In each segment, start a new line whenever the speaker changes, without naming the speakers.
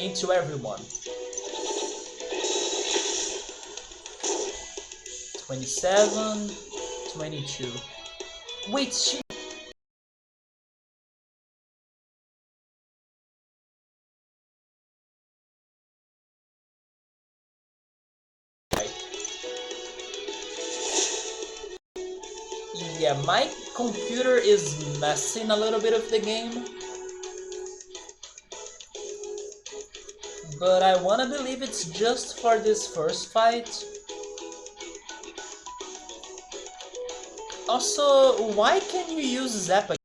into everyone. 27, 22. Wait, she... Yeah, my computer is messing a little bit of the game. But I wanna believe it's just for this first fight. Also, why can you use Zap again?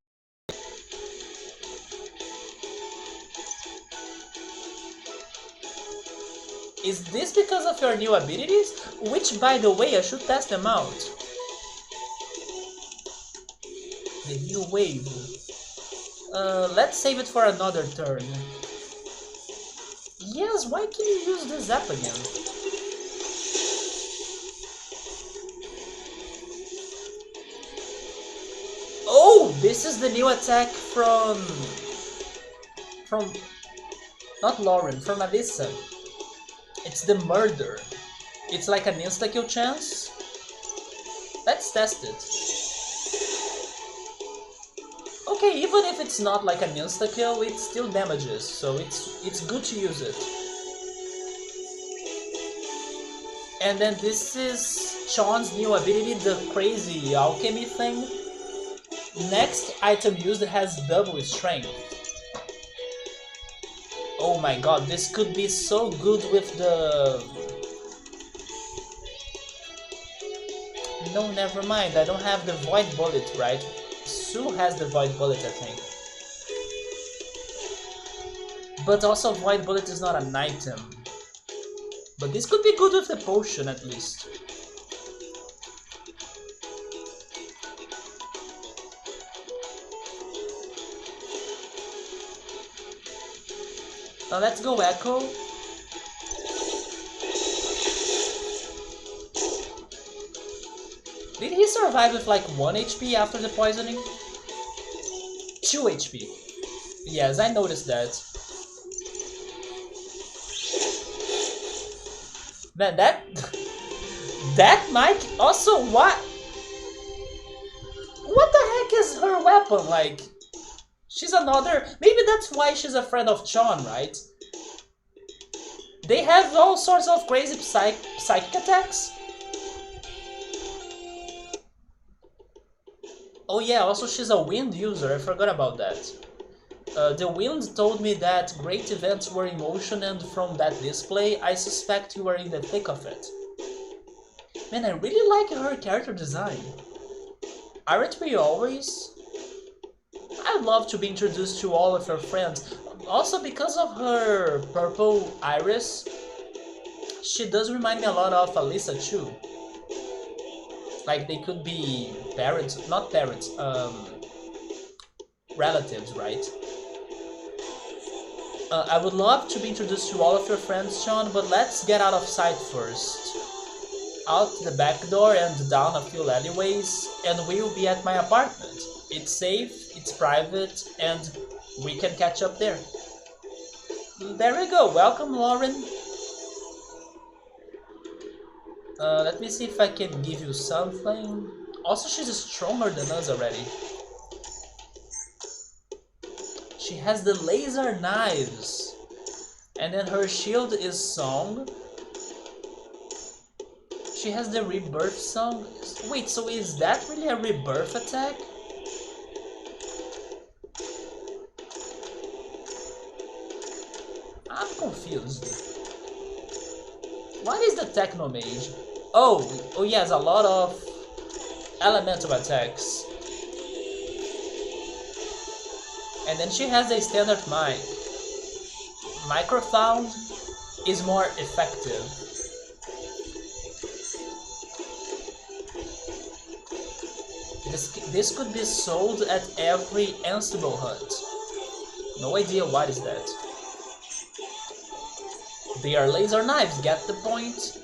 Is this because of your new abilities? Which, by the way, I should test them out. The new wave. Let's save it for another turn. Yes, why can you use the Zap again? Oh, this is the new attack from not Lauren, from Alyssa. It's the murder. It's like an insta-kill chance. Let's test it. Okay, even if it's not like an insta-kill, it still damages, so it's good to use it. And then this is Sean's new ability, the crazy alchemy thing. Next item used has double strength. Oh my god, this could be so good with the... No, never mind, I don't have the void bullet, right? Sue has the void bullet, I think. But also void bullet is not an item. But this could be good with the potion at least. Now let's go Echo. Did he survive with like 1 HP after the poisoning? 2 HP. Yes, I noticed that. Man, that might also what the heck is her weapon? Like, she's another. Maybe that's why she's a friend of Sean, right? They have all sorts of crazy psychic attacks. Oh yeah, also she's a wind user, I forgot about that. The wind told me that great events were in motion, and from that display, I suspect you were in the thick of it. Man, I really like her character design. Aren't we always? I'd love to be introduced to all of her friends. Also, because of her purple iris, she does remind me a lot of Alyssa too. Like, they could be parents, not parents, relatives, right? I would love to be introduced to all of your friends, Sean, but let's get out of sight first. Out the back door and down a few alleyways, and we will be at my apartment. It's safe, it's private, and we can catch up there. There we go, welcome Lauren. Let me see if I can give you something. Also, she's stronger than us already. She has the laser knives. And then her shield is song. She has the rebirth song. Wait, so is that really a rebirth attack? I'm confused. What is the Techno Mage? Oh, he has a lot of elemental attacks. And then she has a standard mic. Microfound is more effective. This could be sold at every Ansible hut. No idea what is that. They are laser knives, get the point?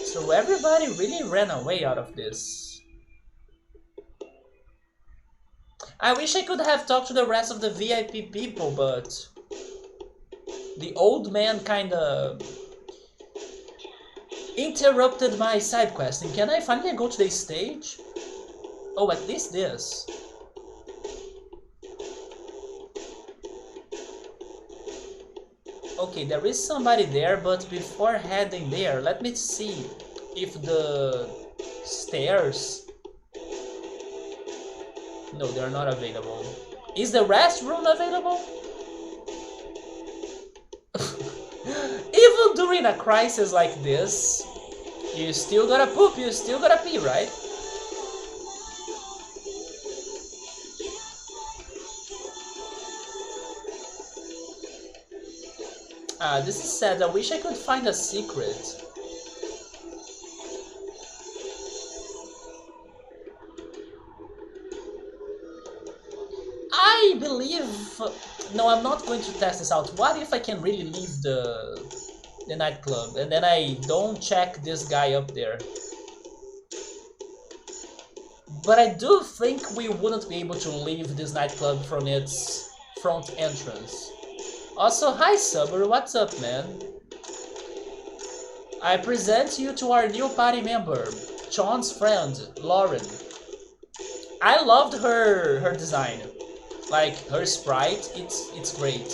So everybody really ran away out of this. I wish I could have talked to the rest of the VIP people, but the old man kinda interrupted my side questing. Can I finally go to the stage? Oh, at least this. Okay, there is somebody there, but before heading there, let me see if the stairs... No, they're not available. Is the restroom available? Even during a crisis like this, you still gotta poop, you still gotta pee, right? This is sad. I wish I could find a secret. I believe... No, I'm not going to test this out. What if I can really leave the nightclub and then I don't check this guy up there? But I do think we wouldn't be able to leave this nightclub from its front entrance. Also, hi Subaru, what's up, man? I present you to our new party member, Sean's friend, Lauren. I loved her design. Like, her sprite, it's great.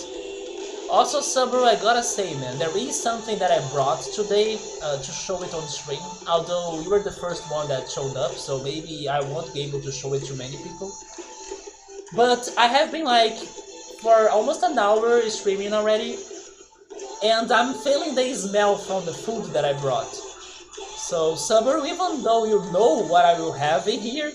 Also, Subaru, I gotta say, man, there is something that I brought today to show it on stream. Although you were the first one that showed up, so maybe I won't be able to show it to many people. But I have been like... for almost an hour streaming already, and I'm feeling the smell from the food that I brought. So, Subaru, even though you know what I will have in here,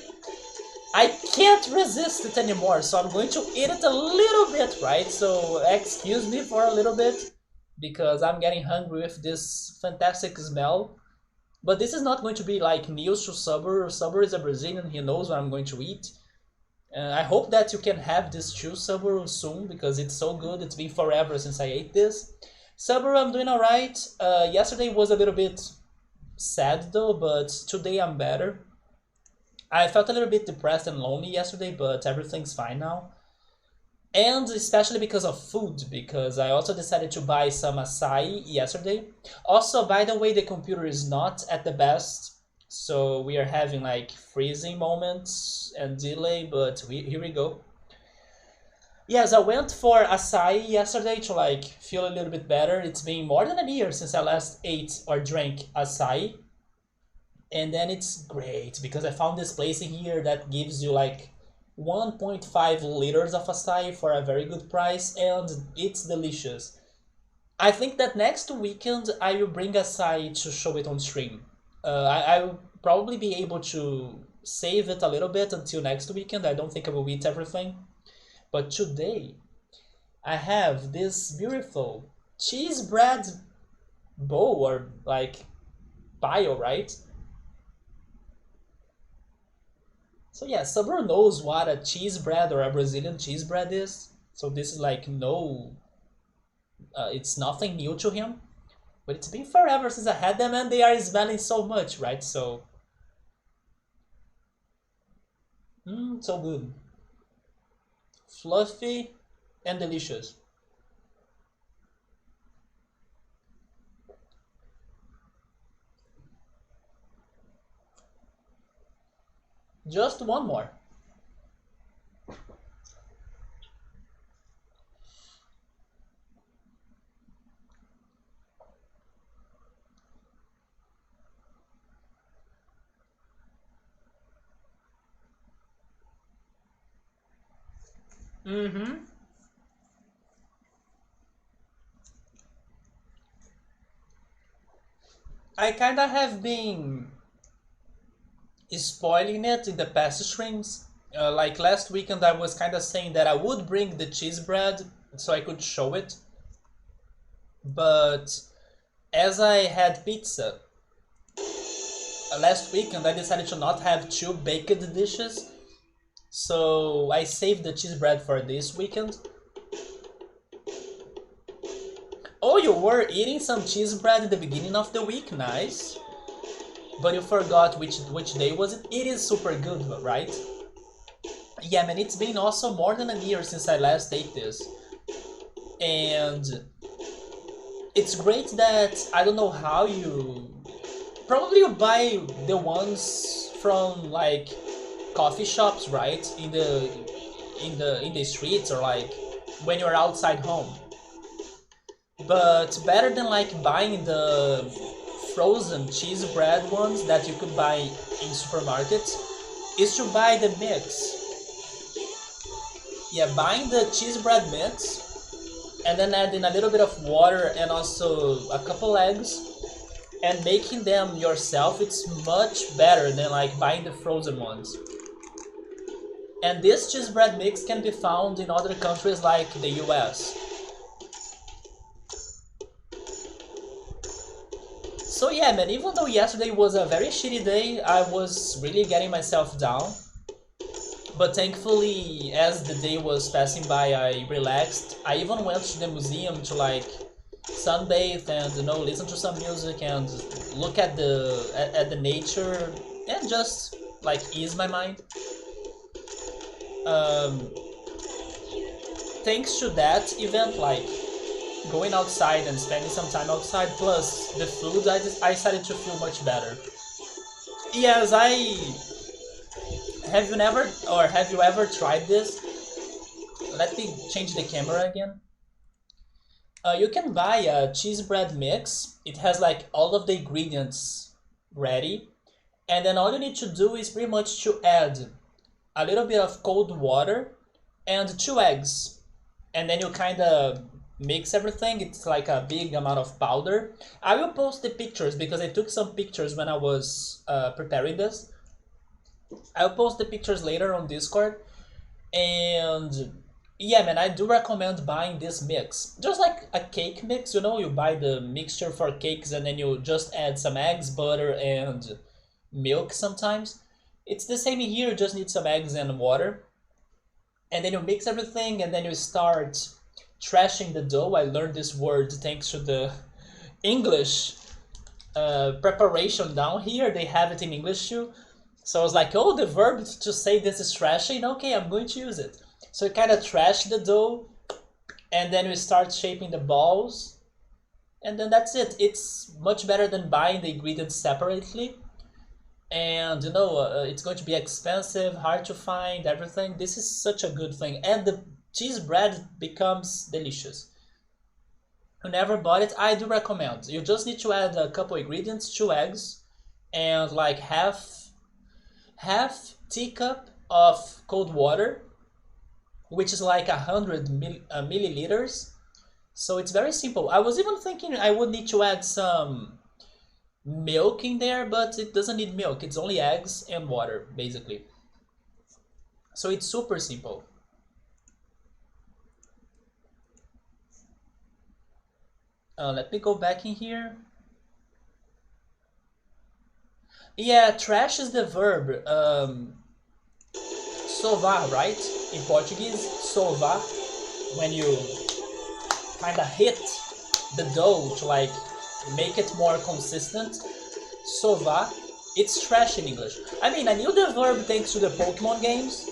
I can't resist it anymore, so I'm going to eat it a little bit, right? So, excuse me for a little bit, because I'm getting hungry with this fantastic smell. But this is not going to be like news to Subaru. Subaru is a Brazilian, he knows what I'm going to eat. I hope that you can have this too, Subaru, soon, because it's so good. It's been forever since I ate this. Subaru, I'm doing alright. Yesterday was a little bit sad though, but today I'm better. I felt a little bit depressed and lonely yesterday, but everything's fine now. And especially because of food, because I also decided to buy some acai yesterday. Also, by the way, the computer is not at the best. So we are having like freezing moments and delay, but here we go. Yes, I went for acai yesterday to like feel a little bit better. It's been more than a year since I last ate or drank acai. And then it's great because I found this place in here that gives you like 1.5 liters of acai for a very good price, and it's delicious. I think that next weekend I will bring acai to show it on stream. I will probably be able to save it a little bit until next weekend. I don't think I will eat everything. But today, I have this beautiful cheese bread bowl, or like pile, right? So yeah, Subaru knows what a cheese bread or a Brazilian cheese bread is. So this is like it's nothing new to him. But it's been forever since I had them, and they are smelling so much, right? So, so good. Fluffy and delicious. Just one more. I kinda have been spoiling it in the past streams. Like last weekend I was kinda saying that I would bring the cheese bread so I could show it. But as I had pizza last weekend, I decided to not have two baked dishes. So I saved the cheese bread for this weekend. Oh, you were eating some cheese bread in the beginning of the week, nice. But you forgot which day was it? It is super good, right? Yeah, man, it's been also more than a year since I last ate this. And it's great that I don't know how you probably you buy the ones from like coffee shops, right? In the streets or like when you're outside home. But better than like buying the frozen cheese bread ones that you could buy in supermarkets is to buy the mix. Yeah, buying the cheese bread mix and then adding a little bit of water and also a couple eggs and making them yourself, it's much better than like buying the frozen ones. And this cheese bread mix can be found in other countries like the US. So yeah, man, even though yesterday was a very shitty day, I was really getting myself down. But thankfully, as the day was passing by, I relaxed. I even went to the museum to like sunbathe and listen to some music and look at the nature and just like ease my mind. Um, Thanks to that event, like going outside and spending some time outside, plus the food, I started to feel much better. Yes, I have you never or have you ever tried this? Let me change the camera again. You can buy a cheese bread mix. It has like all of the ingredients ready, and then all you need to do is pretty much to add a little bit of cold water and two eggs, and then you kind of mix everything. It's like a big amount of powder. I will post the pictures because I took some pictures when I was preparing this. I'll post the pictures later on Discord. And yeah, man, I do recommend buying this mix. Just like a cake mix, you buy the mixture for cakes and then you just add some eggs, butter, and milk sometimes. It's the same here, you just need some eggs and water. And then you mix everything and then you start trashing the dough. I learned this word thanks to the English preparation down here. They have it in English too. So I was like, oh, the verb to say this is trashing? Okay, I'm going to use it. So you kind of trash the dough, and then we start shaping the balls, and then that's it. It's much better than buying the ingredients separately. And it's going to be expensive, hard to find, everything. This is such a good thing. And the cheese bread becomes delicious. Who never bought it, I do recommend. You just need to add a couple ingredients, two eggs, and like half teacup of cold water, which is like 100 milliliters. So it's very simple. I was even thinking I would need to add some milk in there, but it doesn't need milk. It's only eggs and water, basically. So it's super simple. Let me go back in here. Yeah, trash is the verb. Sovar, right? In Portuguese, sovar. When you kind of hit the dough to like make it more consistent. Sovar. It's trash in English. I mean, I knew the verb thanks to the Pokemon games.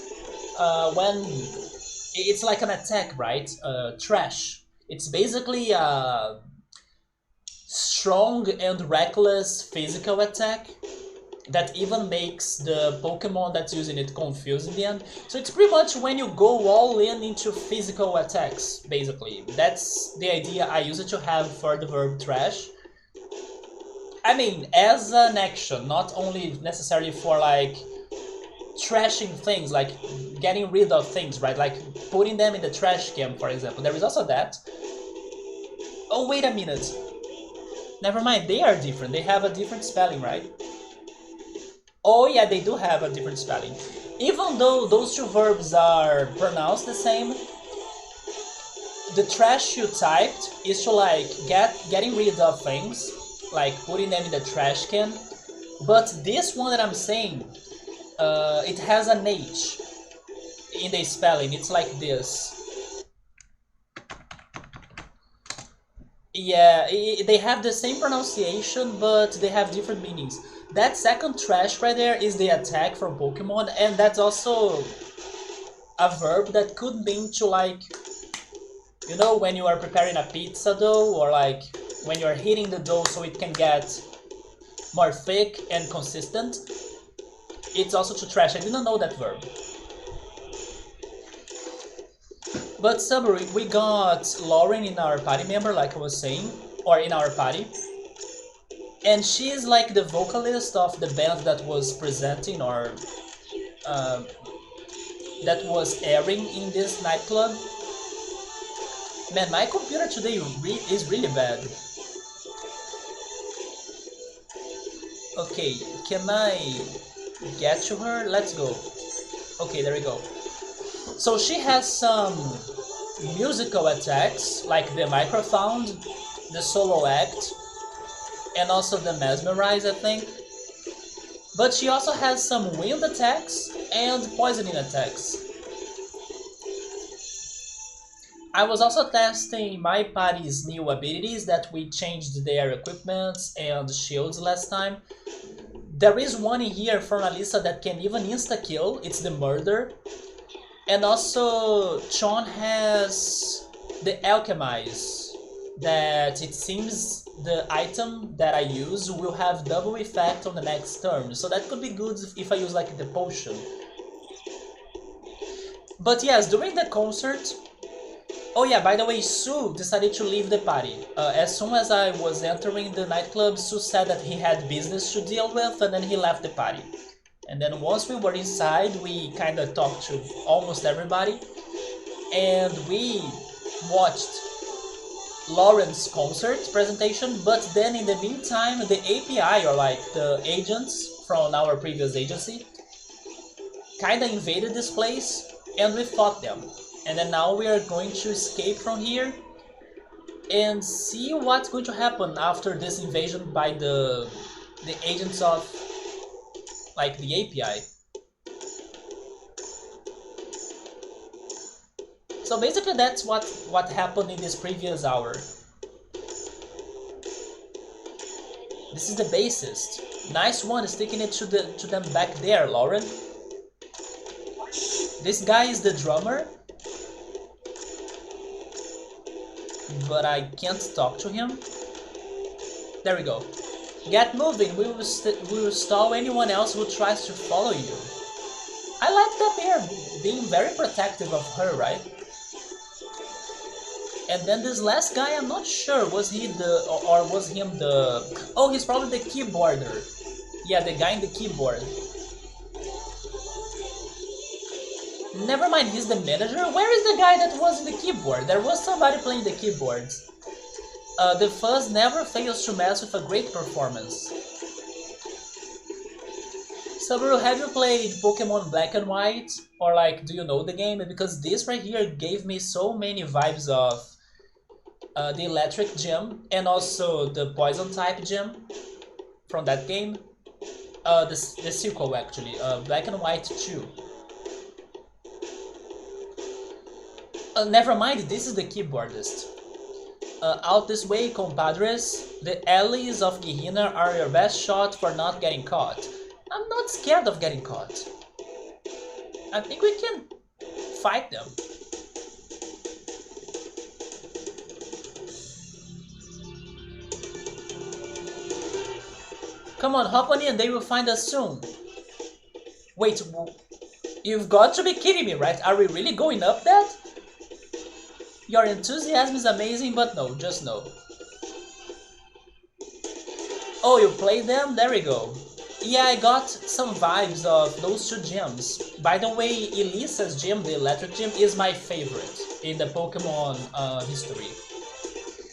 When it's like an attack, right? Trash. It's basically a strong and reckless physical attack that even makes the Pokemon that's using it confused in the end. So it's pretty much when you go all in into physical attacks, basically. That's the idea I use it to have for the verb trash. I mean, as an action, not only necessarily for like trashing things, like getting rid of things, right? Like putting them in the trash can, for example. There is also that. Oh, wait a minute. Never mind, they are different. They have a different spelling, right? Oh yeah, they do have a different spelling. Even though those two verbs are pronounced the same, the trash you typed is to like getting rid of things, like putting them in the trash can. But this one that I'm saying, it has an H in the spelling. It's like this. Yeah, they have the same pronunciation, but they have different meanings. That second trash right there is the attack from Pokemon, and that's also a verb that could mean to like, you know, when you are preparing a pizza dough, or like when you are heating the dough so it can get more thick and consistent. It's also to trash. I didn't know that verb. But summary, we got Lauren in our party member, like I was saying, or in our party. And she is like the vocalist of the band that was presenting, or that was airing in this nightclub. Man, my computer today is really bad. Okay, can I get to her? Let's go. Okay, there we go. So she has some musical attacks, like the microphone, the solo act, and also the mesmerize, I think. But she also has some wind attacks and poisoning attacks. I was also testing my party's new abilities that we changed their equipments and shields last time. There is one in here from Alyssa that can even insta-kill, it's the murder. And also, Chon has the Alchemize, that it seems the item that I use will have double effect on the next turn. So that could be good if I use like the potion. But yes, during the concert... Oh yeah, by the way, Sue decided to leave the party. As soon as I was entering the nightclub, Sue said that he had business to deal with, and then he left the party. And then once we were inside, we kind of talked to almost everybody. And we watched Lauren's concert presentation, but then in the meantime, the API, or like the agents from our previous agency, kind of invaded this place, and we fought them. And then now we are going to escape from here and see what's going to happen after this invasion by the agents of like the API. So basically that's what happened in this previous hour. This is the bassist. Nice one, sticking it to them back there, Lauren. This guy is the drummer, but I can't talk to him. There we go. Get moving, we will stall anyone else who tries to follow you. I like that they are being very protective of her, right? And then this last guy, I'm not sure, was he or was him the... Oh, he's probably the keyboarder. Yeah, the guy in the keyboard. Never mind, he's the manager. Where is the guy that was in the keyboard? There was somebody playing the keyboards. The fuzz never fails to mess with a great performance. Subaru, have you played Pokemon Black and White? Or like, do you know the game? Because this right here gave me so many vibes of the electric gym and also the poison type gym from that game. The sequel actually, Black and White 2. Never mind, this is the keyboardist. Out this way, compadres. The alleys of Gehenna are your best shot for not getting caught. I'm not scared of getting caught. I think we can fight them. Come on, hop on in, they will find us soon. Wait, you've got to be kidding me, right? Are we really going up that? Your enthusiasm is amazing, but no, just no. Oh, you played them? There we go. Yeah, I got some vibes of those two gyms. By the way, Elisa's gym, the electric gym, is my favorite in the Pokemon history.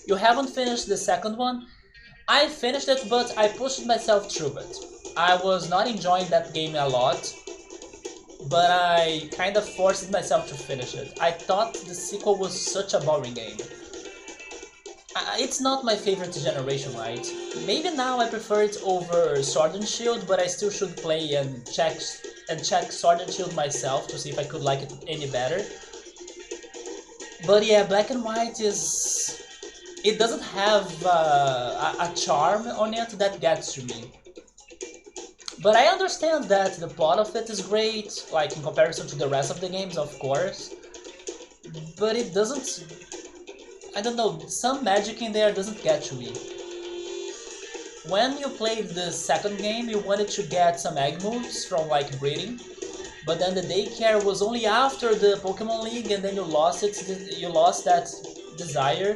You haven't finished the second one? I finished it, but I pushed myself through it. I was not enjoying that game a lot, but I kind of forced myself to finish it. I thought the sequel was such a boring game. It's not my favorite generation, right? Maybe now I prefer it over Sword and Shield, but I still should play and check Sword and Shield myself to see if I could like it any better. But yeah, Black and White is... It doesn't have a charm on it that gets to me. But I understand that the plot of it is great, like in comparison to the rest of the games, of course. But it doesn't... I don't know, some magic in there doesn't get to me. When you played the second game, you wanted to get some egg moves from like breeding. But then the daycare was only after the Pokemon League and then you lost it, you lost that desire.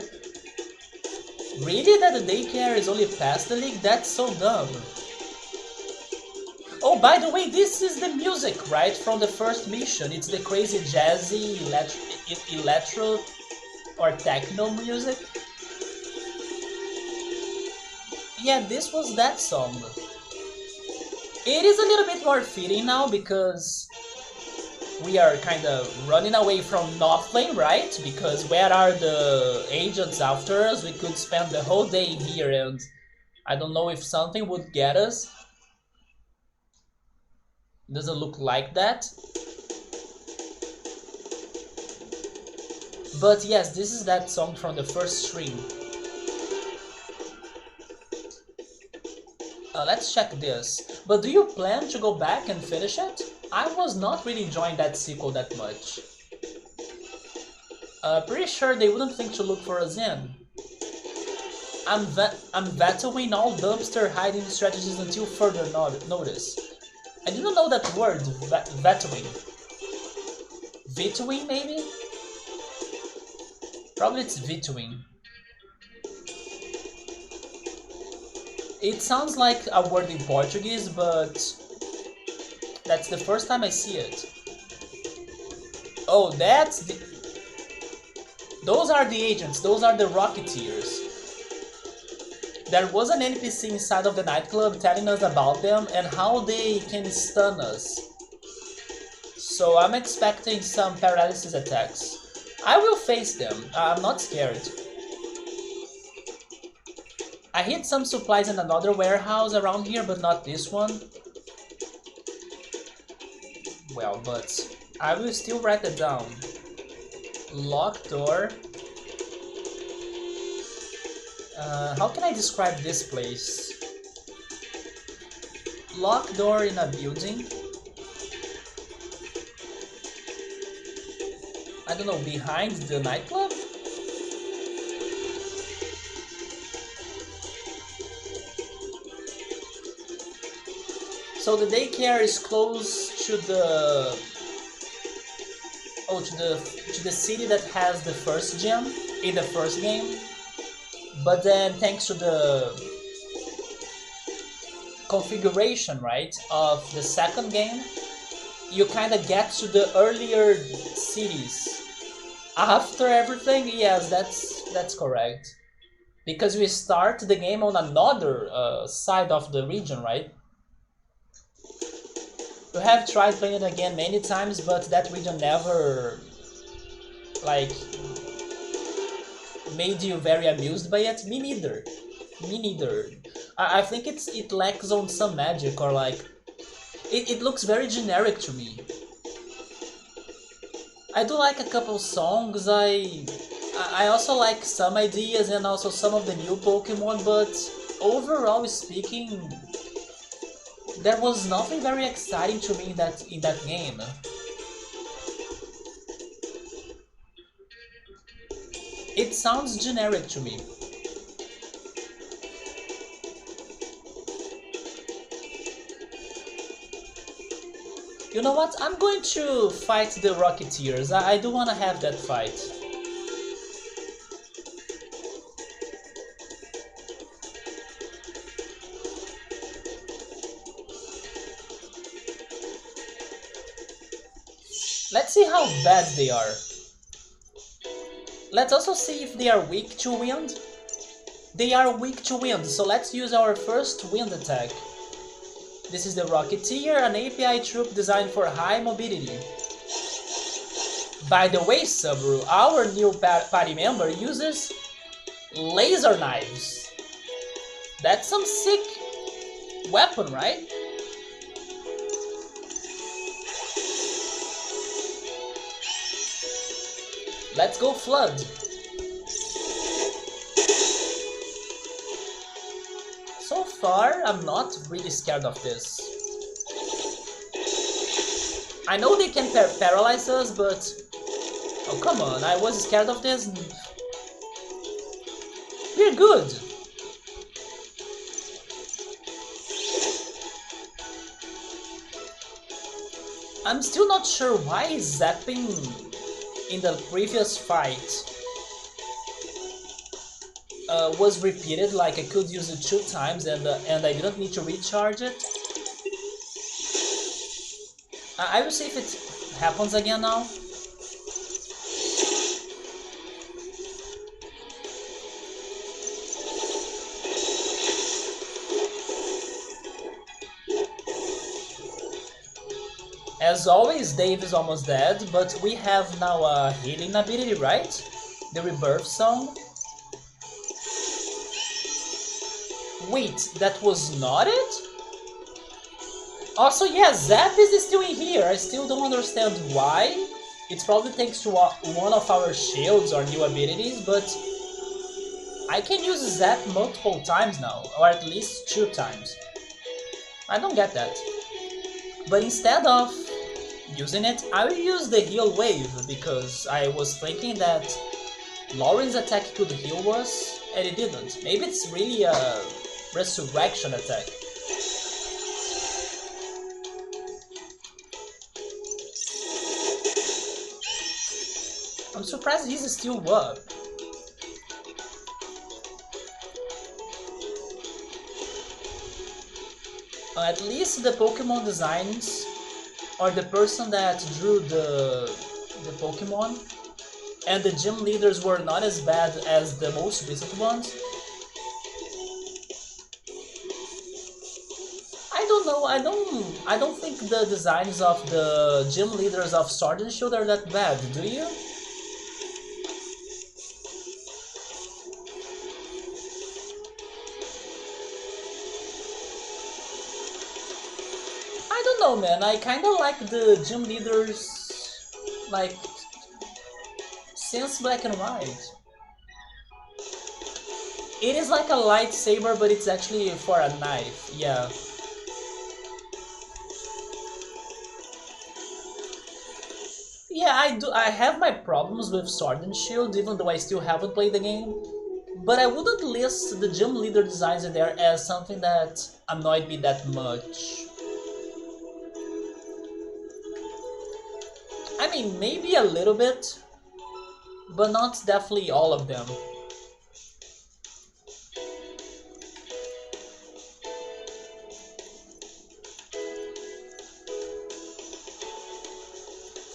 Really? That the daycare is only past the league? That's so dumb. Oh, by the way, this is the music, right? From the first mission. It's the crazy jazzy, electro or techno music. Yeah, this was that song. It is a little bit more fitting now because we are kind of running away from Northlane, right? Because where are the agents after us? We could spend the whole day here and I don't know if something would get us. Doesn't look like that. But yes, this is that song from the first stream. Let's check this. But do you plan to go back and finish it? I was not really enjoying that sequel that much. Pretty sure they wouldn't think to look for us in. I'm vetoing all dumpster hiding strategies until further notice. I didn't know that word, vetoing. Vetoing, maybe? Probably it's vetoing. It sounds like a word in Portuguese, but that's the first time I see it. Oh, that's the... Those are the agents, those are the Rocketeers. There was an NPC inside of the nightclub telling us about them and how they can stun us. So I'm expecting some paralysis attacks. I will face them, I'm not scared. I hid some supplies in another warehouse around here, but not this one. Well, but I will still write it down. Locked door. How can I describe this place? Locked door in a building. I don't know, behind the nightclub? So the daycare is close to the... Oh, to the city that has the first gym in the first game. But then thanks to the configuration, right, of the second game, you kind of get to the earlier cities. After everything, yes, that's correct. Because we start the game on another side of the region, right? We have tried playing it again many times, but that region never, like, made you very amused by it. Me neither. Me neither. I think it lacks on some magic, or like, it looks very generic to me. I do like a couple songs, I also like some ideas and also some of the new Pokemon, but overall speaking, there was nothing very exciting to me in that game. It sounds generic to me. You know what? I'm going to fight the Rocketeers. I do want to have that fight. Let's see how bad they are. Let's also see if they are weak to wind. They are weak to wind, so let's use our first wind attack. This is the Rocketeer, an API troop designed for high mobility. By the way, Subaru, our new party member uses laser knives. That's some sick weapon, right? Let's go Flood. So far, I'm not really scared of this. I know they can paralyze us, but... Oh, come on, I was scared of this. We're good. I'm still not sure why zapping in the previous fight was repeated, like I could use it 2 times and I didn't need to recharge it. I will see if it happens again now. As always, Dave is almost dead, but we have now a healing ability, right? The Rebirth Song. Wait, that was not it? Also, yeah, Zap is still in here. I still don't understand why. It's probably thanks to one of our shields or new abilities, but I can use Zap multiple times now, or at least 2 times. I don't get that. But instead of using it, I will use the heal wave, because I was thinking that Lauren's attack could heal us, and it didn't. Maybe it's really a resurrection attack. I'm surprised he's still up. At least the Pokemon designs, or the person that drew the Pokemon, and the gym leaders were not as bad as the most recent ones. I don't know, I don't think the designs of the gym leaders of Sword and Shield are that bad, do you? I don't know, man, I kinda like the gym leaders, like, since Black and White. It is like a lightsaber, but it's actually for a knife, yeah. Yeah, I have my problems with Sword and Shield, even though I still haven't played the game. But I wouldn't list the gym leader designs in there as something that annoyed me that much. I mean, maybe a little bit, but not definitely all of them.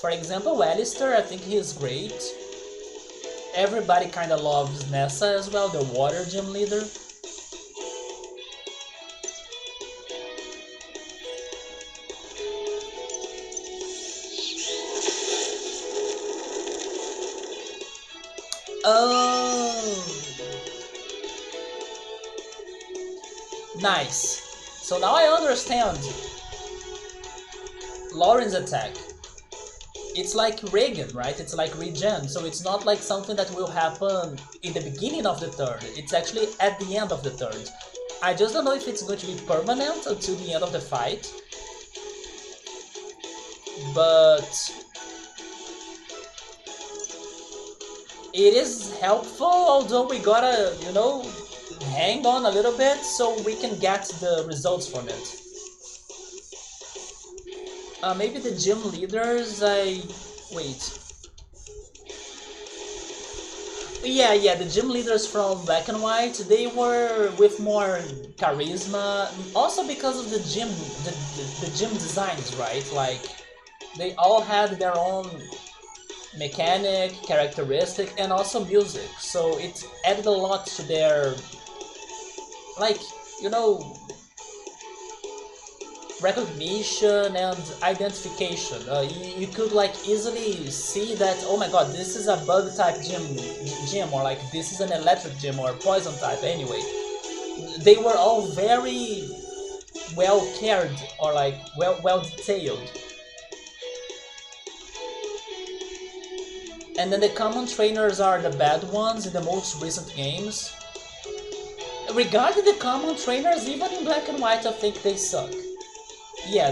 For example, Alistair, I think he is great. Everybody kinda loves Nessa as well, the water gym leader. Oh, nice. So now I understand Lauren's attack. It's like Reagan, right? It's like regen, so it's not like something that will happen in the beginning of the turn. It's actually at the end of the turn. I just don't know if it's going to be permanent until the end of the fight. But it is helpful, although we gotta, you know, hang on a little bit so we can get the results from it. Maybe the gym leaders, wait. Yeah, the gym leaders from Black and White, they were with more charisma, also because of the gym designs, right? Like, they all had their own mechanic, characteristic, and also music, so it added a lot to their, like, you know, recognition and identification. You could like easily see that, oh my god, this is a bug type gym, or like this is an electric gym or poison type. Anyway, they were all very well cared, or like well detailed. And then the common trainers are the bad ones in the most recent games. Regarding the common trainers, even in Black and White, I think they suck. Yeah,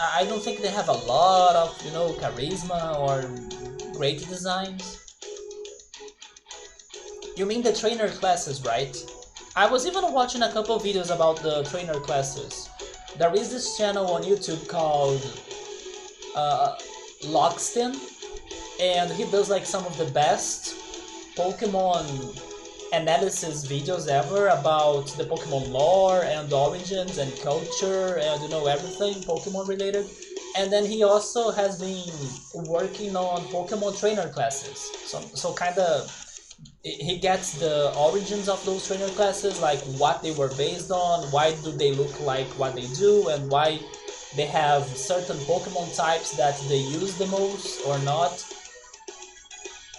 I don't think they have a lot of, you know, charisma or great designs. You mean the trainer classes, right? I was even watching a couple videos about the trainer classes. There is this channel on YouTube called Lockstin, and he does like some of the best Pokemon analysis videos ever about the Pokemon lore and origins and culture and, you know, everything Pokemon related. And then he also has been working on Pokemon trainer classes. So kind of he gets the origins of those trainer classes, like what they were based on, why do they look like what they do, and why they have certain Pokemon types that they use the most or not.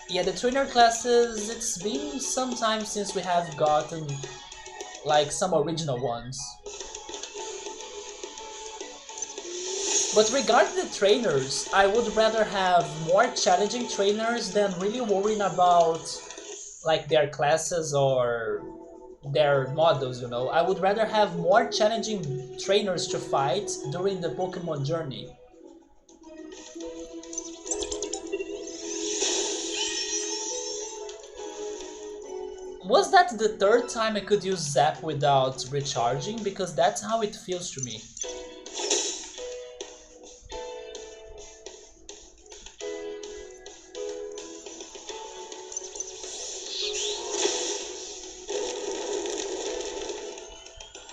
Yeah, the trainer classes, it's been some time since we have gotten like some original ones. But regarding the trainers, I would rather have more challenging trainers than really worrying about like their classes or their models, you know. I would rather have more challenging trainers to fight during the Pokemon journey. Was that the third time I could use Zap without recharging? Because that's how it feels to me.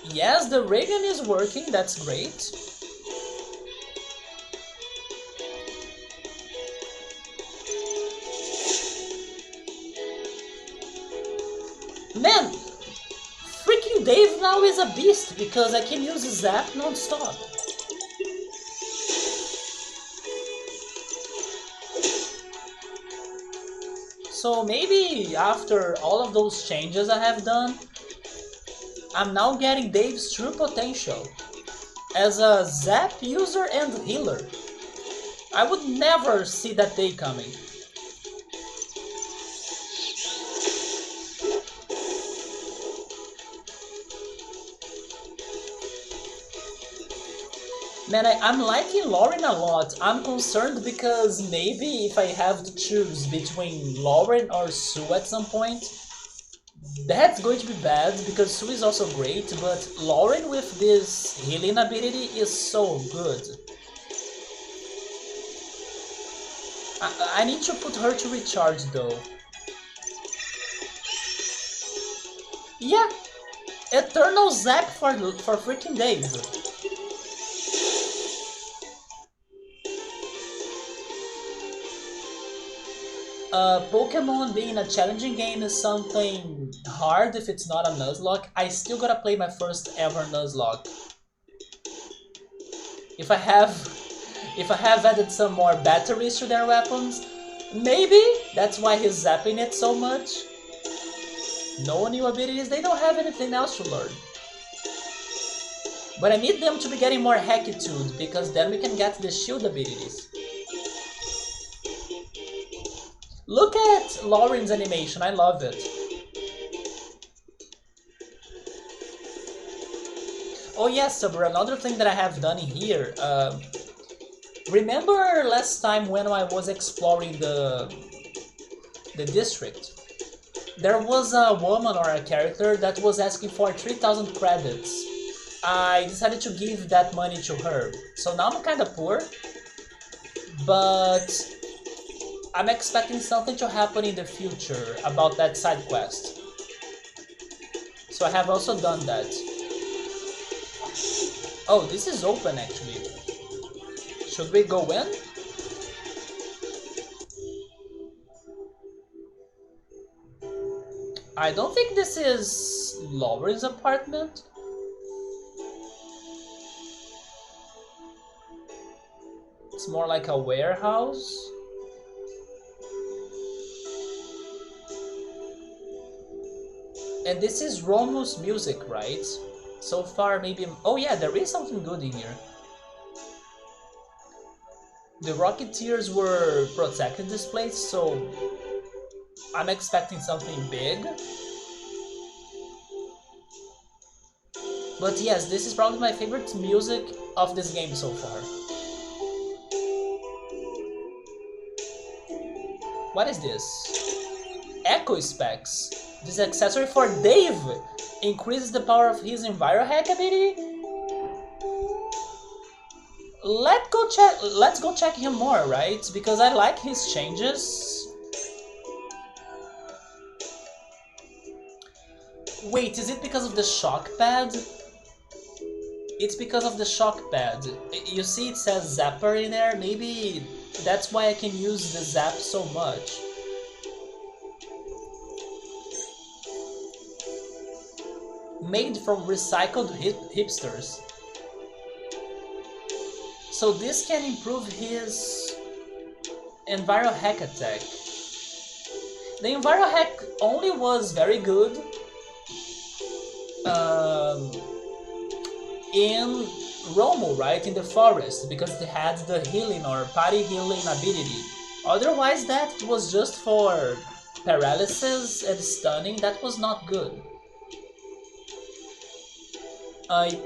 Yes, the ray gun is working, that's great. Man, freaking Dave now is a beast because I can use Zap non-stop. So maybe after all of those changes I have done, I'm now getting Dave's true potential as a Zap user and healer. I would never see that day coming. Man, I'm liking Lauren a lot. I'm concerned because maybe if I have to choose between Lauren or Sue at some point, that's going to be bad because Sue is also great, but Lauren with this healing ability is so good. I need to put her to recharge though. Yeah, Eternal Zap for freaking days. Pokemon being a challenging game is something hard if it's not a Nuzlocke. I still gotta play my first ever Nuzlocke. If I have added some more batteries to their weapons, maybe that's why he's zapping it so much. No new abilities, they don't have anything else to learn. But I need them to be getting more Hackitude because then we can get the shield abilities. Look at Lauren's animation, I love it. Oh yes, Sabur, another thing that I have done here. Remember last time when I was exploring the district? There was a woman or a character that was asking for 3,000 credits. I decided to give that money to her. So now I'm kinda poor, but I'm expecting something to happen in the future about that side quest. So I have also done that. Oh, this is open actually. Should we go in? I don't think this is Lauren's apartment. It's more like a warehouse. And this is Romu's music, right? So far, maybe... Oh yeah, there is something good in here. The Rocketeers were protecting this place, so... I'm expecting something big. But yes, this is probably my favorite music of this game so far. What is this? Echo specs. This accessory for Dave increases the power of his EnviroHack ability. Let's go check him more, right? Because I like his changes. Wait, is it because of the shock pad? It's because of the shock pad. You see it says Zapper in there? Maybe that's why I can use the Zap so much. Made from recycled hipsters. So this can improve his EnviroHack attack. The EnviroHack only was very good in Romo, right? In the forest, because they had the healing or party healing ability. Otherwise that was just for paralysis and stunning. That was not good.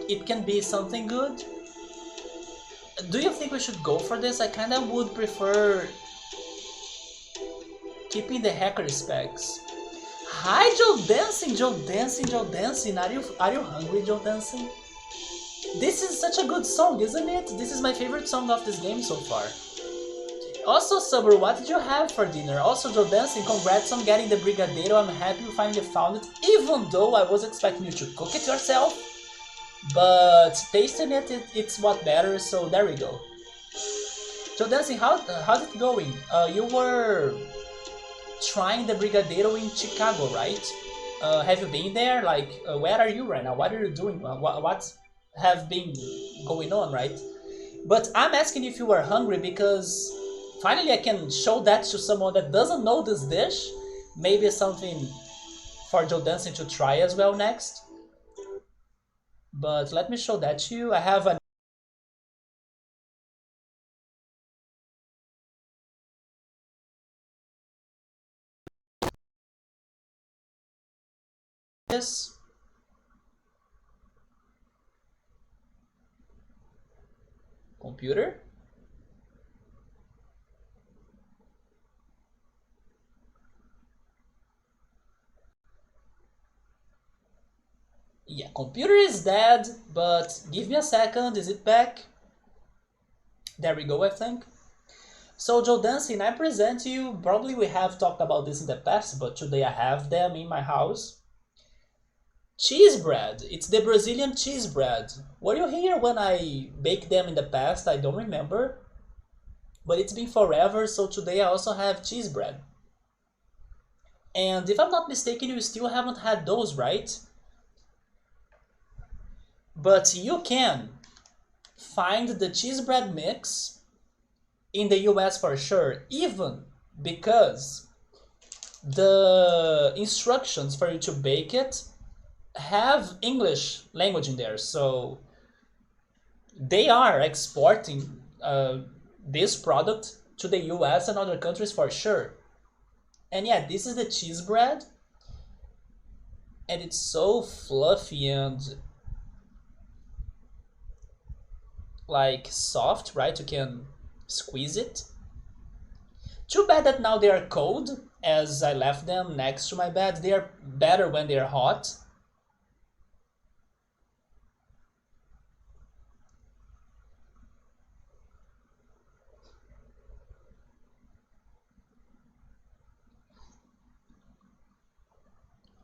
It can be something good. Do you think we should go for this? I kinda would prefer keeping the hacker specs. Hi Joe Dancing, Joe Dancing, Joe Dancing. Are you hungry, Joe Dancing? This is such a good song, isn't it? This is my favorite song of this game so far. Also, Subber, what did you have for dinner? Also, Joe Dancing, congrats on getting the Brigadeiro. I'm happy you finally found it, even though I was expecting you to cook it yourself. But tasting it, it's what matters, so there we go. Joe Dancing, how's it going? You were trying the Brigadeiro in Chicago, right? Have you been there? Like, where are you right now? What are you doing? What have been going on, right? But I'm asking if you are hungry because finally I can show that to someone that doesn't know this dish. Maybe something for Joe Dancing to try as well next. But let me show that to you. I have a this computer. Yeah, computer is dead, but give me a second. Is it back? There we go, I think. So Joe Dancing, I present to you, probably we have talked about this in the past, but today I have them in my house. Cheese bread. It's the Brazilian cheese bread. Were you here when I baked them in the past? I don't remember. But it's been forever, so today I also have cheese bread. And if I'm not mistaken, you still haven't had those, right? But you can find the cheese bread mix in the US for sure, even because the instructions for you to bake it have English language in there, so they are exporting this product to the US and other countries for sure. And yeah, this is the cheese bread, and it's so fluffy and like soft, right? You can squeeze it. Too bad that now they are cold, as I left them next to my bed. They are better when they are hot.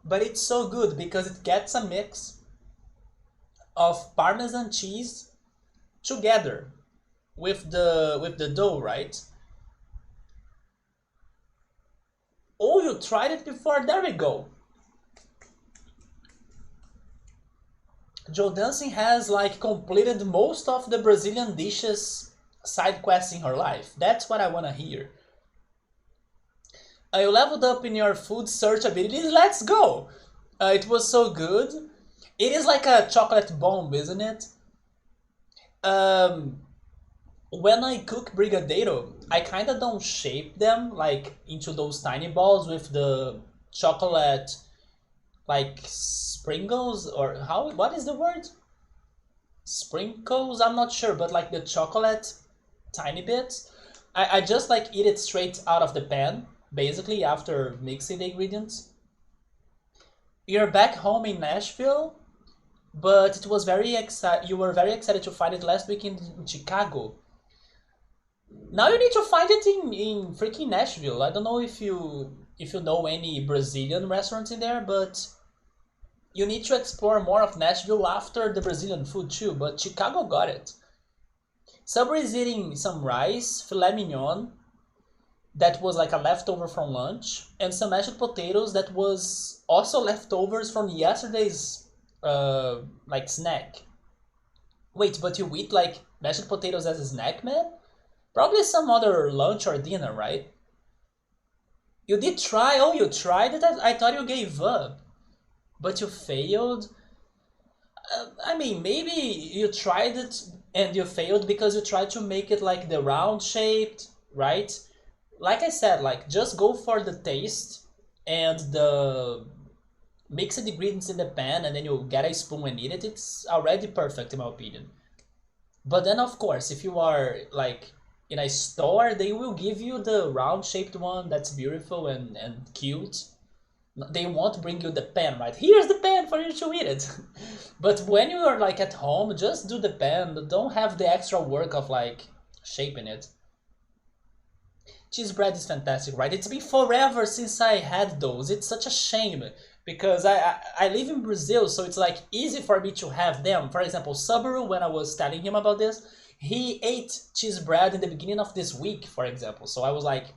But it's so good because it gets a mix of Parmesan cheese together with the dough, right? Oh, you tried it before? There we go. Joe Dancing has like completed most of the Brazilian dishes side quests in her life. That's what I wanna hear. You leveled up in your food search abilities. Let's go! It was so good. It is like a chocolate bomb, isn't it? When I cook Brigadeiro, I kinda don't shape them like into those tiny balls with the chocolate like sprinkles, or how, what is the word? Sprinkles? I'm not sure, but like the chocolate tiny bits. I just like eat it straight out of the pan. basically, after mixing the ingredients. You're back home in Nashville, but it was very excited. You were very excited to find it last week in Chicago. Now you need to find it in freaking Nashville. I don't know if you know any Brazilian restaurants in there, but you need to explore more of Nashville after the Brazilian food too. But Chicago got it. Subway is eating some rice, filet mignon, that was like a leftover from lunch, and some mashed potatoes that was also leftovers from yesterday's like snack. Wait, but you eat like mashed potatoes as a snack, man? Probably some other lunch or dinner, right? You did try? Oh, you tried it? I thought you gave up. But you failed? I mean, maybe you tried it and you failed because you tried to make it like the round shaped, right? Like I said, like just go for the taste and the mix the ingredients in the pan and then you get a spoon and eat it. It's already perfect in my opinion. But then of course, if you are like in a store, they will give you the round shaped one that's beautiful and cute. They won't bring you the pan, right? Here's the pan for you to eat it. But when you are like at home, just do the pan. Don't have the extra work of like shaping it. Cheese bread is fantastic, right? It's been forever since I had those. It's such a shame because I live in Brazil, so it's like easy for me to have them. For example, Subaru, when I was telling him about this, he ate cheese bread in the beginning of this week, for example. So I was like,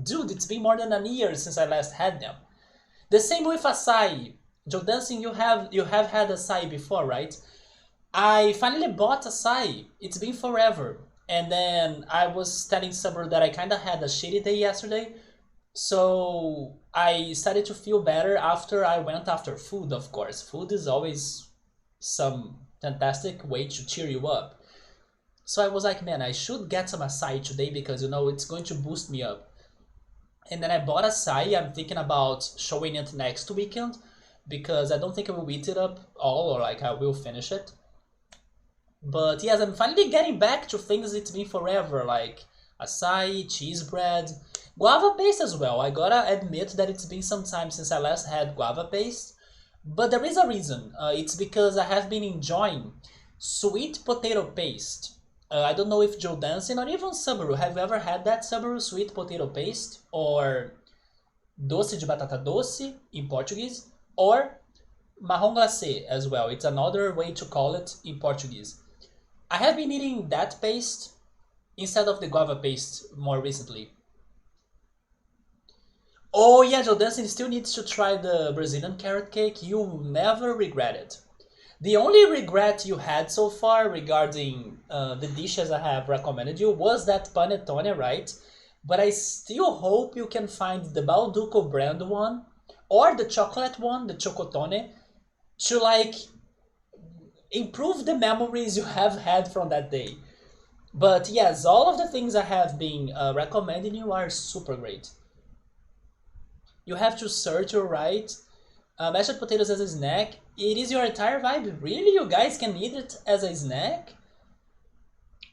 dude, it's been more than a year since I last had them. The same with acai. Joe Dancing, you have had acai before, right? I finally bought acai. It's been forever. And then I was telling Sabr that I kind of had a shitty day yesterday. So I started to feel better after I went after food, of course. Food is always some fantastic way to cheer you up. So I was like, man, I should get some acai today because, it's going to boost me up. And then I bought acai. I'm thinking about showing it next weekend because I don't think I will eat it up all or like I will finish it. But yes, I'm finally getting back to things it's been forever, like acai, cheese bread, guava paste as well. I gotta admit that it's been some time since I last had guava paste, but there is a reason. It's because I have been enjoying sweet potato paste. I don't know if Joe Dancing or even Subaru, have you ever had that Subaru sweet potato paste? Or doce de batata doce in Portuguese? Or marrom glacé as well. It's another way to call it in Portuguese. I have been eating that paste instead of the guava paste more recently. Oh yeah, Joe Dancing still needs to try the Brazilian carrot cake. You'll never regret it. The only regret you had so far regarding the dishes I have recommended you was that panettone, right? But I still hope you can find the Balduco brand one or the chocolate one, the chocotone, to like improve the memories you have had from that day. But yes, all of the things I have been recommending you are super great. You have to search or write mashed potatoes as a snack. It is your entire vibe. Really? You guys can eat it as a snack?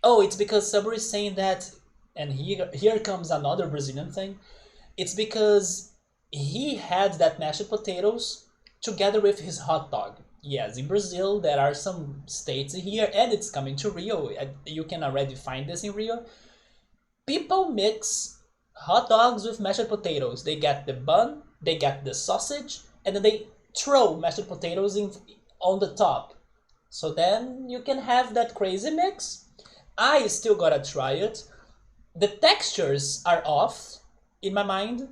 Oh, it's because Sabri is saying that, and here comes another Brazilian thing. It's because he had that mashed potatoes together with his hot dog. Yes, in Brazil there are some states here, and it's coming to Rio. You can already find this in Rio. People mix hot dogs with mashed potatoes. They get the bun, they get the sausage, and then they throw mashed potatoes in on the top. So then you can have that crazy mix. I still gotta try it. The textures are off in my mind,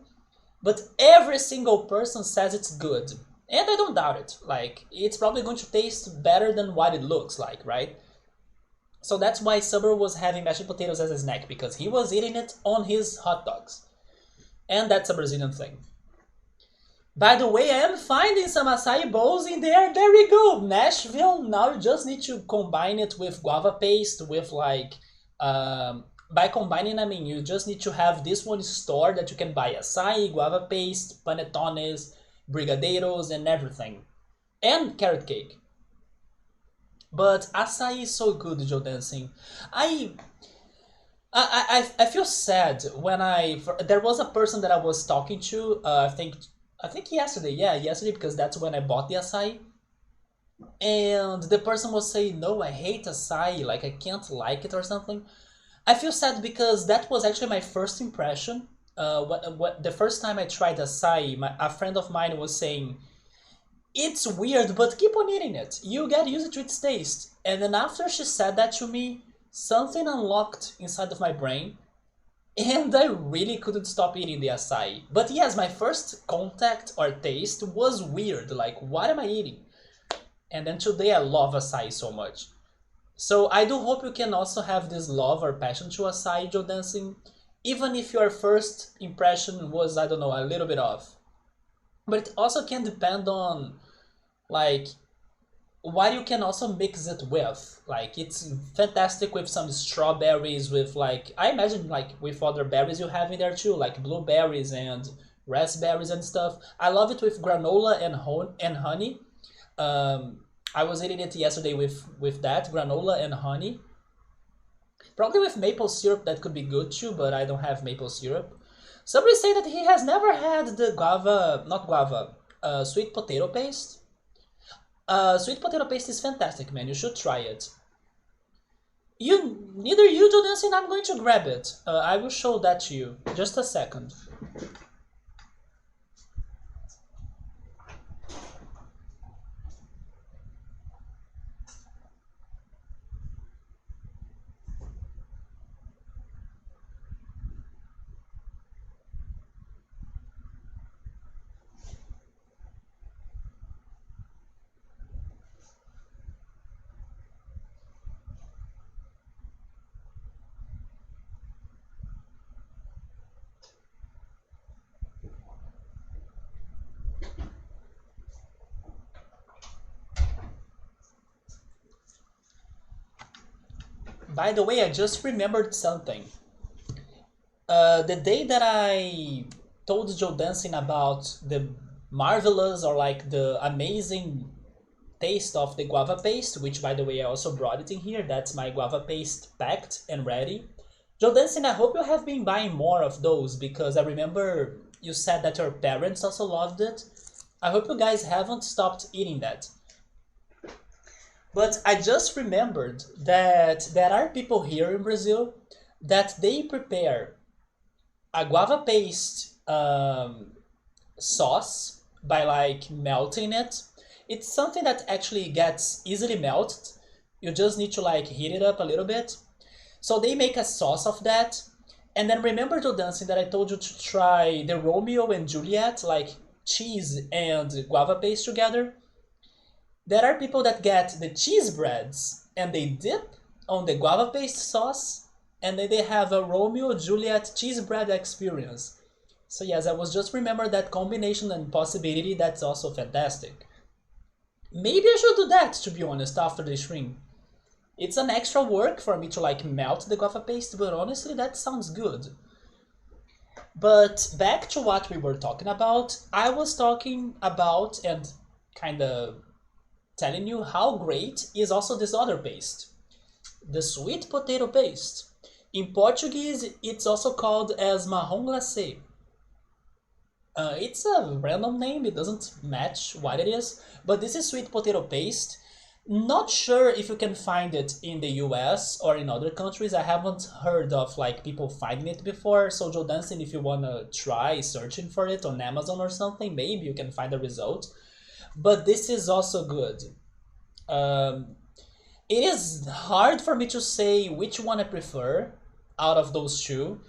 but every single person says it's good. And I don't doubt it. Like, it's probably going to taste better than what it looks like, right? So that's why Summer was having mashed potatoes as a snack, because he was eating it on his hot dogs. And that's a Brazilian thing. By the way, I am finding some acai bowls in there. There we go. Nashville. Now you just need to combine it with guava paste, with like... by combining, I mean, you just need to have this one store that you can buy acai, guava paste, panetones, brigadeiros, and everything. And carrot cake. But acai is so good, Joe Dancing. I I feel sad when there was a person that I was talking to. I think yesterday. Yeah, yesterday because that's when I bought the acai. And the person was saying, "No, I hate acai. Like I can't like it or something." I feel sad because that was actually my first impression. What the first time I tried acai, a friend of mine was saying, "It's weird, but keep on eating it. You get used to its taste." And then after she said that to me, something unlocked inside of my brain, and I really couldn't stop eating the acai. But yes, my first contact or taste was weird. Like, what am I eating? And then today I love acai so much. So I do hope you can also have this love or passion to acai, Joe Dancing, even if your first impression was, I don't know, a little bit off. But it also can depend on like what you can also mix it with. Like it's fantastic with some strawberries, with like I imagine like with other berries you have in there too, like blueberries and raspberries and stuff. I love it with granola and honey. Um, I was eating it yesterday with that granola and honey. Probably with maple syrup that could be good too, but I don't have maple syrup. Somebody say that he has never had the guava, not guava, sweet potato paste. Sweet potato paste is fantastic, man. You should try it. Neither you do this, and I'm going to grab it. I will show that to you. Just a second. By the way, I just remembered something. The day that I told Joe Dancing about the marvelous or like the amazing taste of the guava paste, which by the way I also brought it in here. That's my guava paste packed and ready. Joe Dancing, I hope you have been buying more of those because I remember you said that your parents also loved it. I hope you guys haven't stopped eating that. But I just remembered that there are people here in Brazil that they prepare a guava paste sauce by like melting it. It's something that actually gets easily melted. You just need to like heat it up a little bit. So they make a sauce of that. And then remember to dancing that I told you to try the Romeo and Juliet, like cheese and guava paste together. There are people that get the cheese breads and they dip on the guava paste sauce, and then they have a Romeo Juliet cheese bread experience. So yes, I was just remember that combination and possibility. That's also fantastic. Maybe I should do that, to be honest, after the stream. It's an extra work for me to like melt the guava paste, but honestly that sounds good. But back to what we were talking about, I was talking about and kind of telling you how great is also this other paste, the sweet potato paste. In Portuguese, it's also called as marrom glacé. It's a random name, it doesn't match what it is, but this is sweet potato paste. Not sure if you can find it in the US or in other countries. I haven't heard of like people finding it before. So Joe Dancing, if you wanna try searching for it on Amazon or something, maybe you can find a result. But this is also good. Um, it is hard for me to say which one I prefer out of those two,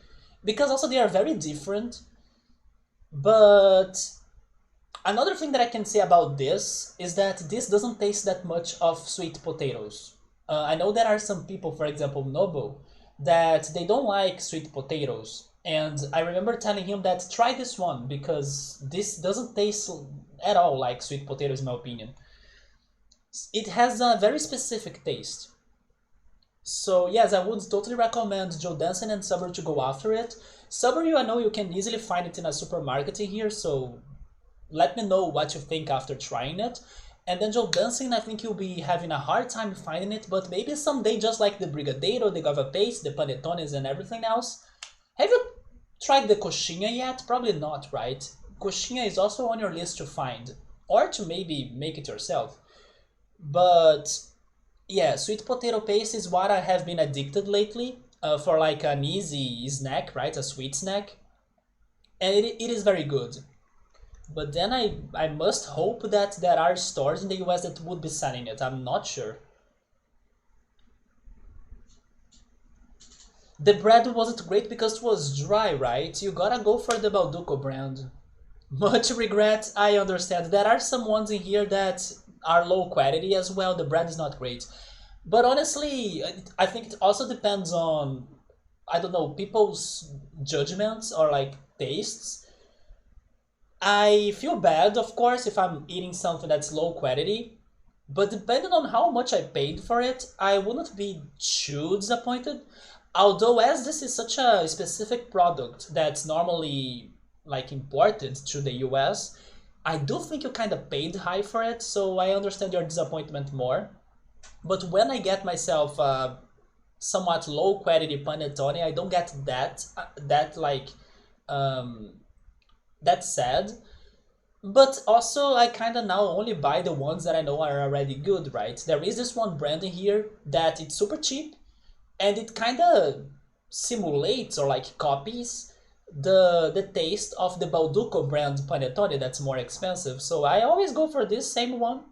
because also they are very different. But another thing that I can say about this is that this doesn't taste that much of sweet potatoes. I know there are some people, for example, Noble, that they don't like sweet potatoes. And I remember telling him that try this one because this doesn't taste at all like sweet potatoes in my opinion. It has a very specific taste. So yes, I would totally recommend Joe Danson and Saber to go after it. Saber, I know you can easily find it in a supermarket in here, so let me know what you think after trying it. And angel dancing, I think you'll be having a hard time finding it, but maybe someday, just like the brigadeiro, the guava paste, the panetones, and everything else. Have you tried the coxinha yet? Probably not, right? Coxinha is also on your list to find, or to maybe make it yourself. But yeah, sweet potato paste is what I have been addicted lately, for like an easy snack, right? A sweet snack, and it is very good. But then I must hope that there are stores in the US that would be selling it. I'm not sure. The bread wasn't great because it was dry, right? You gotta go for the Balduco brand. Much regret, I understand. There are some ones in here that are low quality as well. The bread is not great. But honestly, I think it also depends on, I don't know, people's judgments or like tastes. I feel bad, of course, if I'm eating something that's low quality, but depending on how much I paid for it, I wouldn't be too disappointed. Although, as this is such a specific product that's normally like imported to the US, I do think you kind of paid high for it, so I understand your disappointment more. But when I get myself somewhat low quality panettone, I don't get that like um, that sad. But also, I kind of now only buy the ones that I know are already good, right? There is this one brand in here that it's super cheap and it kind of simulates or like copies the taste of the Balduco brand panettone that's more expensive. So I always go for this same one.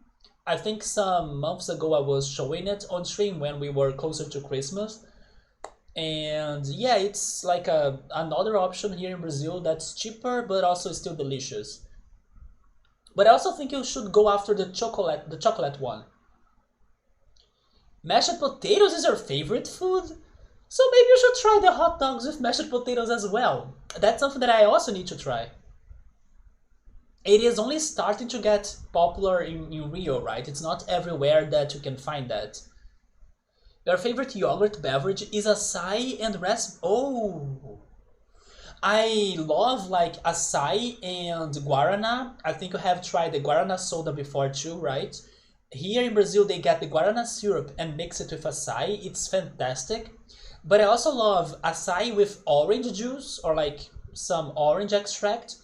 I think some months ago I was showing it on stream when we were closer to Christmas. And yeah, it's like another option here in Brazil that's cheaper but also still delicious. But I also think you should go after the chocolate one. Mashed potatoes is your favorite food? So maybe you should try the hot dogs with mashed potatoes as well. That's something that I also need to try. It is only starting to get popular in Rio, right? It's not everywhere that you can find that. Your favorite yogurt beverage is acai and rasp. Oh, I love like acai and guarana. I think you have tried the guarana soda before too, right? Here in Brazil, they get the guarana syrup and mix it with acai. It's fantastic. But I also love acai with orange juice or like some orange extract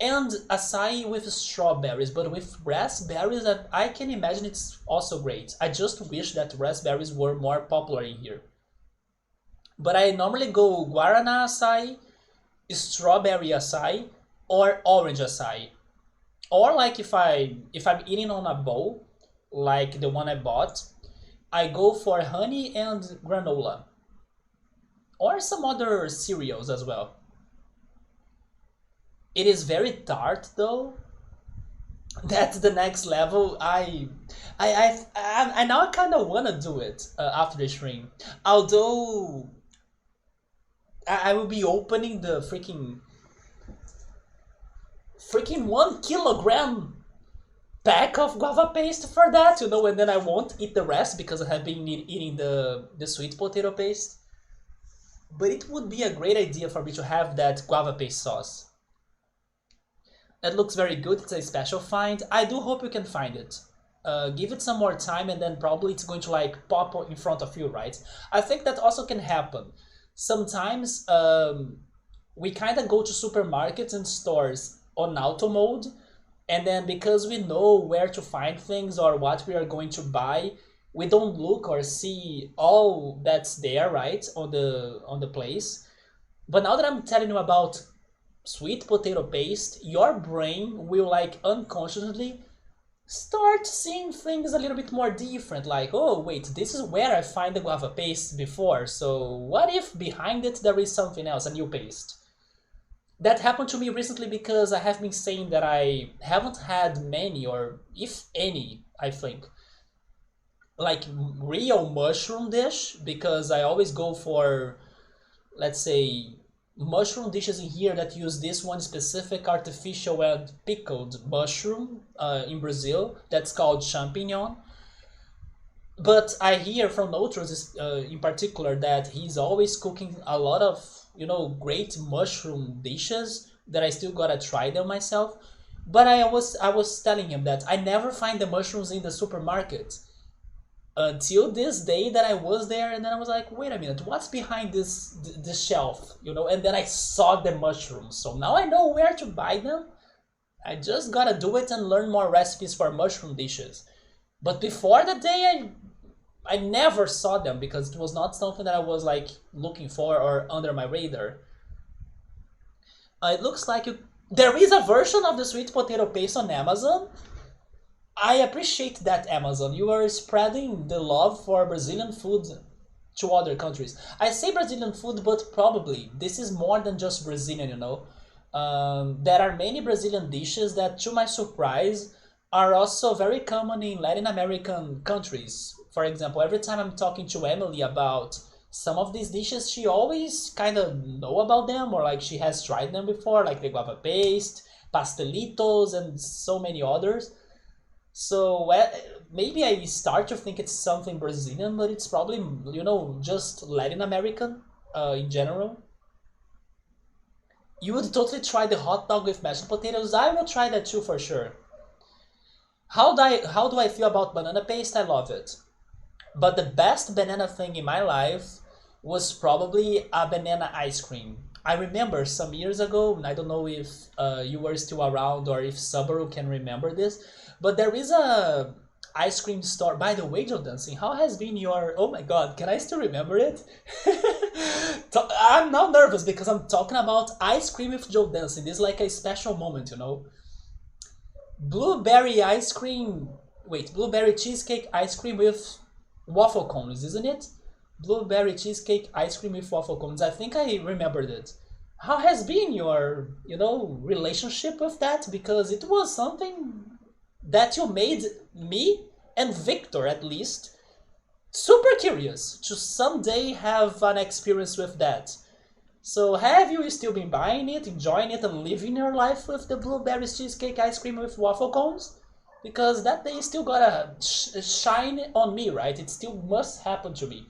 and acai with strawberries. But with raspberries, I can imagine it's also great. I just wish that raspberries were more popular in here. But I normally go guarana acai, strawberry acai, or orange acai. Or like if I'm eating on a bowl, like the one I bought, I go for honey and granola, or some other cereals as well. It is very tart though. That's the next level. I now kind of wanna do it after the stream. Although I will be opening the freaking 1 kilogram pack of guava paste for that, and then I won't eat the rest because I have been eating the sweet potato paste. But it would be a great idea for me to have that guava paste sauce. It looks very good. It's a special find. I do hope you can find it. Give it some more time and then probably it's going to like pop in front of you, right? I think that also can happen. Sometimes we kind of go to supermarkets and stores on auto mode, and then because we know where to find things or what we are going to buy, we don't look or see all that's there, right, on the place. But now that I'm telling you about sweet potato paste, your brain will like unconsciously start seeing things a little bit more different. Like, oh wait, this is where I find the guava paste before, so what if behind it there is something else, a new paste? That happened to me recently because I have been saying that I haven't had many, or if any, I think, like real mushroom dish, because I always go for, let's say, mushroom dishes in here that use this one specific artificial and pickled mushroom in Brazil that's called champignon. But I hear from Notros in particular that he's always cooking a lot of great mushroom dishes that I still gotta try them myself. But I was telling him that I never find the mushrooms in the supermarket until this day that I was there, and then I was like, wait a minute, what's behind this shelf, And then I saw the mushrooms, so now I know where to buy them. I just gotta do it and learn more recipes for mushroom dishes. But before the day, I never saw them because it was not something that I was like looking for or under my radar. It looks like there is a version of the sweet potato paste on Amazon. I appreciate that, Amazon. You are spreading the love for Brazilian food to other countries. I say Brazilian food, but probably this is more than just Brazilian. There are many Brazilian dishes that, to my surprise, are also very common in Latin American countries. For example, every time I'm talking to Emily about some of these dishes, she always kind of know about them, or like she has tried them before, like the guava paste, pastelitos, and so many others. So maybe I start to think it's something Brazilian, but it's probably, just Latin American in general. You would totally try the hot dog with mashed potatoes. I will try that too for sure. How do I feel about banana paste? I love it. But the best banana thing in my life was probably a banana ice cream. I remember some years ago, and I don't know if you were still around or if Subaru can remember this, but there is a ice cream store. By the way, Joe Dancing, how has been your? Oh my God, can I still remember it? I'm now nervous because I'm talking about ice cream with Joe Dancing. This is like a special moment. Blueberry ice cream. Wait, blueberry cheesecake ice cream with waffle cones, isn't it? Blueberry cheesecake ice cream with waffle cones. I think I remembered it. How has been your, relationship with that? Because it was something that you made me and Victor, at least, super curious to someday have an experience with that. So have you still been buying it, enjoying it, and living your life with the blueberry cheesecake ice cream with waffle cones? Because that day still gotta shine on me, right? It still must happen to me.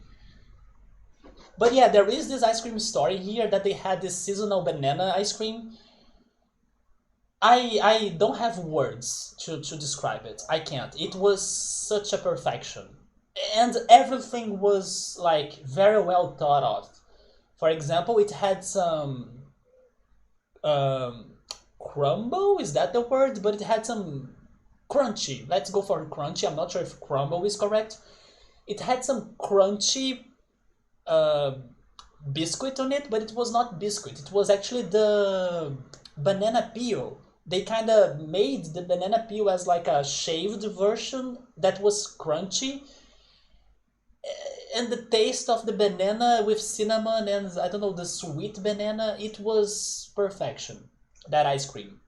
But yeah, there is this ice cream story here that they had this seasonal banana ice cream. I don't have words to describe it. I can't. It was such a perfection. And everything was like very well thought of. For example, it had some um, crumble, is that the word? But it had some crunchy. Let's go for crunchy. I'm not sure if crumble is correct. It had some crunchy uh, biscuit on it, but it was not biscuit. It was actually the banana peel. They kind of made the banana peel as like a shaved version that was crunchy, and the taste of the banana with cinnamon and I don't know, the sweet banana, it was perfection. That ice cream.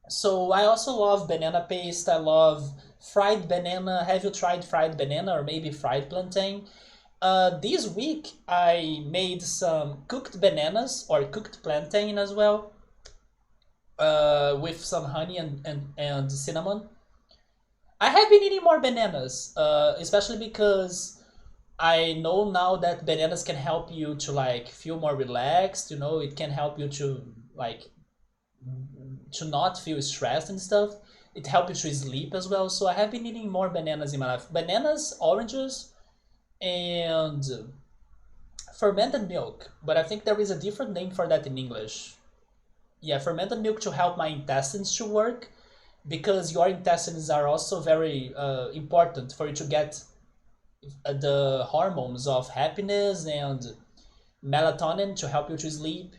So I also love banana paste. I love fried banana. Have you tried fried banana or maybe fried plantain? This week I made some cooked bananas or cooked plantain as well, with some honey and cinnamon. I have been eating more bananas, especially because I know now that bananas can help you to like feel more relaxed. It can help you to like to not feel stressed and stuff. It helps you to sleep as well. So I have been eating more bananas in my life. Bananas, oranges, and fermented milk. But I think there is a different name for that in English. Yeah, fermented milk to help my intestines to work because your intestines are also very important for you to get the hormones of happiness and melatonin to help you to sleep.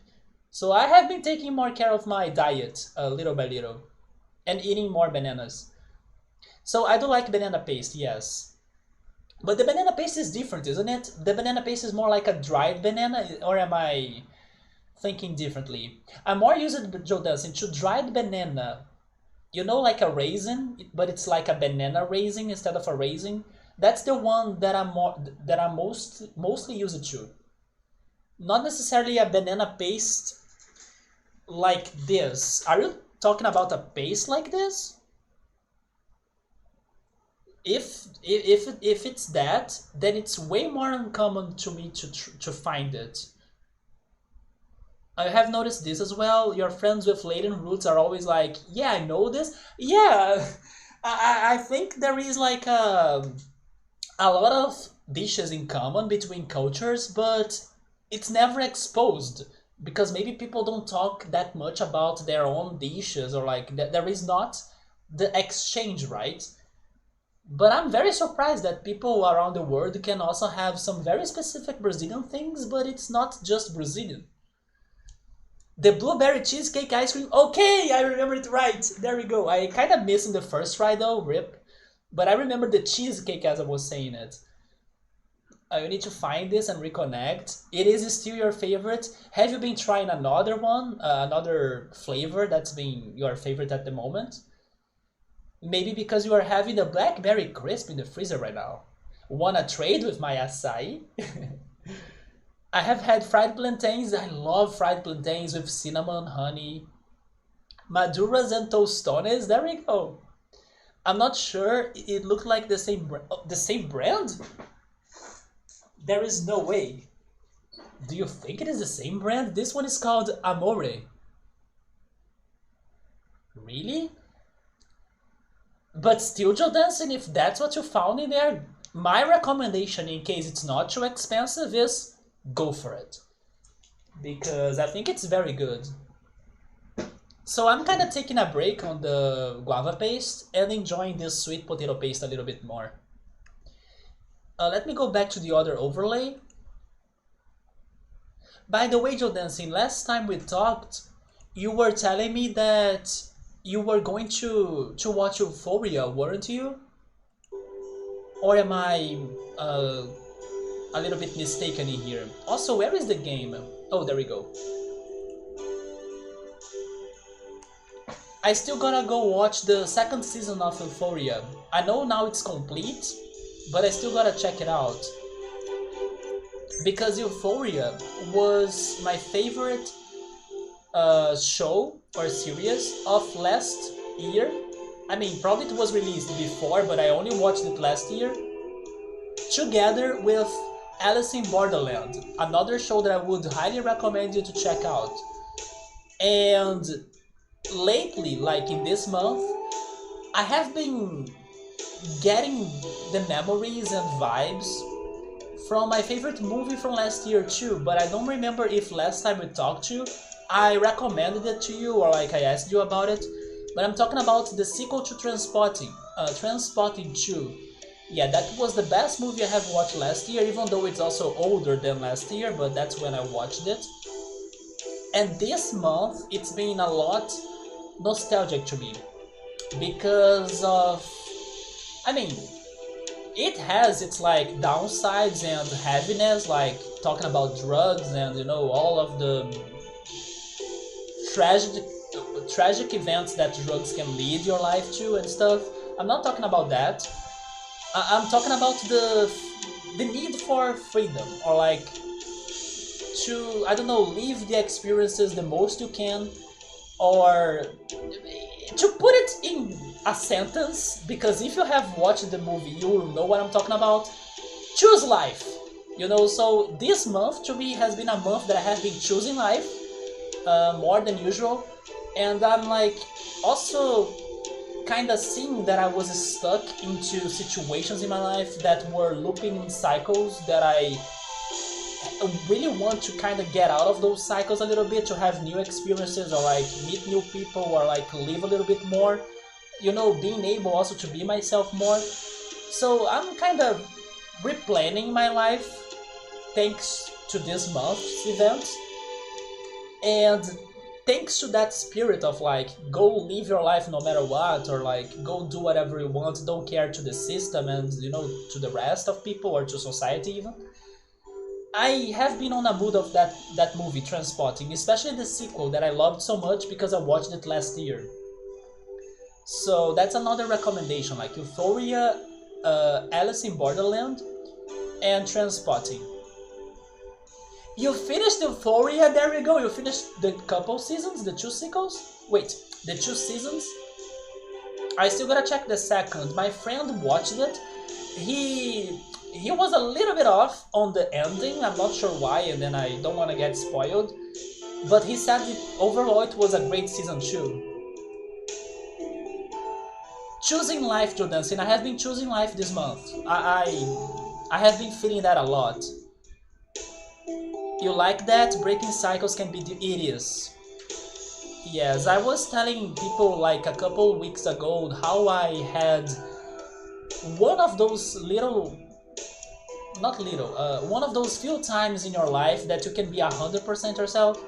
So I have been taking more care of my diet little by little and eating more bananas. So I do like banana paste, yes. But the banana paste is different, isn't it? The banana paste is more like a dried banana, or am I thinking differently? I'm more used to Joe Dancing to dried banana. Like a raisin, but it's like a banana raisin instead of a raisin. That's the one that I'm mostly used to. Not necessarily a banana paste like this. Are you talking about a paste like this? If it's that, then it's way more uncommon to me to find it. I have noticed this as well. Your friends with Latin roots are always like, yeah, I know this. Yeah, I think there is like a lot of dishes in common between cultures, but it's never exposed because maybe people don't talk that much about their own dishes or like there is not the exchange, right? But I'm very surprised that people around the world can also have some very specific Brazilian things, but it's not just Brazilian. The blueberry cheesecake ice cream. Okay, I remember it right. There we go. I kind of missed in the first try though, rip. But I remember the cheesecake as I was saying it. You need to find this and reconnect. It is still your favorite. Have you been trying another one, another flavor that's been your favorite at the moment? Maybe because you are having the blackberry crisp in the freezer right now. Wanna trade with my acai? I have had fried plantains. I love fried plantains with cinnamon, honey, maduras and tostones. There we go. I'm not sure it looked like the same the same brand. There is no way. Do you think it is the same brand? This one is called Amore. Really? But still, Joe Dancing, if that's what you found in there, my recommendation, in case it's not too expensive, is go for it. Because I think it's very good. So I'm kind of taking a break on the guava paste and enjoying this sweet potato paste a little bit more. Let me go back to the other overlay. By the way, Joe Dancing, last time we talked, you were telling me that you were going to watch Euphoria, weren't you? Or am I a little bit mistaken in here? Also, where is the game? Oh, there we go. I still gotta go watch the second season of Euphoria. I know now it's complete, but I still gotta check it out. Because Euphoria was my favorite show or series of last year. I mean, probably it was released before, but I only watched it last year. Together with Alice in Borderland, another show that I would highly recommend you to check out. And lately, like in this month, I have been getting the memories and vibes from my favorite movie from last year too, but I don't remember if last time we talked to you, I recommended it to you or like I asked you about it, but I'm talking about the sequel to Transporting, Transporting 2. Yeah, that was the best movie I have watched last year, even though it's also older than last year, but that's when I watched it. And this month, it's been a lot nostalgic to me because of, I mean, it has its like downsides and heaviness, like talking about drugs and all of the tragic tragic events that drugs can lead your life to and stuff. I'm not talking about that. I'm talking about the need for freedom or like to, I don't know, live the experiences the most you can, or to put it in a sentence, because if you have watched the movie you will know what I'm talking about. Choose life. So this month to me has been a month that I have been choosing life more than usual, and I'm like also kind of seeing that I was stuck into situations in my life that were looping in cycles that I really want to kind of get out of those cycles a little bit, to have new experiences or like meet new people or like live a little bit more, being able also to be myself more. So I'm kind of replanning my life thanks to this month's events, and thanks to that spirit of like go live your life no matter what, or like go do whatever you want, don't care to the system and to the rest of people or to society even. I have been on a mood of that movie Transporting, especially the sequel that I loved so much because I watched it last year. So that's another recommendation, like Euphoria, Alice in Borderland, and Transporting. You finished Euphoria, there we go, you finished the couple seasons, the two sequels? Wait, the two seasons? I still gotta check the second. My friend watched it. He was a little bit off on the ending, I'm not sure why, and then I don't want to get spoiled. But he said overall it was a great season 2. Choosing life, Jordansin. I have been choosing life this month. I have been feeling that a lot. You like that? Breaking cycles can be tedious. Yes, I was telling people like a couple weeks ago how I had one of those little, not little, one of those few times in your life that you can be 100% yourself.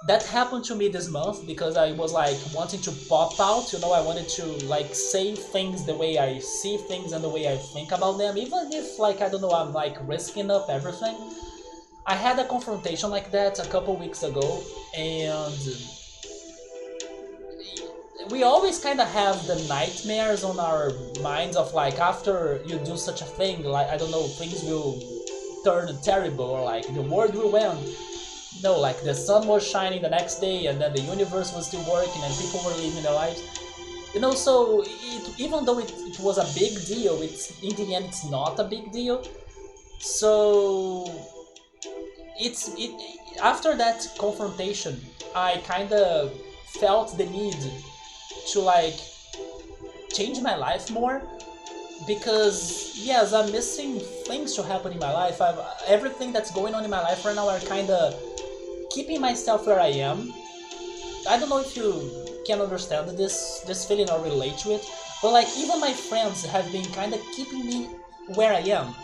That happened to me this month because I was like wanting to pop out, I wanted to like say things the way I see things and the way I think about them, even if like, I don't know, I'm like risking up everything. I had a confrontation like that a couple weeks ago, and we always kind of have the nightmares on our minds of like after you do such a thing, like, I don't know, things will turn terrible or like the world will end. No, like the sun was shining the next day and then the universe was still working and people were living their lives. So even though it was a big deal, in the end it's not a big deal. So after that confrontation, I kind of felt the need to like change my life more, because yes, I'm missing things to happen in my life. Everything that's going on in my life right now are kind of keeping myself where I am. I don't know if you can understand this feeling or relate to it, but like even my friends have been kind of keeping me where I am,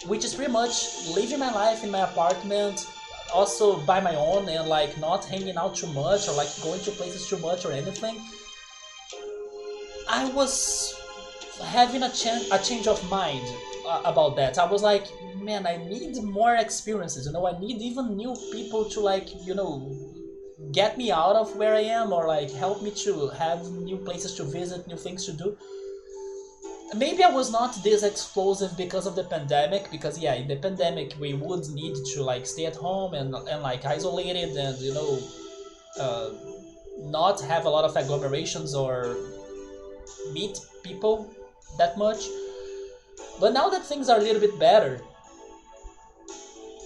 which is pretty much living my life in my apartment, also by my own, and like not hanging out too much or like going to places too much or anything. I was having a change of mind about that. I was like, man, I need more experiences, I need even new people to like, get me out of where I am, or like help me to have new places to visit, new things to do. Maybe I was not this explosive because of the pandemic, because yeah, in the pandemic we would need to like stay at home and like isolated and not have a lot of agglomerations or meet people that much. But now that things are a little bit better,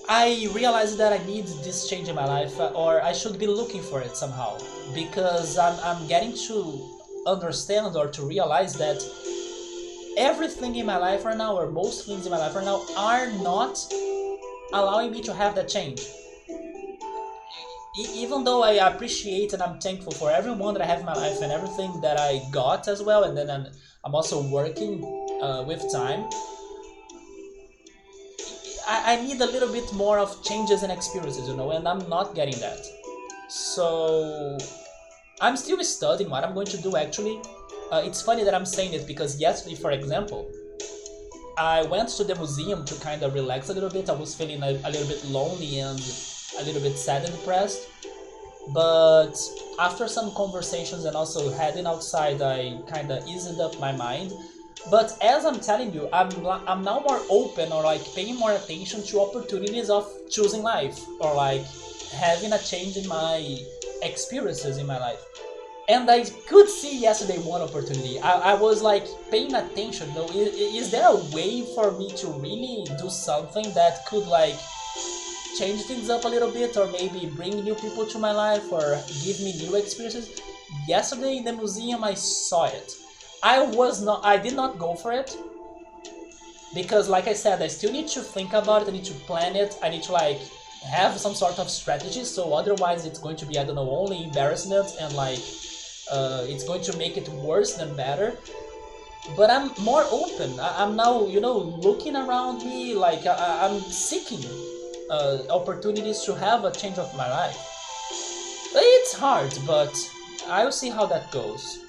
I realized that I need this change in my life, or I should be looking for it somehow, because I'm getting to understand or to realize that everything in my life right now, or most things in my life right now, are not allowing me to have that change. Even though I appreciate and I'm thankful for everyone that I have in my life and everything that I got as well, and then I'm also working with time, I need a little bit more of changes and experiences, and I'm not getting that. So I'm still studying what I'm going to do actually. It's funny that I'm saying it because yesterday, for example, I went to the museum to kind of relax a little bit. I was feeling a little bit lonely and a little bit sad and depressed. But after some conversations and also heading outside, I kind of eased up my mind. But as I'm telling you, I'm now more open, or like paying more attention to opportunities of choosing life, or like having a change in my experiences in my life. And I could see yesterday one opportunity. I was like paying attention. Is there a way for me to really do something that could like change things up a little bit, or maybe bring new people to my life, or give me new experiences? Yesterday in the museum, I saw it. I did not go for it, because like I said, I still need to think about it, I need to plan it, I need to like have some sort of strategy, so otherwise it's going to be, I don't know, only embarrassment, and like it's going to make it worse than better. But I'm more open. I'm now, looking around me, like I'm seeking opportunities to have a change of my life. It's hard, but I'll see how that goes.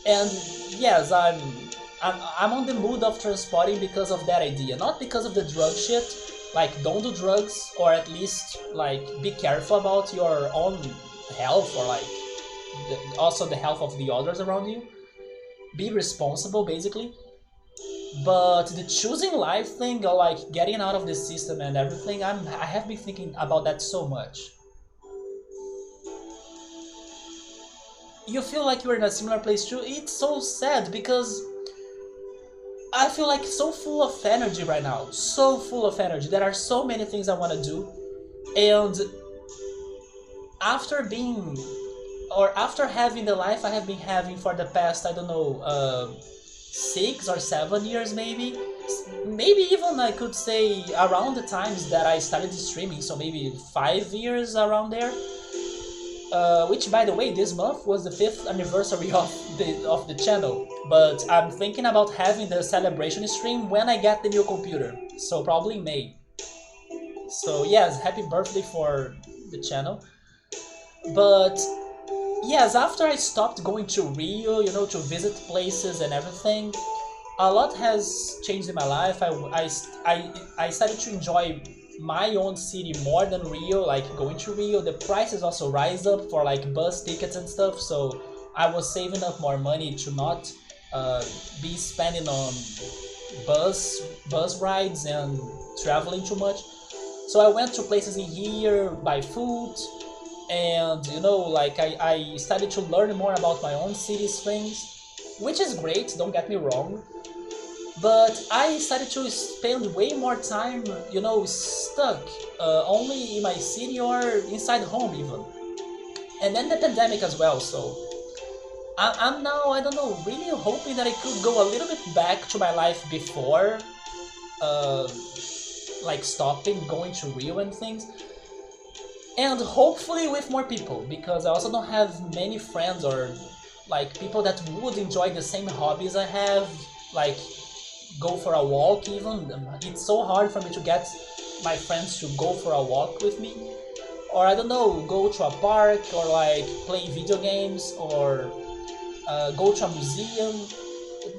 And yes, I'm on the mood of transporting because of that idea, not because of the drug shit. Like, don't do drugs, or at least like be careful about your own health, or like also the health of the others around you. Be responsible, basically. But the choosing life thing, or like getting out of the system and everything, I have been thinking about that so much. You feel like you're in a similar place too? It's so sad because I feel like so full of energy right now. So full of energy. There are so many things I want to do. And after being or after having the life I have been having for the past, I don't know, 6 or 7 years maybe. Maybe even I could say around the times that I started streaming, so maybe 5 years around there. Which, by the way, this month was the 5th anniversary of the channel. But I'm thinking about having the celebration stream when I get the new computer, so probably in May. So yes, happy birthday for the channel. But yes, after I stopped going to Rio, to visit places and everything, a lot has changed in my life. I started to enjoy my own city more than Rio, like going to Rio. The prices also rise up for like bus tickets and stuff, so I was saving up more money to not be spending on bus rides and traveling too much. So I went to places in here, buy food, and like I started to learn more about my own city's things, which is great, don't get me wrong. But I started to spend way more time, stuck only in my city or inside home even. And then the pandemic as well, so I'm now, I don't know, really hoping that I could go a little bit back to my life before, like stopping going to Rio and things. And hopefully with more people, because I also don't have many friends or like people that would enjoy the same hobbies I have, like go for a walk even. It's so hard for me to get my friends to go for a walk with me, or I don't know, go to a park or like play video games or go to a museum,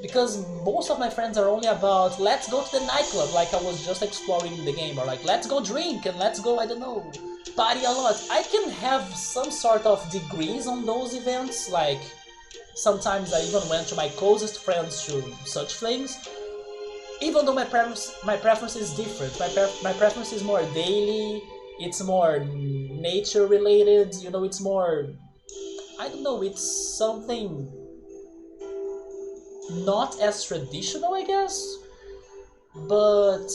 because most of my friends are only about let's go to the nightclub like I was just exploring the game, or like let's go drink and let's go, I don't know, party a lot. I can have some sort of degrees on those events, like sometimes I even went to my closest friends to such things, even though my preference is different. My preference is more daily, it's more nature related, it's more, I don't know, it's something not as traditional, I guess. But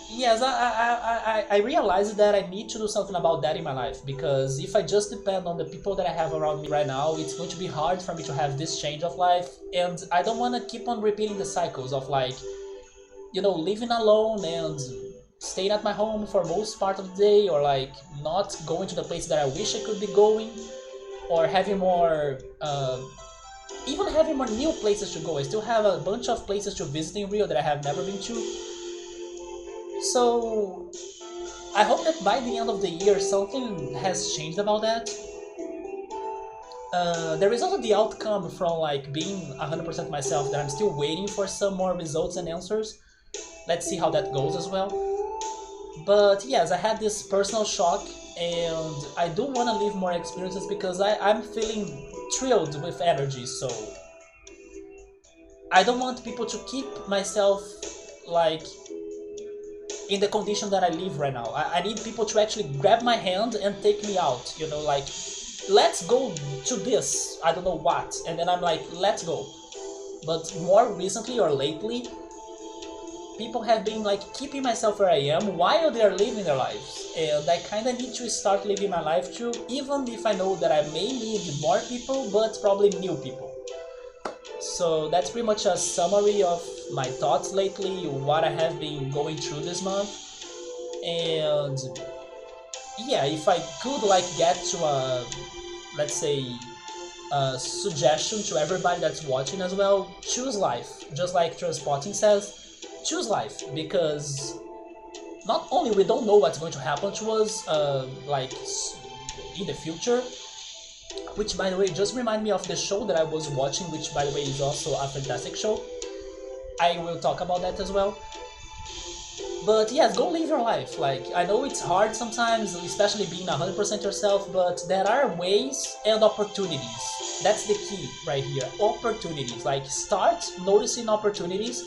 yes, I realized that I need to do something about that in my life, because if I just depend on the people that I have around me right now, it's going to be hard for me to have this change of life, and I don't want to keep on repeating the cycles of like, living alone and staying at my home for most part of the day, or like not going to the places that I wish I could be going, or having more even having more new places to go. I still have a bunch of places to visit in Rio that I have never been to. So I hope that by the end of the year something has changed about that. There is also the outcome from like being 100% myself that I'm still waiting for some more results and answers. Let's see how that goes as well. But yes, I had this personal shock, and I do want to live more experiences because I'm feeling thrilled with energy, so I don't want people to keep myself like in the condition that I live right now. I need people to actually grab my hand and take me out, like let's go to this, I don't know what, and then I'm like, let's go. But more recently or lately, people have been like keeping myself where I am while they are living their lives, and I kind of need to start living my life too, even if I know that I may need more people, but probably new people. So that's pretty much a summary of my thoughts lately, what I have been going through this month. And yeah, if I could like get to a, let's say, a suggestion to everybody that's watching as well, choose life. Just like Transpotting says, choose life, because not only we don't know what's going to happen to us like in the future, which by the way just remind me of the show that I was watching, which by the way is also a fantastic show. I will talk about that as well. But yes, go live your life. Like, I know it's hard sometimes, especially being 100% yourself, but there are ways and opportunities. That's the key right here. Opportunities. Like, start noticing opportunities,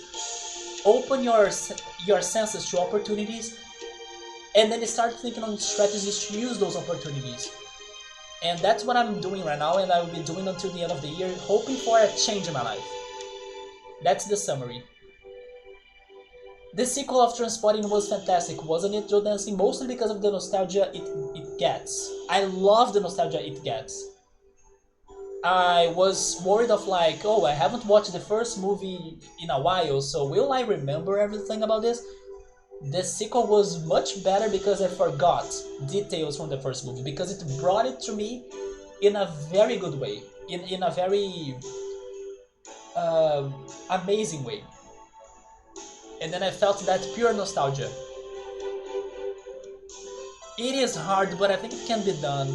open your senses to opportunities, and then start thinking on strategies to use those opportunities. And that's what I'm doing right now, and I will be doing until the end of the year, hoping for a change in my life. That's the summary. The sequel of Transporting was fantastic, wasn't it, Joe Dancing? Mostly because of the nostalgia it gets. I love the nostalgia it gets. I was worried of like, oh, I haven't watched the first movie in a while, so will I remember everything about this? The sequel was much better because I forgot details from the first movie, because it brought it to me in a very good way, in a very amazing way. And then I felt that pure nostalgia. It is hard, but I think it can be done.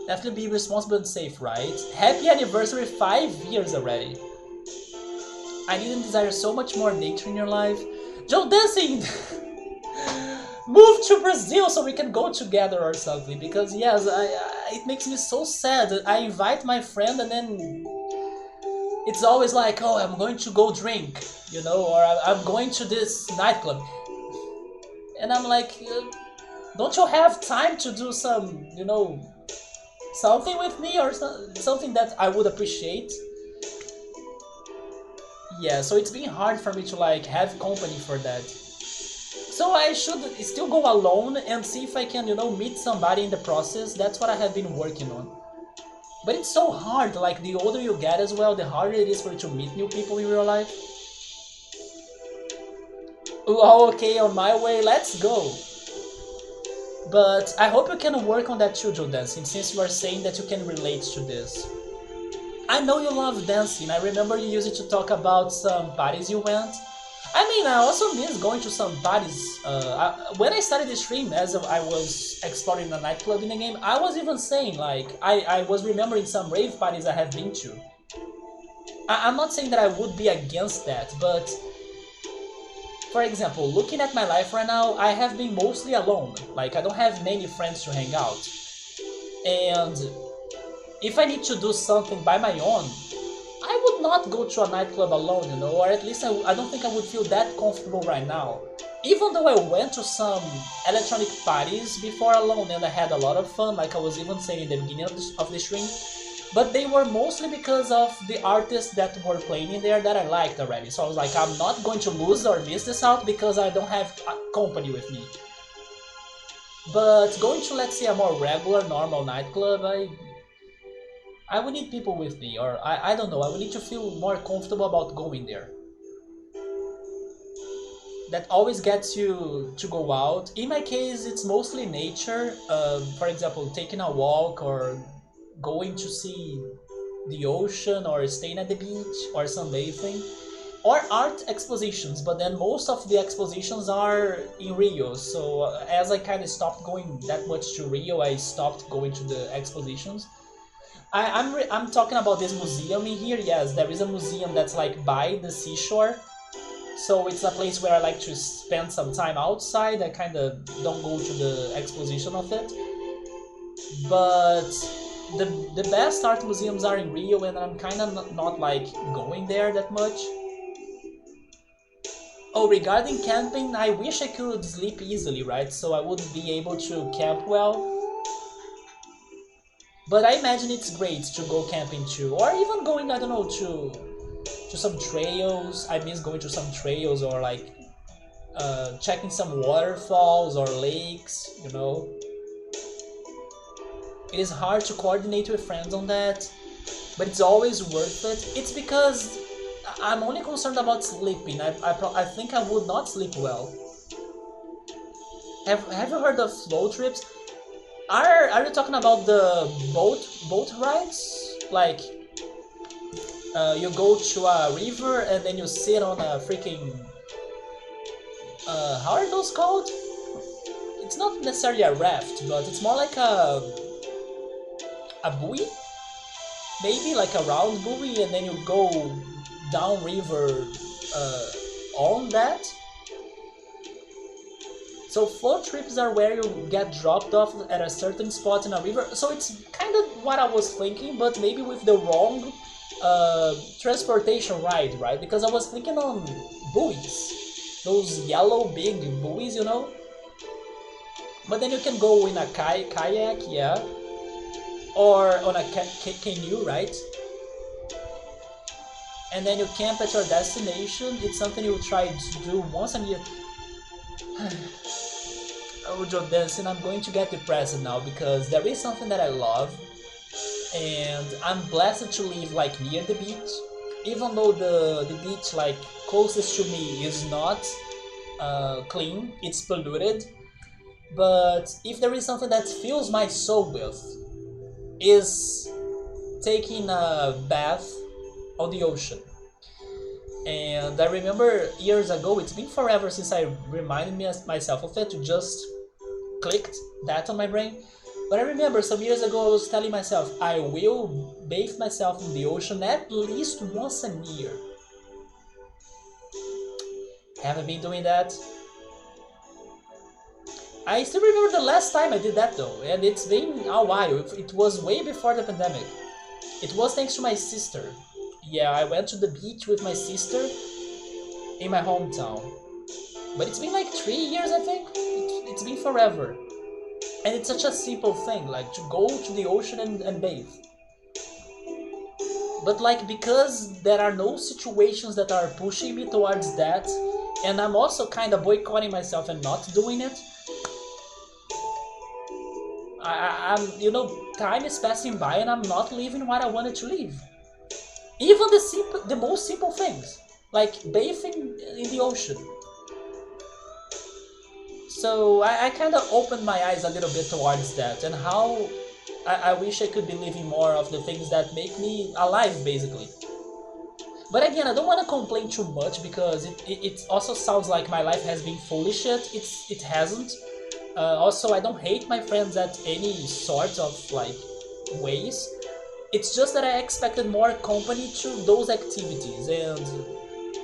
Definitely be responsible and safe, right? Happy anniversary, 5 years already. I need and desire so much more nature in your life. Joe Dancing! Move to Brazil so we can go together or something. Because yes, it makes me so sad. I invite my friend and then it's always like, oh, I'm going to go drink, you know, or I'm going to this nightclub. And I'm like, don't you have time to do some, you know, something with me or something that I would appreciate? Yeah, so it's been hard for me to like have company for that. So I should still go alone and see if I can, you know, meet somebody in the process. That's what I have been working on. But it's so hard, like the older you get as well, the harder it is for you to meet new people in real life. Oh, okay, on my way, let's go. But I hope you can work on that too, Joe Dancing, since you are saying that you can relate to this. I know you love dancing. I remember you used to talk about some parties you went. I mean, I also miss going to some parties. When I started the stream, as I was exploring a nightclub in the game, I was even saying, like, I was remembering some rave parties I have been to. I'm not saying that I would be against that, but for example, looking at my life right now, I have been mostly alone. Like, I don't have many friends to hang out. And if I need to do something by my own, I would not go to a nightclub alone, you know, or at least I don't think I would feel that comfortable right now. Even though I went to some electronic parties before alone and I had a lot of fun, like I was even saying in the beginning of the stream, but they were mostly because of the artists that were playing in there that I liked already. So I was like, I'm not going to lose or miss this out because I don't have company with me. But going to, let's say, a more regular, normal nightclub, I would need people with me, or I don't know, I would need to feel more comfortable about going there. That always gets you to go out. In my case, it's mostly nature. For example, taking a walk or going to see the ocean or staying at the beach or sunbathing. Or art expositions, but then most of the expositions are in Rio. So as I kind of stopped going that much to Rio, I stopped going to the expositions. I'm talking about this museum in here. Yes, there is a museum that's like by the seashore. So it's a place where I like to spend some time outside. I kind of don't go to the exposition of it. But the best art museums are in Rio, and I'm kind of not like going there that much. Oh, regarding camping, I wish I could sleep easily, right? So I would be able to camp well. But I imagine it's great to go camping too, or even going, I don't know, to some trails. I miss going to some trails, or like checking some waterfalls or lakes, you know. It is hard to coordinate with friends on that, but it's always worth it. It's because I'm only concerned about sleeping. I think I would not sleep well. Have you heard of flow trips? Are you talking about the boat rides? Like you go to a river and then you sit on a freaking how are those called? It's not necessarily a raft, but it's more like a buoy, maybe like a round buoy, and then you go down river on that. So float trips are where you get dropped off at a certain spot in a river. So it's kind of what I was thinking, but maybe with the wrong transportation ride, right? Because I was thinking on buoys, those yellow big buoys, you know. But then you can go in a kayak, yeah, or on a canoe, right? And then you camp at your destination. It's something you try to do once a year. Oh, Jodansin, I'm going to get depressed now because there is something that I love, and I'm blessed to live like near the beach, even though the beach like closest to me is not clean, it's polluted. But if there is something that fills my soul with, is taking a bath on the ocean. And I remember years ago, it's been forever since I reminded myself of it, to just clicked that on my brain. But I remember some years ago I was telling myself I will bathe myself in the ocean at least once a year. Haven't been doing that. I still remember the last time I did that though, and it's been a while. It was way before the pandemic. It was thanks to my sister. Yeah, I went to the beach with my sister in my hometown. But it's been like 3 years, I think. It's been forever. And it's such a simple thing, like to go to the ocean and bathe. But like, because there are no situations that are pushing me towards that, and I'm also kind of boycotting myself and not doing it, I'm, you know, time is passing by and I'm not living what I wanted to live. Even the most simple things, like bathing in the ocean. So I kind of opened my eyes a little bit towards that, and how I wish I could be living more of the things that make me alive, basically. But again, I don't want to complain too much because it also sounds like my life has been full of shit. It hasn't. Also, I don't hate my friends at any sort of like ways. It's just that I expected more company to those activities, and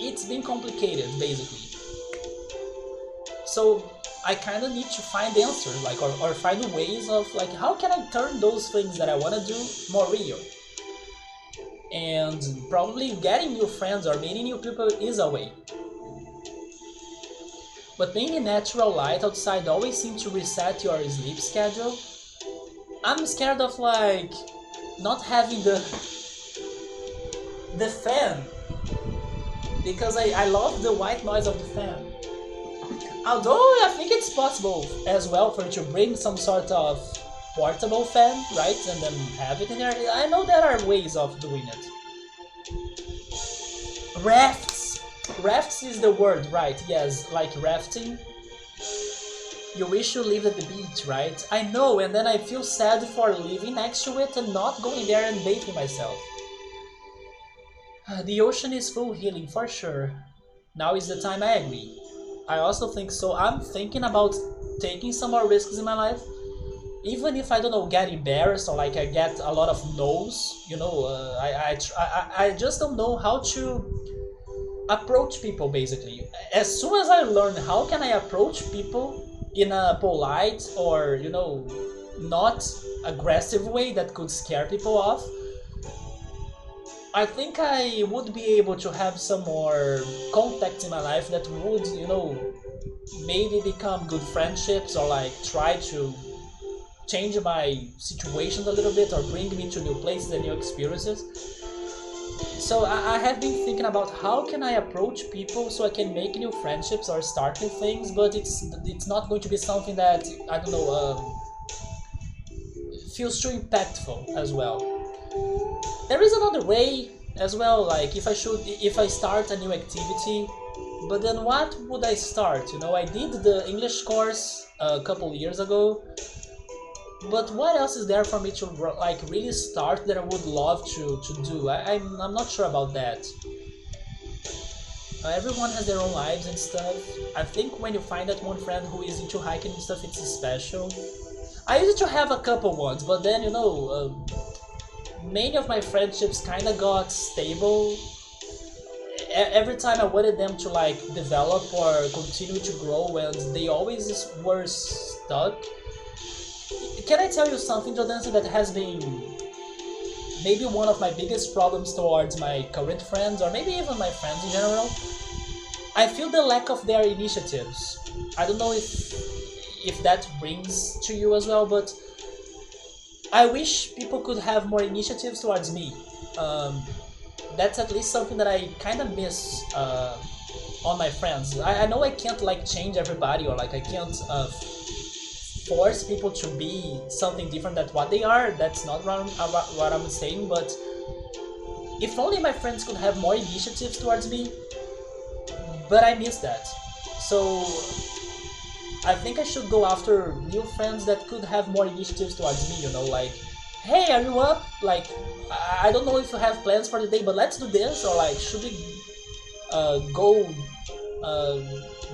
it's been complicated, basically. So I kind of need to find answers, like, or find ways of like, how can I turn those things that I want to do more real? And probably getting new friends or meeting new people is a way. But being in natural light outside always seems to reset your sleep schedule. I'm scared of like not having the fan, because I love the white noise of the fan. Although I think it's possible as well for you to bring some sort of portable fan, right, and then have it in there. I know there are ways of doing it. Rafts! Rafts is the word, right? Yes, like rafting. You wish you lived at the beach, right? I know, and then I feel sad for living next to it and not going there and bathing myself. The ocean is full healing, for sure. Now is the time, I agree. I also think so. I'm thinking about taking some more risks in my life. Even if I don't know, get embarrassed or like I get a lot of no's, you know, I just don't know how to approach people, basically. As soon as I learn how can I approach people in a polite or, you know, not aggressive way that could scare people off, I think I would be able to have some more contacts in my life that would, you know, maybe become good friendships, or like try to change my situations a little bit, or bring me to new places and new experiences. So I have been thinking about how can I approach people so I can make new friendships or start new things, but it's not going to be something that, I don't know, feels too impactful as well. There is another way as well, like if I start a new activity, but then what would I start? You know, I did the English course a couple years ago, but what else is there for me to like really start that I would love to do? I'm not sure about that. Everyone has their own lives and stuff. I think when you find that one friend who is into hiking and stuff, it's special. I used to have a couple ones, but then, you know, many of my friendships kind of got stable. Every time I wanted them to like develop or continue to grow, and they always were stuck. Can I tell you something, Jodansi, that has been maybe one of my biggest problems towards my current friends, or maybe even my friends in general? I feel the lack of their initiatives. I don't know if that brings to you as well, but I wish people could have more initiatives towards me. That's at least something that I kind of miss on my friends. I know I can't like change everybody, or like I can't force people to be something different than what they are. That's not what I'm saying, but if only my friends could have more initiatives towards me, but I miss that. So I think I should go after new friends that could have more initiatives towards me, you know, like, hey, are you up? Like, I don't know if you have plans for the day, but let's do this, or like, should we go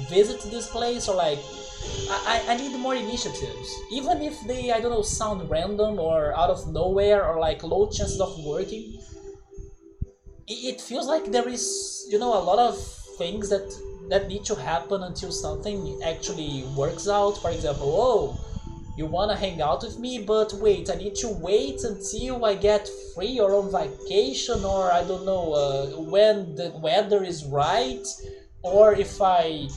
visit this place, or like, I need more initiatives, even if they, I don't know, sound random or out of nowhere or like low chances of working. It feels like there is, you know, a lot of things that need to happen until something actually works out. For example, oh, you wanna hang out with me, but wait, I need to wait until I get free or on vacation, or I don't know, when the weather is right, or if I,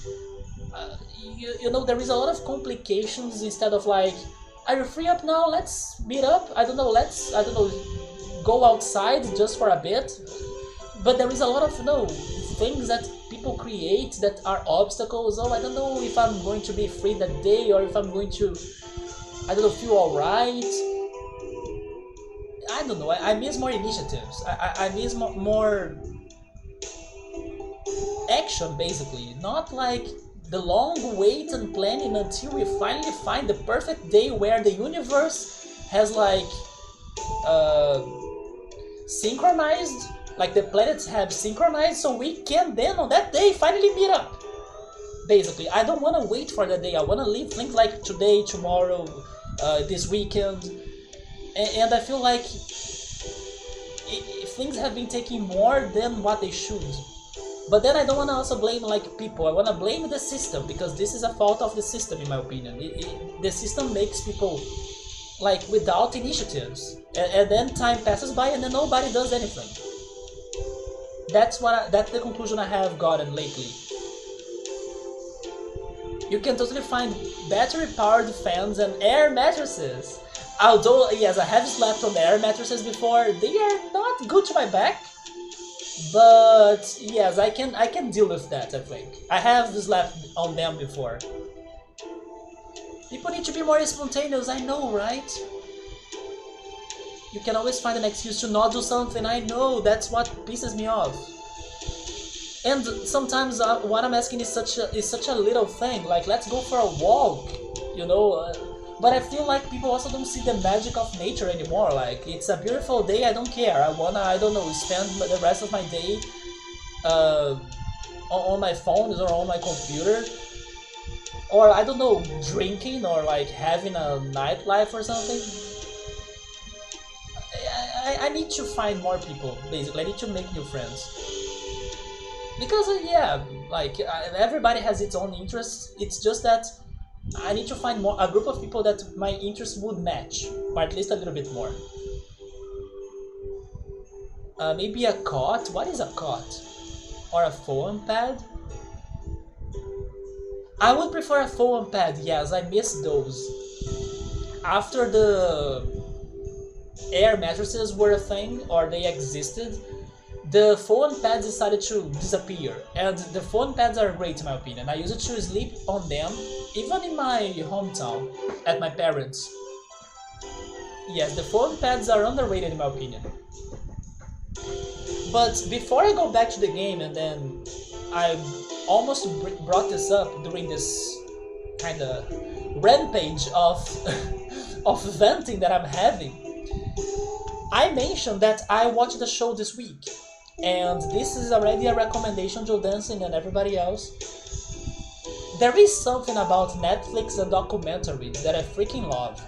you know, there is a lot of complications instead of like, are you free up now? Let's meet up. I don't know. I don't know, go outside just for a bit. But there is a lot of, you know, things that people create that are obstacles. Oh, I don't know if I'm going to be free that day, or if I'm going to, I don't know, feel alright. I don't know, I miss more initiatives. I miss more action, basically. Not like the long wait and planning until we finally find the perfect day where the universe has like synchronized, like the planets have synchronized, so we can then on that day finally meet up. Basically, I don't want to wait for that day. I want to live things like today, tomorrow, this weekend, and I feel like things have been taking more than what they should. But then I don't want to also blame like people. I want to blame the system, because this is a fault of the system, in my opinion. The system makes people like without initiatives, and then time passes by and then nobody does anything. That's the conclusion I have gotten lately. You can totally find battery-powered fans and air mattresses. Although, yes, I have slept on air mattresses before. They are not good to my back, but yes, I can deal with that. I think I have slept on them before. People need to be more spontaneous. I know, right? You can always find an excuse to not do something. I know, that's what pisses me off. And sometimes what I'm asking is such a little thing, like let's go for a walk, you know. But I feel like people also don't see the magic of nature anymore. Like, it's a beautiful day, I don't care. I wanna, I don't know, spend the rest of my day on my phone or on my computer, or I don't know, drinking or like having a nightlife or something. I need to find more people, basically. I need to make new friends. Because, yeah, like, everybody has its own interests. It's just that I need to find a group of people that my interests would match, or at least a little bit more. Maybe a cot? What is a cot? Or a foam pad? I would prefer a foam pad, yes, I miss those. After the air mattresses were a thing, or they existed, the foam pads decided to disappear, and the foam pads are great in my opinion. I used to sleep on them, even in my hometown, at my parents'. Yes, the foam pads are underrated in my opinion. But before I go back to the game, and then I almost brought this up during this kind of rampage of of venting that I'm having, I mentioned that I watched the show this week, and this is already a recommendation to Dancing and everybody else. There is something about Netflix and documentaries that I freaking love.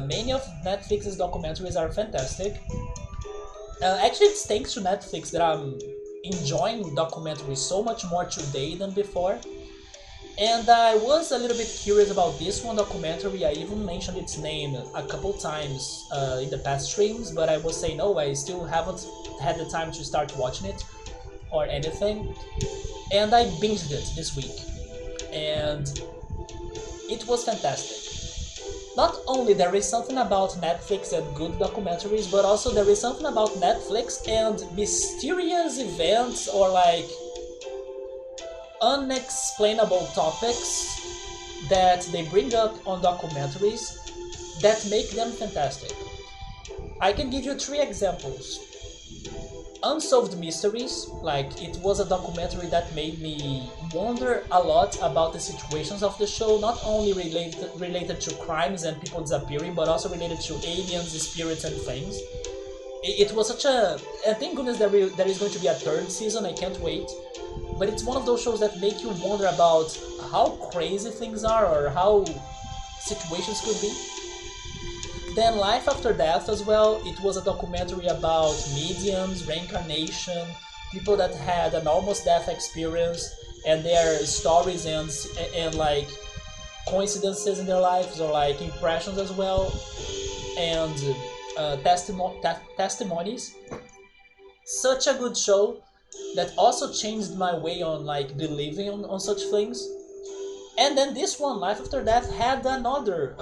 Many of Netflix's documentaries are fantastic. Actually, it's thanks to Netflix that I'm enjoying documentaries so much more today than before. And I was a little bit curious about this one documentary. I even mentioned its name a couple times in the past streams, but I was saying, no, I still haven't had the time to start watching it or anything. And I binged it this week, and it was fantastic. Not only there is something about Netflix and good documentaries, but also there is something about Netflix and mysterious events or like unexplainable topics that they bring up on documentaries that make them fantastic. I can give you 3 examples. Unsolved Mysteries, like it was a documentary that made me wonder a lot about the situations of the show, not only related to crimes and people disappearing, but also related to aliens, spirits, and things. It was such a... and thank goodness there is going to be a 3rd season, I can't wait. But it's one of those shows that make you wonder about how crazy things are or how situations could be. Then Life After Death as well, it was a documentary about mediums, reincarnation, people that had an almost death experience and their stories and like coincidences in their lives or like impressions as well, and testimonies. Such a good show that also changed my way on like believing on such things. And then this one, Life After Death, had another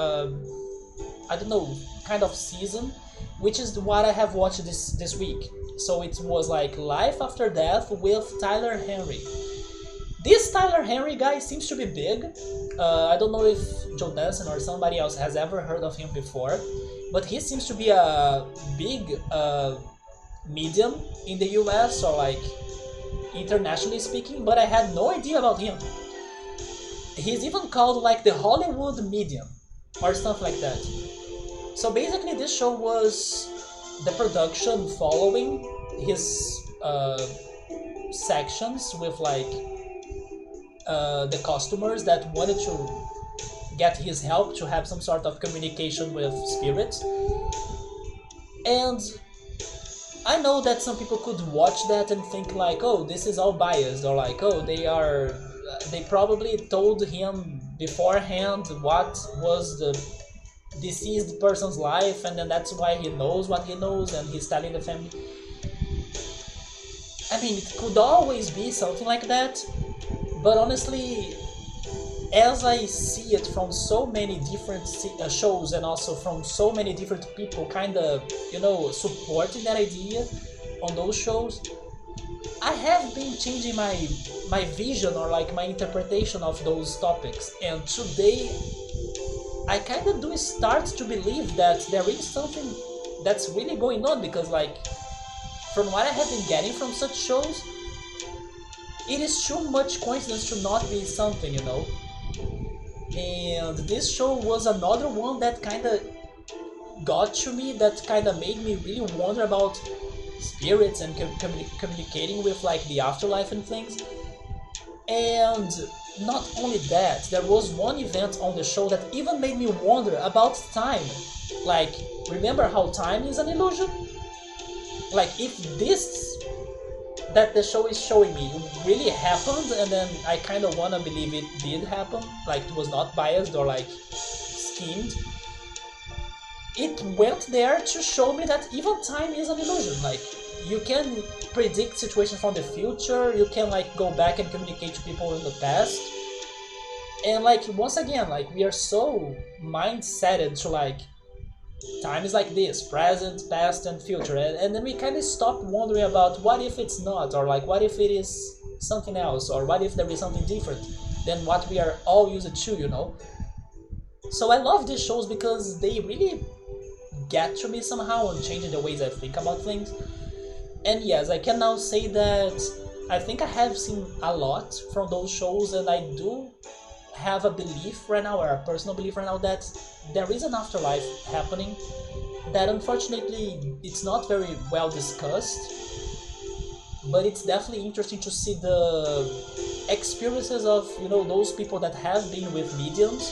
I don't know, kind of season, which is what I have watched this week. So it was like Life After Death with Tyler Henry. This Tyler Henry guy seems to be big. I don't know if Joe Danson or somebody else has ever heard of him before, but he seems to be a big medium in the US or like internationally speaking, but I had no idea about him. He's even called like the Hollywood medium or something like that. So basically this show was the production following his sections with like the customers that wanted to get his help to have some sort of communication with spirits. And I know that some people could watch that and think like, oh, this is all biased, or like, oh, they probably told him beforehand what was the deceased person's life, and then that's why he knows what he knows and he's telling the family. I mean, it could always be something like that, but honestly, as I see it from so many different shows and also from so many different people kind of, supporting that idea on those shows, I have been changing my vision or like my interpretation of those topics, and today I kind of do start to believe that there is something that's really going on, because like from what I have been getting from such shows, it is too much coincidence to not be something, And this show was another one that kind of got to me, that kind of made me really wonder about spirits and communicating with like the afterlife and things. And not only that, there was one event on the show that even made me wonder about time. Like, remember how time is an illusion? Like, if this that the show is showing me really happened, and then I kind of want to believe it did happen, like it was not biased or like schemed, it went there to show me that even time is an illusion. Like, you can predict situations from the future, you can like go back and communicate to people in the past, and like once again, like we are so mindsetted to like time is like this, present, past, and future, and then we kind of stop wondering about what if it's not, or like what if it is something else, or what if there is something different than what we are all used to. So I love these shows because they really get to me somehow and changing the ways I think about things. And yes, I can now say that I think I have seen a lot from those shows, and I do have a belief right now, or a personal belief right now, that there is an afterlife happening, that unfortunately it's not very well discussed, but it's definitely interesting to see the experiences of those people that have been with mediums,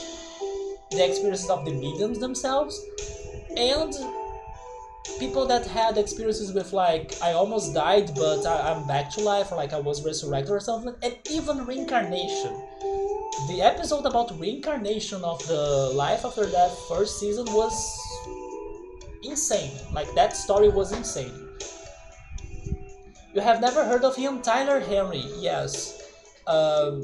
the experiences of the mediums themselves, and people that had experiences with like I almost died but I'm back to life, or like I was resurrected or something, and even reincarnation. The episode about reincarnation of the Life After Death first season was insane. Like, that story was insane. You have never heard of him? Tyler Henry, yes. I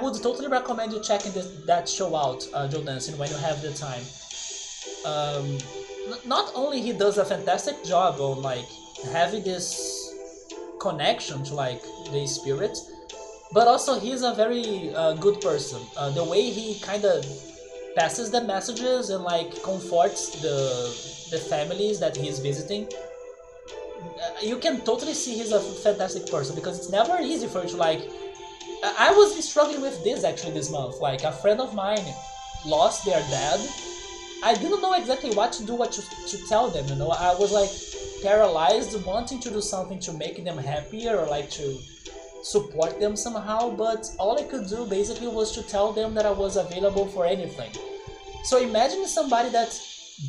would totally recommend you checking that show out, Joe Danson, when you have the time. Not only he does a fantastic job on like having this connection to like the spirit, but also he's a very good person. The way he kind of passes the messages and like comforts the families that he's visiting, you can totally see he's a fantastic person, because it's never easy for you to like. I was struggling with this actually this month. Like a friend of mine lost their dad. I didn't know exactly what to do, what to tell them. You know, I was like paralyzed, wanting to do something to make them happier or like to support them somehow. But all I could do basically was to tell them that I was available for anything. So imagine somebody that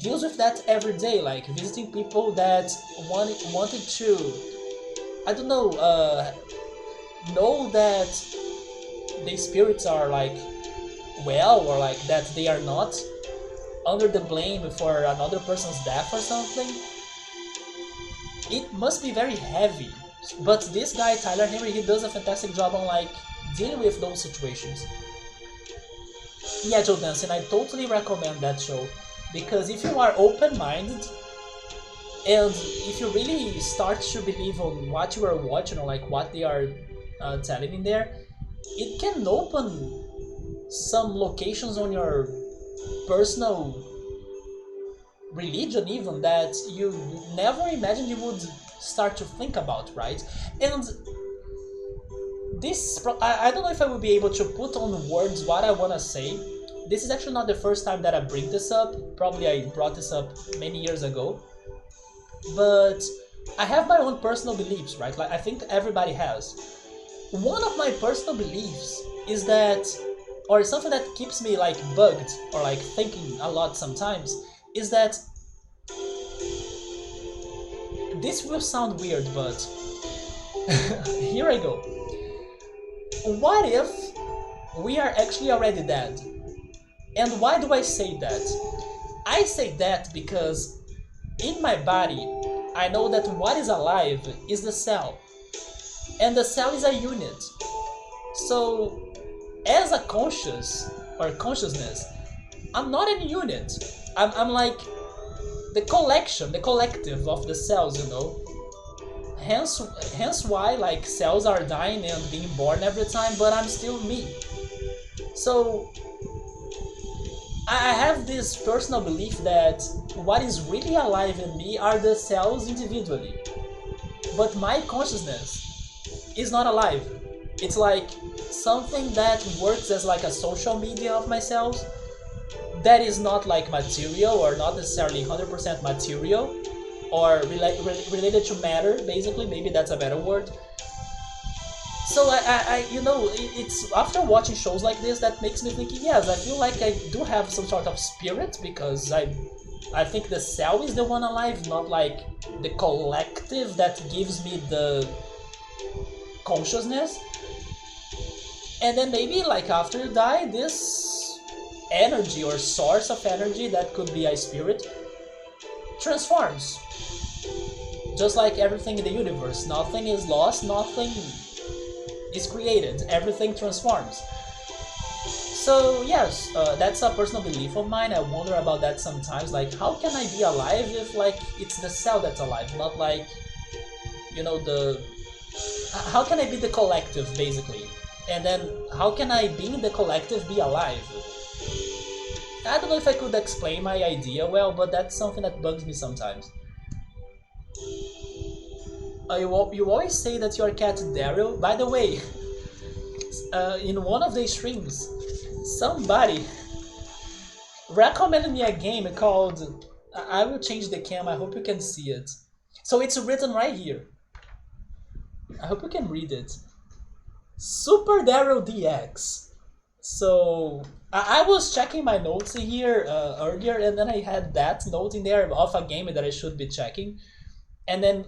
deals with that every day, like visiting people that wanted to, I don't know that the spirits are like well, or like that they are not under the blame for another person's death or something. It must be very heavy. But this guy Tyler Henry, he does a fantastic job on like dealing with those situations. Yeah, Joe Danson, I totally recommend that show, because if you are open-minded and if you really start to believe on what you are watching or like what they are telling in there, it can open some locations on your personal religion even that you never imagined you would start to think about, right? And this, I don't know if I will be able to put on words what I want to say. This is actually not the first time that I bring this up. Probably I brought this up many years ago. But I have my own personal beliefs, right? Like I think everybody has. One of my personal beliefs is that, or something that keeps me like bugged or like thinking a lot sometimes, is that this will sound weird, but here I go. What if we are actually already dead? And why do I say that? I say that because in my body, I know that what is alive is the cell. And the cell is a unit. So, as a consciousness, I'm not a unit. I'm like the collective of the cells, you know. Hence why like cells are dying and being born every time, but I'm still me. So I have this personal belief that what is really alive in me are the cells individually. But my consciousness is not alive. It's like something that works as like a social media of my cells that is not like material, or not necessarily 100% material, or related to matter, basically. Maybe that's a better word. So I you know, it's after watching shows like this that makes me think, yes, I feel like I do have some sort of spirit, because I think the cell is the one alive, not like the collective that gives me the consciousness. And then maybe like after you die, this energy or source of energy that could be a spirit transforms. Just like everything in the universe, nothing is lost, nothing is created, everything transforms. So yes, that's a personal belief of mine. I wonder about that sometimes, like how can I be alive if like it's the cell that's alive, not like, you know, how can I be the collective basically, and then how can I being the collective be alive? I don't know if I could explain my idea well, but that's something that bugs me sometimes. You always say that your cat Daryl. By the way, in one of the streams, somebody recommended me a game called. I will change the cam. I hope you can see it. So it's written right here. I hope you can read it. Super Daryl DX. So I was checking my notes here earlier, and then I had that note in there of a game that I should be checking, and then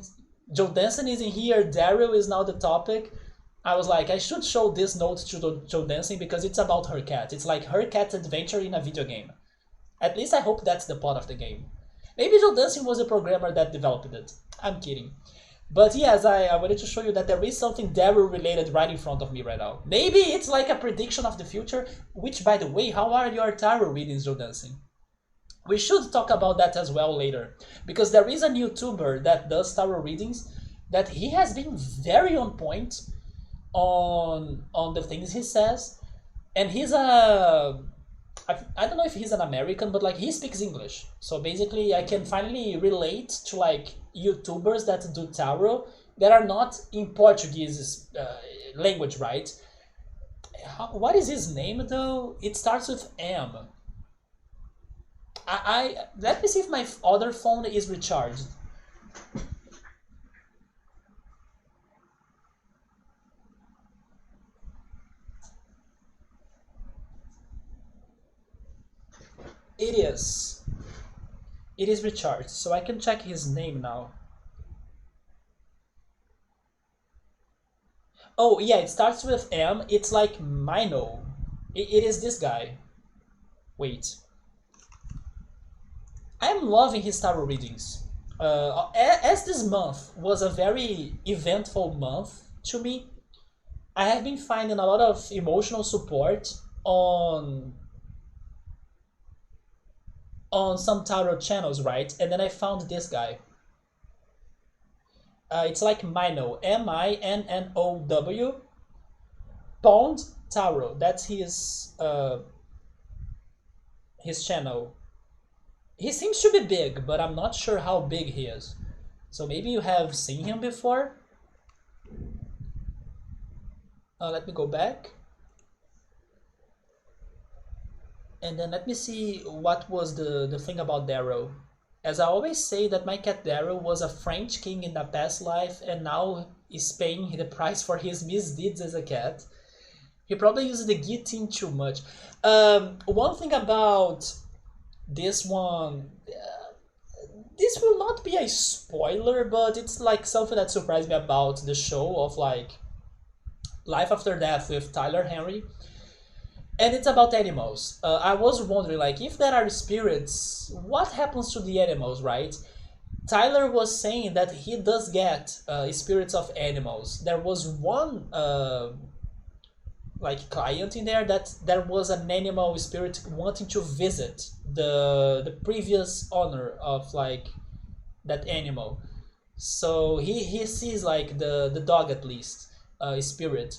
Joe Danson is in here. Daryl is now the topic. I was like, I should show this note to Joe Danson because it's about her cat. It's like her cat's adventure in a video game. At least I hope that's the plot of the game. Maybe Joe Danson was the programmer that developed it. I'm kidding. But yes, I wanted to show you that there is something Daryl related right in front of me right now. Maybe it's like a prediction of the future, which by the way, how are your tarot readings, Joe Danson? We should talk about that as well later, because there is a YouTuber that does tarot readings that he has been very on point on the things he says, and he's a I don't know if he's an American, but like he speaks English. So basically, I can finally relate to like YouTubers that do tarot that are not in Portuguese language, right? What is his name though? It starts with M. I let me see if my other phone is recharged. It is. It is recharged, so I can check his name now. Oh yeah, it starts with M. It's like Mino. It is this guy. Wait. I am loving his tarot readings. As this month was a very eventful month to me, I have been finding a lot of emotional support on some tarot channels, right? And then I found this guy. It's like Mino, Minnow, Pond Tarot. That's his channel. He seems to be big, but I'm not sure how big he is. So maybe you have seen him before. Let me go back. And then let me see what was the thing about Darrow. As I always say that my cat Darrow was a French king in a past life and now is paying the price for his misdeeds as a cat. He probably uses the guillotine too much. One thing about this one, this will not be a spoiler, but it's like something that surprised me about the show of like Life After Death with Tyler Henry. And it's about animals. I was wondering, like, if there are spirits, what happens to the animals, right? Tyler was saying that he does get spirits of animals. There was one like client in there that there was an animal spirit wanting to visit the previous owner of like that animal. So he sees like the dog at least spirit.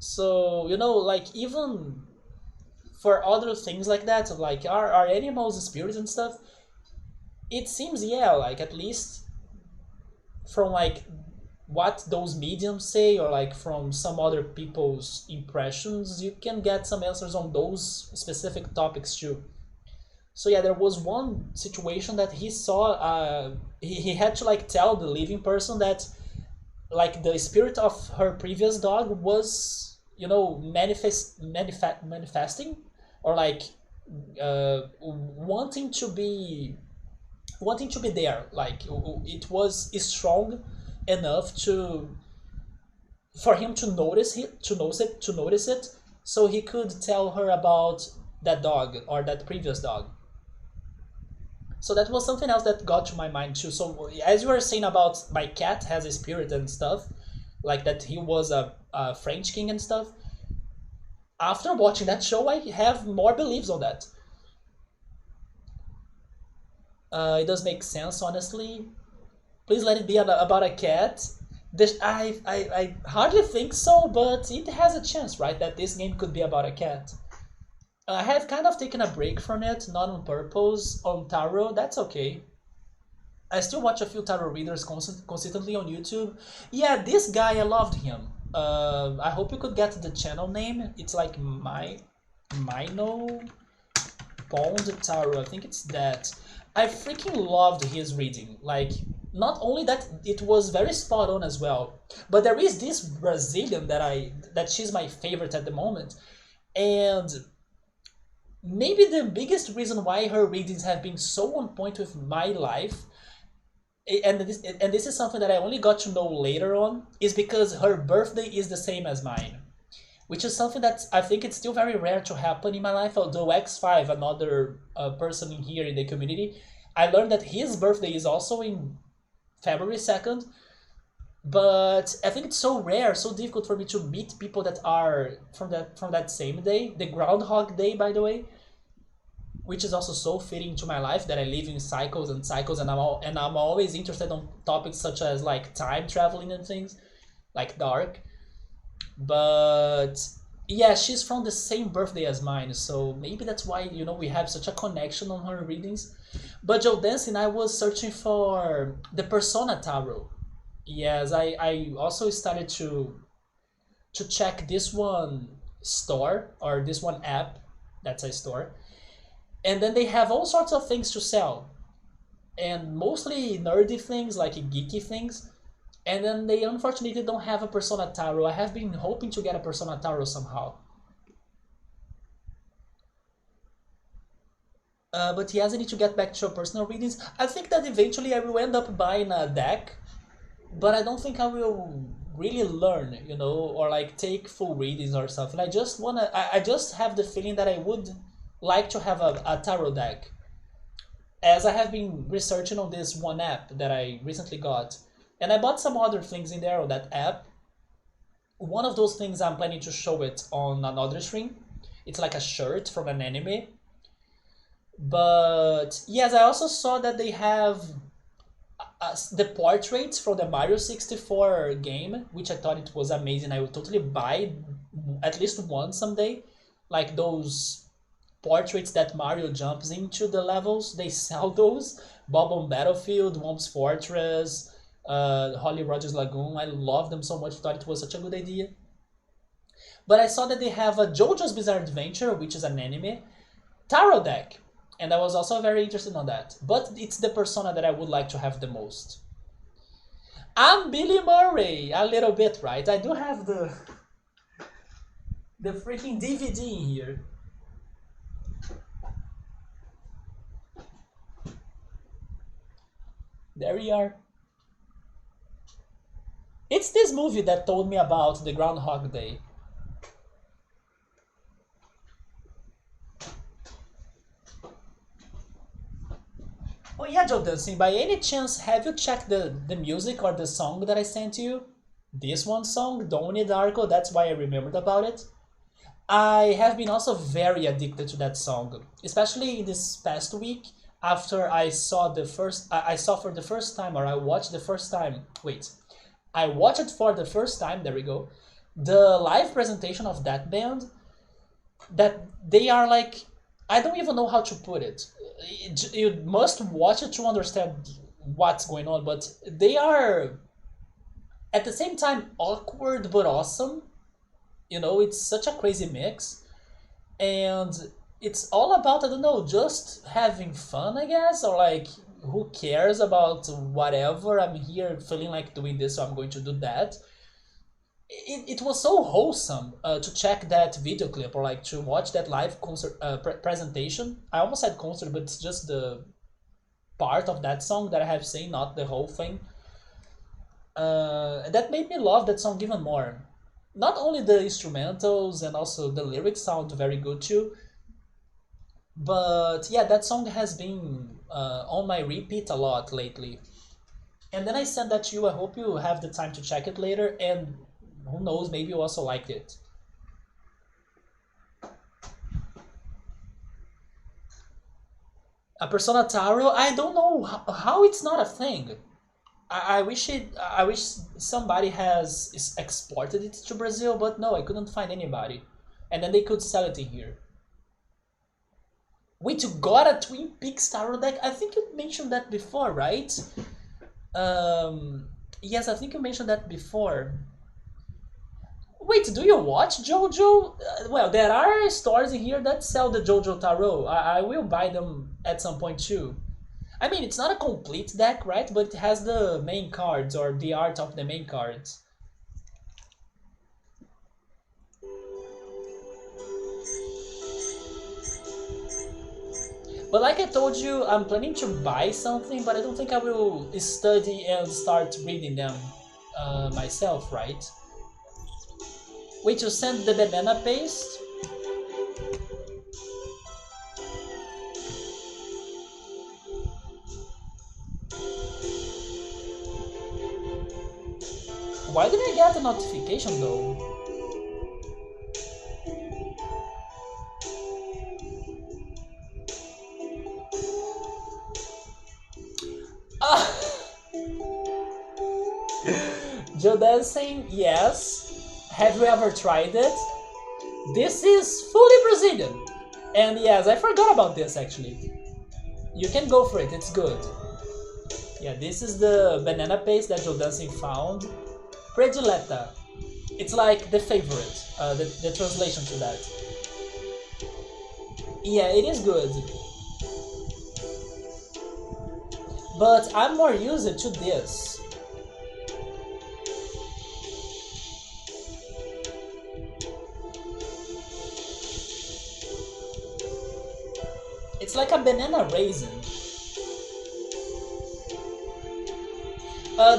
So you know, like even for other things like that, like are animals spirits and stuff, it seems, yeah, like at least from like what those mediums say or like from some other people's impressions, you can get some answers on those specific topics too. So yeah, there was one situation that he saw. He had to like tell the living person that like the spirit of her previous dog was, you know, manifesting or like wanting to be there. Like it was strong enough to for him to notice it, so he could tell her about that dog or that previous dog. So that was something else that got to my mind too. So as you were saying about my cat has a spirit and stuff, like that he was a French king and stuff. After watching that show, I have more beliefs on that. It does make sense, honestly. Please let it be about a cat. I hardly think so, but it has a chance, right? That this game could be about a cat. I have kind of taken a break from it, not on purpose, on tarot. That's okay. I still watch a few tarot readers consistently on YouTube. Yeah, this guy, I loved him. I hope you could get the channel name. It's like Mino Pond Tarot. I think it's that. I freaking loved his reading. Like, not only that, it was very spot on as well. But there is this Brazilian that she's my favorite at the moment, and maybe the biggest reason why her readings have been so on point with my life, and this is something that I only got to know later on, is because her birthday is the same as mine, which is something that I think it's still very rare to happen in my life. Although X5, another person in here in the community, I learned that his birthday is also in February 2nd, but I think it's so rare, so difficult for me to meet people that are from that same day, the Groundhog Day, by the way, which is also so fitting to my life that I live in cycles and cycles, and I'm always interested on topics such as like time traveling and things like dark. But yeah, she's from the same birthday as mine, so maybe that's why we have such a connection on her readings. But Joe Dancing, I was searching for the Persona Tarot. Yes, I also started to check this one store or this one app. That's a store, and then they have all sorts of things to sell, and mostly nerdy things like geeky things. And then they unfortunately don't have a Persona Tarot. I have been hoping to get a Persona Tarot somehow. But yes, I need to get back to your personal readings. I think that eventually I will end up buying a deck, but I don't think I will really learn, or like take full readings or something. I just have the feeling that I would like to have a tarot deck, as I have been researching on this one app that I recently got. And I bought some other things in there on that app. One of those things I'm planning to show it on another stream. It's like a shirt from an anime. But yes, I also saw that they have the portraits from the Mario 64 game, which I thought it was amazing. I would totally buy at least one someday. Like those portraits that Mario jumps into the levels, they sell those. Bob on Battlefield, Womp's Fortress, Holly Rogers Lagoon. I love them so much, thought it was such a good idea. But I saw that they have a JoJo's Bizarre Adventure, which is an anime, tarot deck. And I was also very interested on that. But it's the persona that I would like to have the most. I'm Billy Murray, a little bit, right? I do have the freaking DVD in here. There we are. It's this movie that told me about the Groundhog Day. Oh yeah, Joe Dancing, by any chance, have you checked the music or the song that I sent you? This one song, Donnie Darko, that's why I remembered about it. I have been also very addicted to that song, especially in this past week after I saw for the first time, or I watched the first time. Wait, I watched it for the first time. There we go. The live presentation of that band. That they are like, I don't even know how to put it. You must watch it to understand what's going on. But they are at the same time awkward but awesome. It's such a crazy mix, and it's all about, I don't know, just having fun, I guess, or like, who cares about whatever, I'm here feeling like doing this, so I'm going to do that. It was so wholesome to check that video clip, or like to watch that live concert presentation. I almost said concert, but it's just the part of that song that I have seen, not the whole thing. That made me love that song even more. Not only the instrumentals, and also the lyrics sound very good too, but yeah, that song has been on my repeat a lot lately. And then I sent that to you. I hope you have the time to check it later, and who knows, maybe you also liked it. A Persona Taro, I don't know how it's not a thing. I wish I wish somebody has exported it to Brazil, but no, I couldn't find anybody. And then they could sell it in here. Wait, you got a Twin Peaks tarot deck? I think you mentioned that before, right? Yes, I think you mentioned that before. Wait, do you watch JoJo? Well, there are stores in here that sell the JoJo tarot. I will buy them at some point too. I mean, it's not a complete deck, right? But it has the main cards, or the art of the main cards. But like I told you, I'm planning to buy something, but I don't think I will study and start reading them myself, right? Wait, you sent the banana paste? Why did I get a notification though? Ah! Joe Dancing, yes. Have you ever tried it? This is fully Brazilian. And yes, I forgot about this actually. You can go for it, it's good. Yeah, this is the banana paste that Joe Dancing found. Predileta. It's like the favorite, the translation to that. Yeah, it is good. But I'm more used to this. It's like a banana raisin.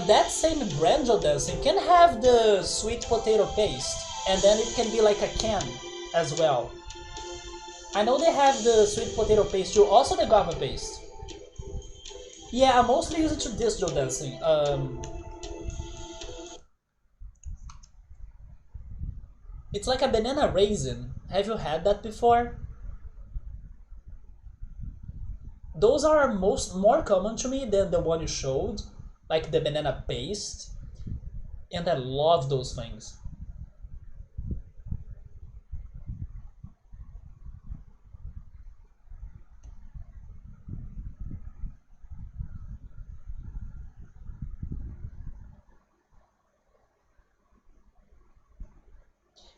That same brand Joe Dancing can have the sweet potato paste, and then it can be like a can as well. I know they have the sweet potato paste too, also the guava paste. Yeah, I'm mostly used to this Joe Dancing. It's like a banana raisin. Have you had that before? Those are more common to me than the one you showed, like the banana paste, and I love those things.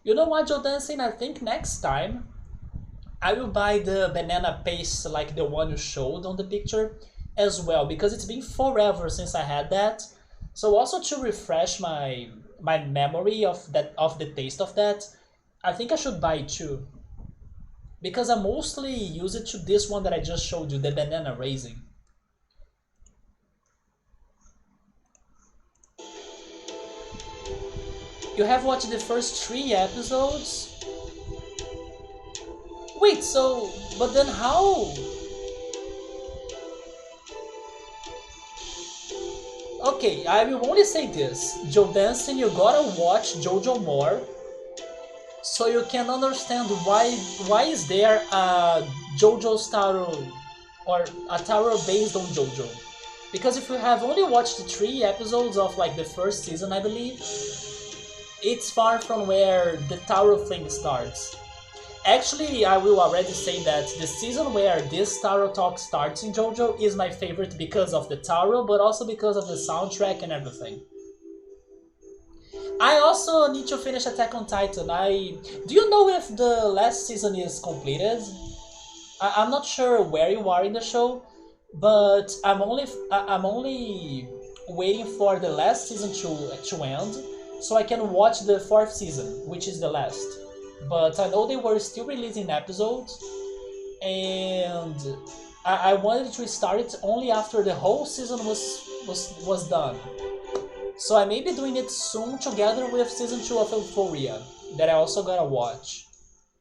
You know what, Joe Dancing? I think next time I will buy the banana paste like the one you showed on the picture as well, because it's been forever since I had that. So also to refresh my memory of the taste of that, I think I should buy it too. Because I mostly use it to this one that I just showed you, the banana raisin. You have watched the first 3 episodes? Wait, so... but then how? Okay, I will only say this. Joe Dancing, you gotta watch JoJo more so you can understand why is there a JoJo's Taro or a Taro based on JoJo. Because if you have only watched 3 episodes of like the first season, I believe, it's far from where the Taro thing starts. Actually, I will already say that the season where this Taro talk starts in JoJo is my favorite because of the Taro, but also because of the soundtrack and everything. I also need to finish Attack on Titan. Do you know if the last season is completed? I'm not sure where you are in the show, but I'm only waiting for the last season to end, so I can watch the 4th season, which is the last. But I know they were still releasing episodes, and I wanted to start it only after the whole season was done. So I may be doing it soon together with season 2 of Euphoria, that I also gotta watch.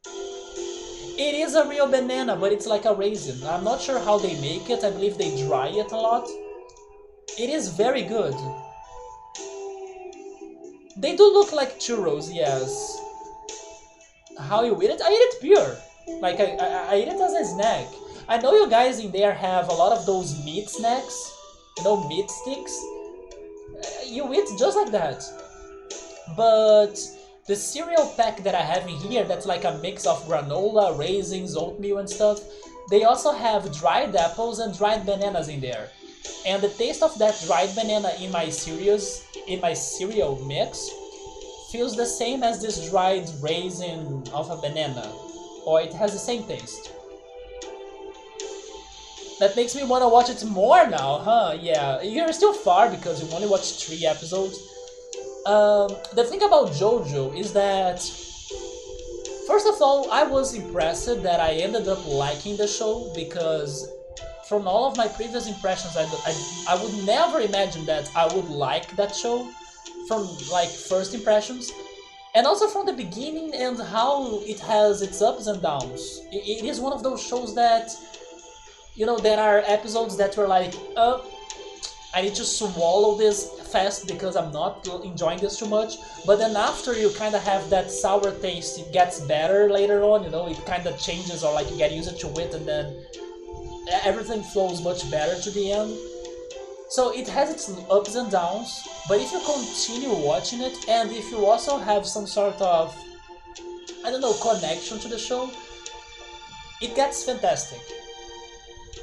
It is a real banana, but it's like a raisin. I'm not sure how they make it, I believe they dry it a lot. It is very good. They do look like churros, yes. How you eat it? I eat it pure. Like, I eat it as a snack. I know you guys in there have a lot of those meat snacks. You know, meat sticks. You eat just like that. But the cereal pack that I have in here, that's like a mix of granola, raisins, oatmeal and stuff, they also have dried apples and dried bananas in there. And the taste of that dried banana in my cereal mix feels the same as this dried raisin of a banana, or it has the same taste. That makes me want to watch it more now, huh? Yeah, you're still far because you only watched 3 episodes. The thing about JoJo is that, first of all, I was impressed that I ended up liking the show, because from all of my previous impressions, I would never imagine that I would like that show from like first impressions, and also from the beginning and how it has its ups and downs. It is one of those shows that, you know, there are episodes that were like, I need to swallow this fast because I'm not enjoying this too much, but then after you kind of have that sour taste, it gets better later on, you know, it kind of changes, or like you get used to it, and then everything flows much better to the end. So it has its ups and downs, but if you continue watching it, and if you also have some sort of, I don't know, connection to the show, it gets fantastic.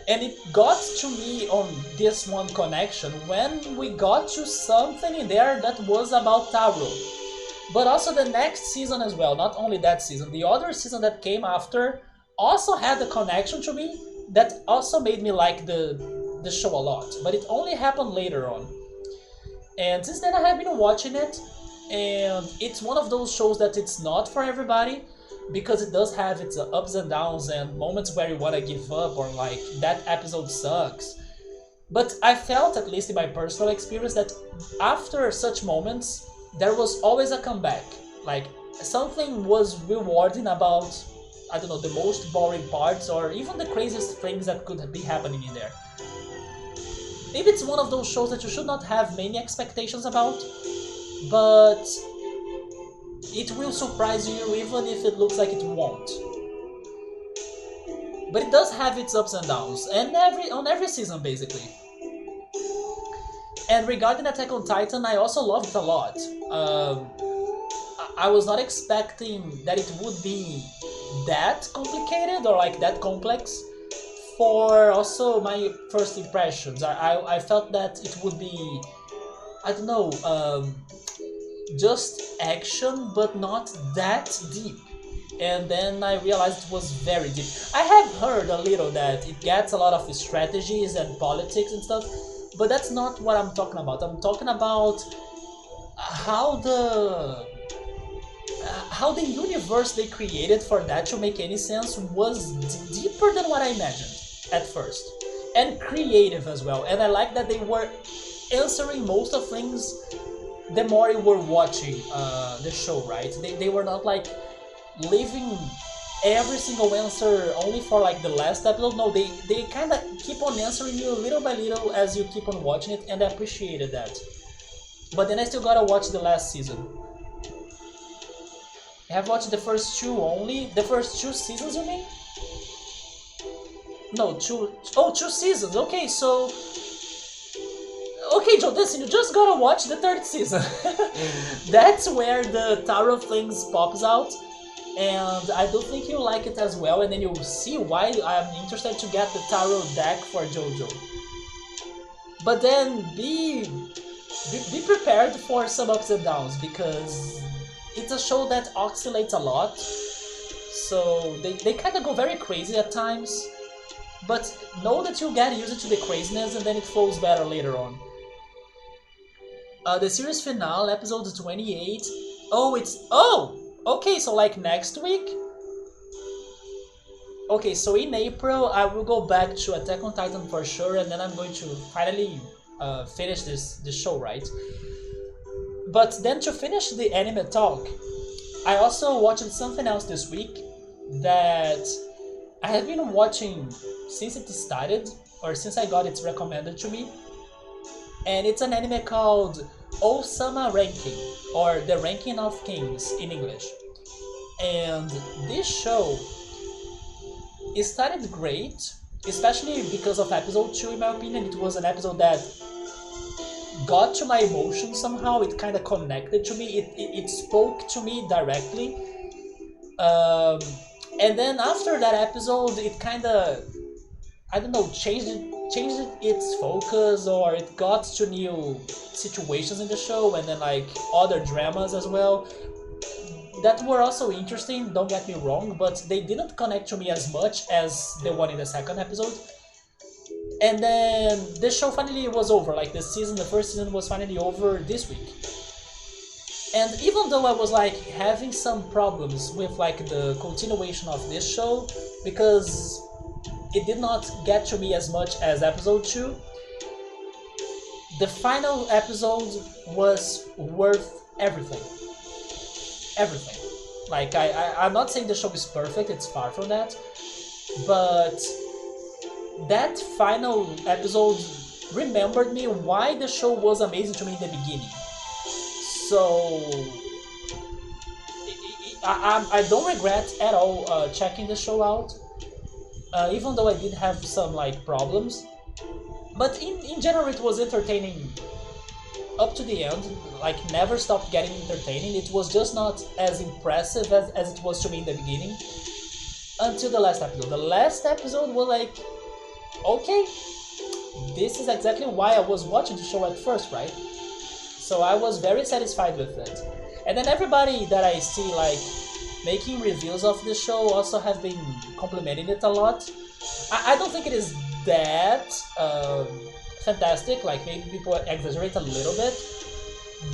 And it got to me on this one connection when we got to something in there that was about Taro. But also the next season as well, not only that season, the other season that came after also had a connection to me that also made me like the show a lot. But it only happened later on. And since then I have been watching it, and it's one of those shows that it's not for everybody, because it does have its ups and downs and moments where you want to give up or like that episode sucks. But I felt, at least in my personal experience, that after such moments there was always a comeback. Like something was rewarding about, I don't know, the most boring parts or even the craziest things that could be happening in there. Maybe it's one of those shows that you should not have many expectations about, but it will surprise you even if it looks like it won't. But it does have its ups and downs, and on every season basically. And regarding Attack on Titan, I also loved it a lot. I was not expecting that it would be that complicated or like that complex. For also my first impressions, I felt that it would be, I don't know, just action, but not that deep. And then I realized it was very deep. I have heard a little that it gets a lot of strategies and politics and stuff, but that's not what I'm talking about. I'm talking about how the universe they created for that to make any sense was deeper than what I imagined at first, and creative as well. And I like that they were answering most of things the more you were watching the show, right? They were not like leaving every single answer only for like the last episode. No, they kind of keep on answering you little by little as you keep on watching it, and I appreciated that. But then I still gotta watch the last season. I have watched the first two only. The first two seasons, you mean? No, two seasons. Okay, so... Okay, Joe, listen, you just gotta watch the third season. That's where the Taro things pops out. And I do think you'll like it as well, and then you'll see why I'm interested to get the Taro deck for JoJo. But then be prepared for some ups and downs, because it's a show that oscillates a lot. So they kind of go very crazy at times. But know that you'll get used to the craziness and then it flows better later on. The series finale, episode 28. Okay, so like next week? Okay, so in April I will go back to Attack on Titan for sure, and then I'm going to finally finish this show, right? But then to finish the anime talk, I also watched something else this week that I have been watching since it started, or since I got it recommended to me. And it's an anime called Osama Ranking, or The Ranking of Kings in English. And this show, it started great, especially because of episode 2 in my opinion. It was an episode that got to my emotions somehow. It kind of connected to me, it spoke to me directly. And then after that episode, it kind of, I don't know, changed its focus, or it got to new situations in the show, and then like other dramas as well that were also interesting, don't get me wrong, but they didn't connect to me as much as the one in the second episode. And then the show finally was over, like the first season was finally over this week. And even though I was like having some problems with like the continuation of this show, because it did not get to me as much as episode 2, the final episode was worth everything. Everything. Like, I'm not saying the show is perfect, it's far from that, but that final episode remembered me why the show was amazing to me in the beginning. So I don't regret at all checking the show out, even though I did have some like problems. But in general, it was entertaining up to the end. Like, never stopped getting entertaining. It was just not as impressive as it was to me in the beginning. Until the last episode. The last episode was like, okay, this is exactly why I was watching the show at first, right? So I was very satisfied with it. And then everybody that I see like making reviews of the show also have been complimenting it a lot. I don't think it is that fantastic, like maybe people exaggerate a little bit,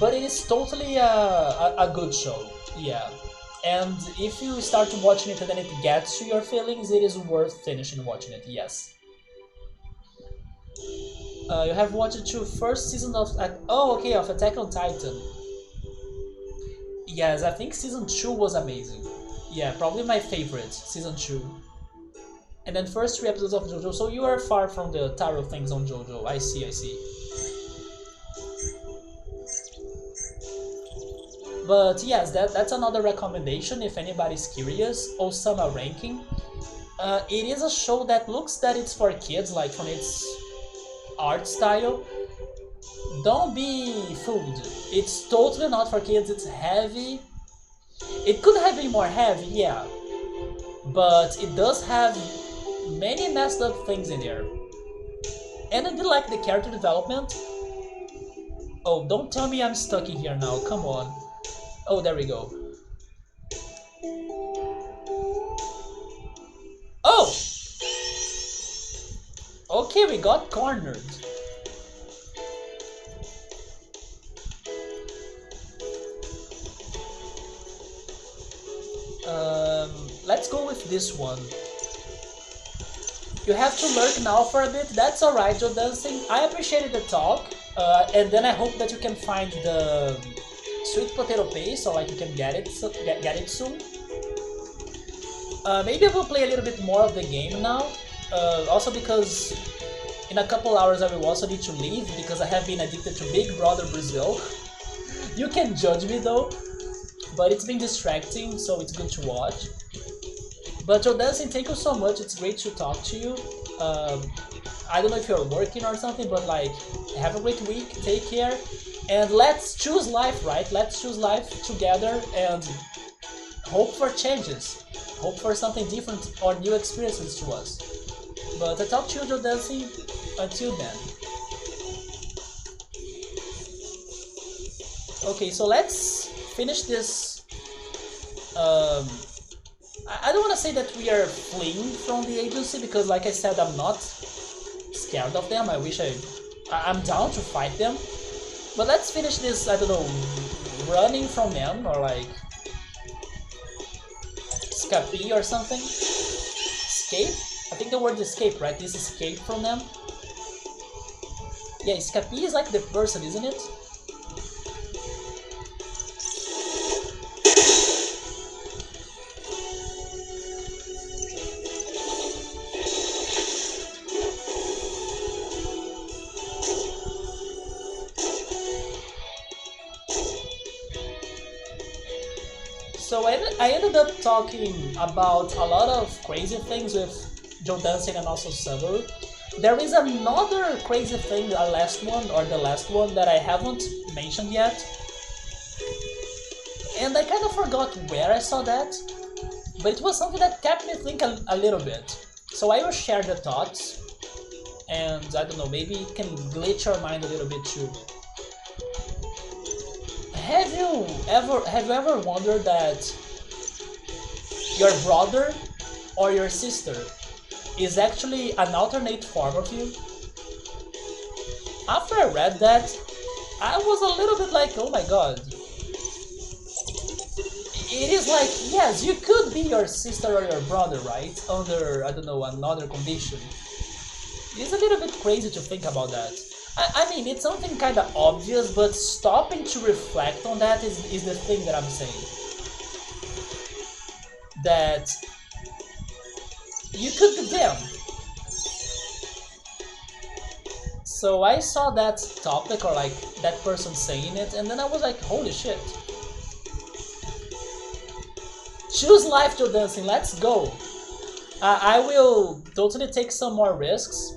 but it is totally a good show, yeah. And if you start watching it and then it gets to your feelings, it is worth finishing watching it, yes. You have watched the two first seasons of of Attack on Titan. Yes, I think season 2 was amazing. Yeah, probably my favorite, season 2. And then first 3 episodes of JoJo, so you are far from the Taro things on JoJo. I see. But yes, that's another recommendation if anybody's curious. Osama Ranking. It is a show that looks that it's for kids, like from its art style. Don't be fooled. It's totally not for kids, it's heavy. It could have been more heavy, yeah. But it does have many messed up things in there. And I did like the character development. Oh, don't tell me I'm stuck in here now, come on. Oh, there we go. Oh! Okay, we got cornered. Let's go with this one. You have to lurk now for a bit. That's alright, Joe Dancing. I appreciated the talk, and then I hope that you can find the sweet potato paste, so like you can get it soon. Maybe I will play a little bit more of the game now. Also because in a couple hours I will also need to leave because I have been addicted to Big Brother Brazil. You can judge me though, but it's been distracting, so it's good to watch. But Joe Dancing, thank you so much. It's great to talk to you. I don't know if you're working or something, but like, have a great week. Take care, and let's choose life, right? Let's choose life together and hope for changes. Hope for something different or new experiences to us. But I talk to you, Joe Dancing. Until then. Okay, so let's finish this. I don't want to say that we are fleeing from the agency because, like I said, I'm not scared of them. I'm down to fight them. But let's finish this, I don't know, running from them or like escape or something. Escape? I think the word escape, right? This escape from them. Yeah, escape is like the person, isn't it? So I ended up talking about a lot of crazy things with Joe Dancing and also Subaru. There is another crazy thing, the last one that I haven't mentioned yet. And I kind of forgot where I saw that, but it was something that kept me thinking a little bit. So I will share the thoughts, and I don't know, maybe it can glitch your mind a little bit too. Have you ever wondered that your brother or your sister is actually an alternate form of you? After I read that, I was a little bit like, oh my god. It is like, yes, you could be your sister or your brother, right? Under, I don't know, another condition. It's a little bit crazy to think about that. I mean, it's something kind of obvious, but stopping to reflect on that is the thing that I'm saying. That you could be them. So I saw that topic or like that person saying it, and then I was like, holy shit. Choose life, Joe Dancing, let's go. I will totally take some more risks.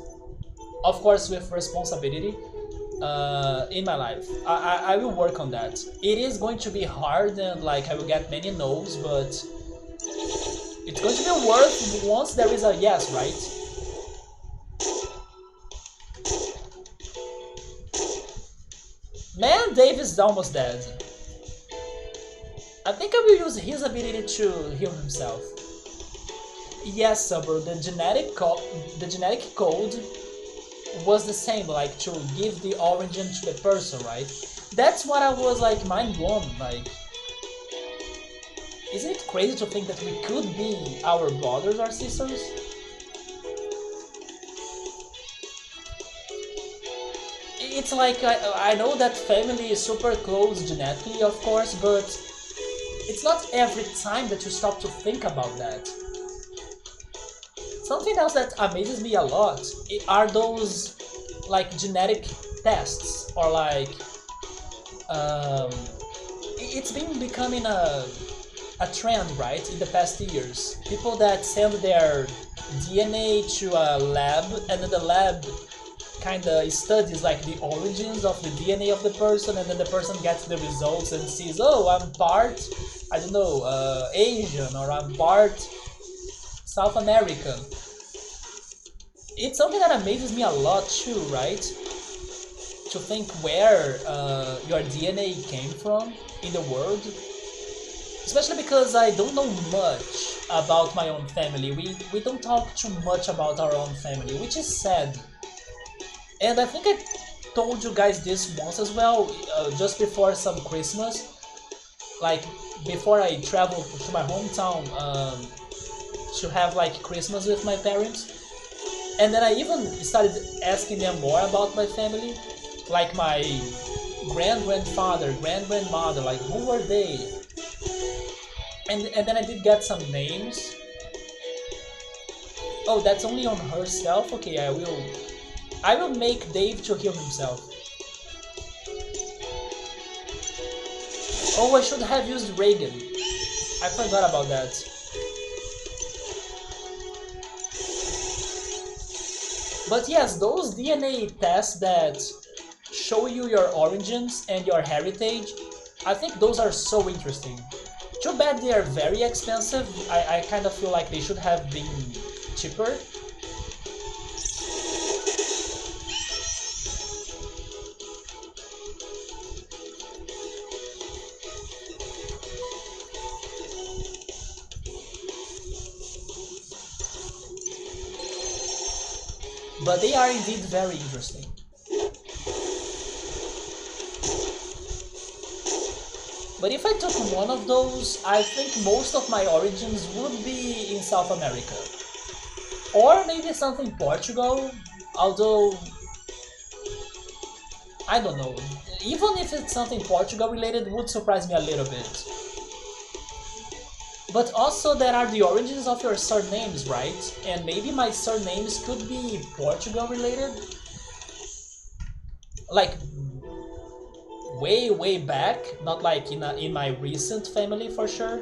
of course with responsibility in my life. I will work on that. It is going to be hard and like I will get many no's, but it's going to be worth once there is a yes, right? Man, Dave is almost dead. I think I will use his ability to heal himself. Yes, bro, the genetic code was the same, like to give the origin to the person, right? That's what I was like mind blown, like isn't it crazy to think that we could be our brothers or sisters? It's like I know that family is super close genetically, of course, but it's not every time that you stop to think about that. Something else that amazes me a lot are those like genetic tests or like it's been becoming a trend, right, in the past years. People that send their DNA to a lab and then the lab kinda studies like the origins of the DNA of the person and then the person gets the results and sees, oh, I'm part, I don't know, Asian or I'm part South American. It's something that amazes me a lot too, right? To think where your DNA came from in the world. Especially because I don't know much about my own family. We don't talk too much about our own family, which is sad. And I think I told you guys this once as well, just before some Christmas. Like, before I traveled to my hometown to have like Christmas with my parents. And then I even started asking them more about my family. Like my grandfather, grandmother, like who were they? And then I did get some names. Oh, that's only on herself? Okay, I will make Dave to heal himself. Oh, I should have used Reagan. I forgot about that. But yes, those DNA tests that show you your origins and your heritage, I think those are so interesting. Too bad they are very expensive. I kind of feel like they should have been cheaper. But they are indeed very interesting. But if I took one of those, I think most of my origins would be in South America. Or maybe something Portugal, although I don't know. Even if it's something Portugal related, would surprise me a little bit. But also there are the origins of your surnames, right? And maybe my surnames could be Portugal related? Like way back, not like in my recent family for sure.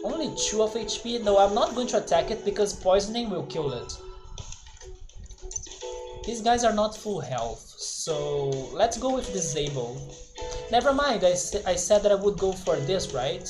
Only 2 of HP? No, I'm not going to attack it because poisoning will kill it. These guys are not full health, so let's go with disable. Never mind, I said that I would go for this, right?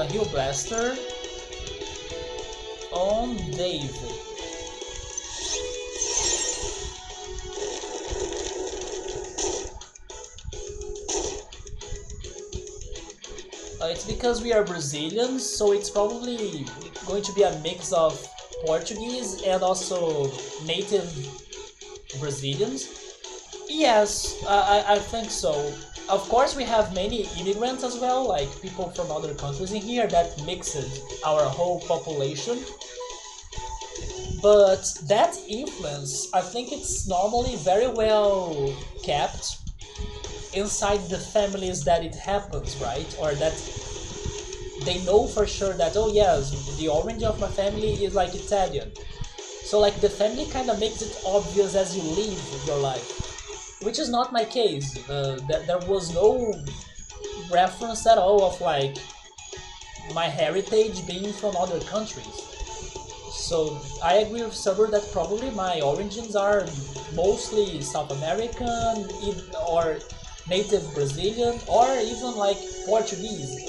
Heal Blaster on Dave. It's because we are Brazilians, so it's probably going to be a mix of Portuguese and also native Brazilians. Yes, I think so. Of course, we have many immigrants as well, like people from other countries in here that mixed our whole population. But that influence, I think it's normally very well kept inside the families that it happens, right? Or that they know for sure that, oh yes, the origin of my family is like Italian. So like the family kind of makes it obvious as you live your life, which is not my case. There was no reference at all of like my heritage being from other countries. So I agree with Server that probably my origins are mostly South American or native Brazilian or even like Portuguese.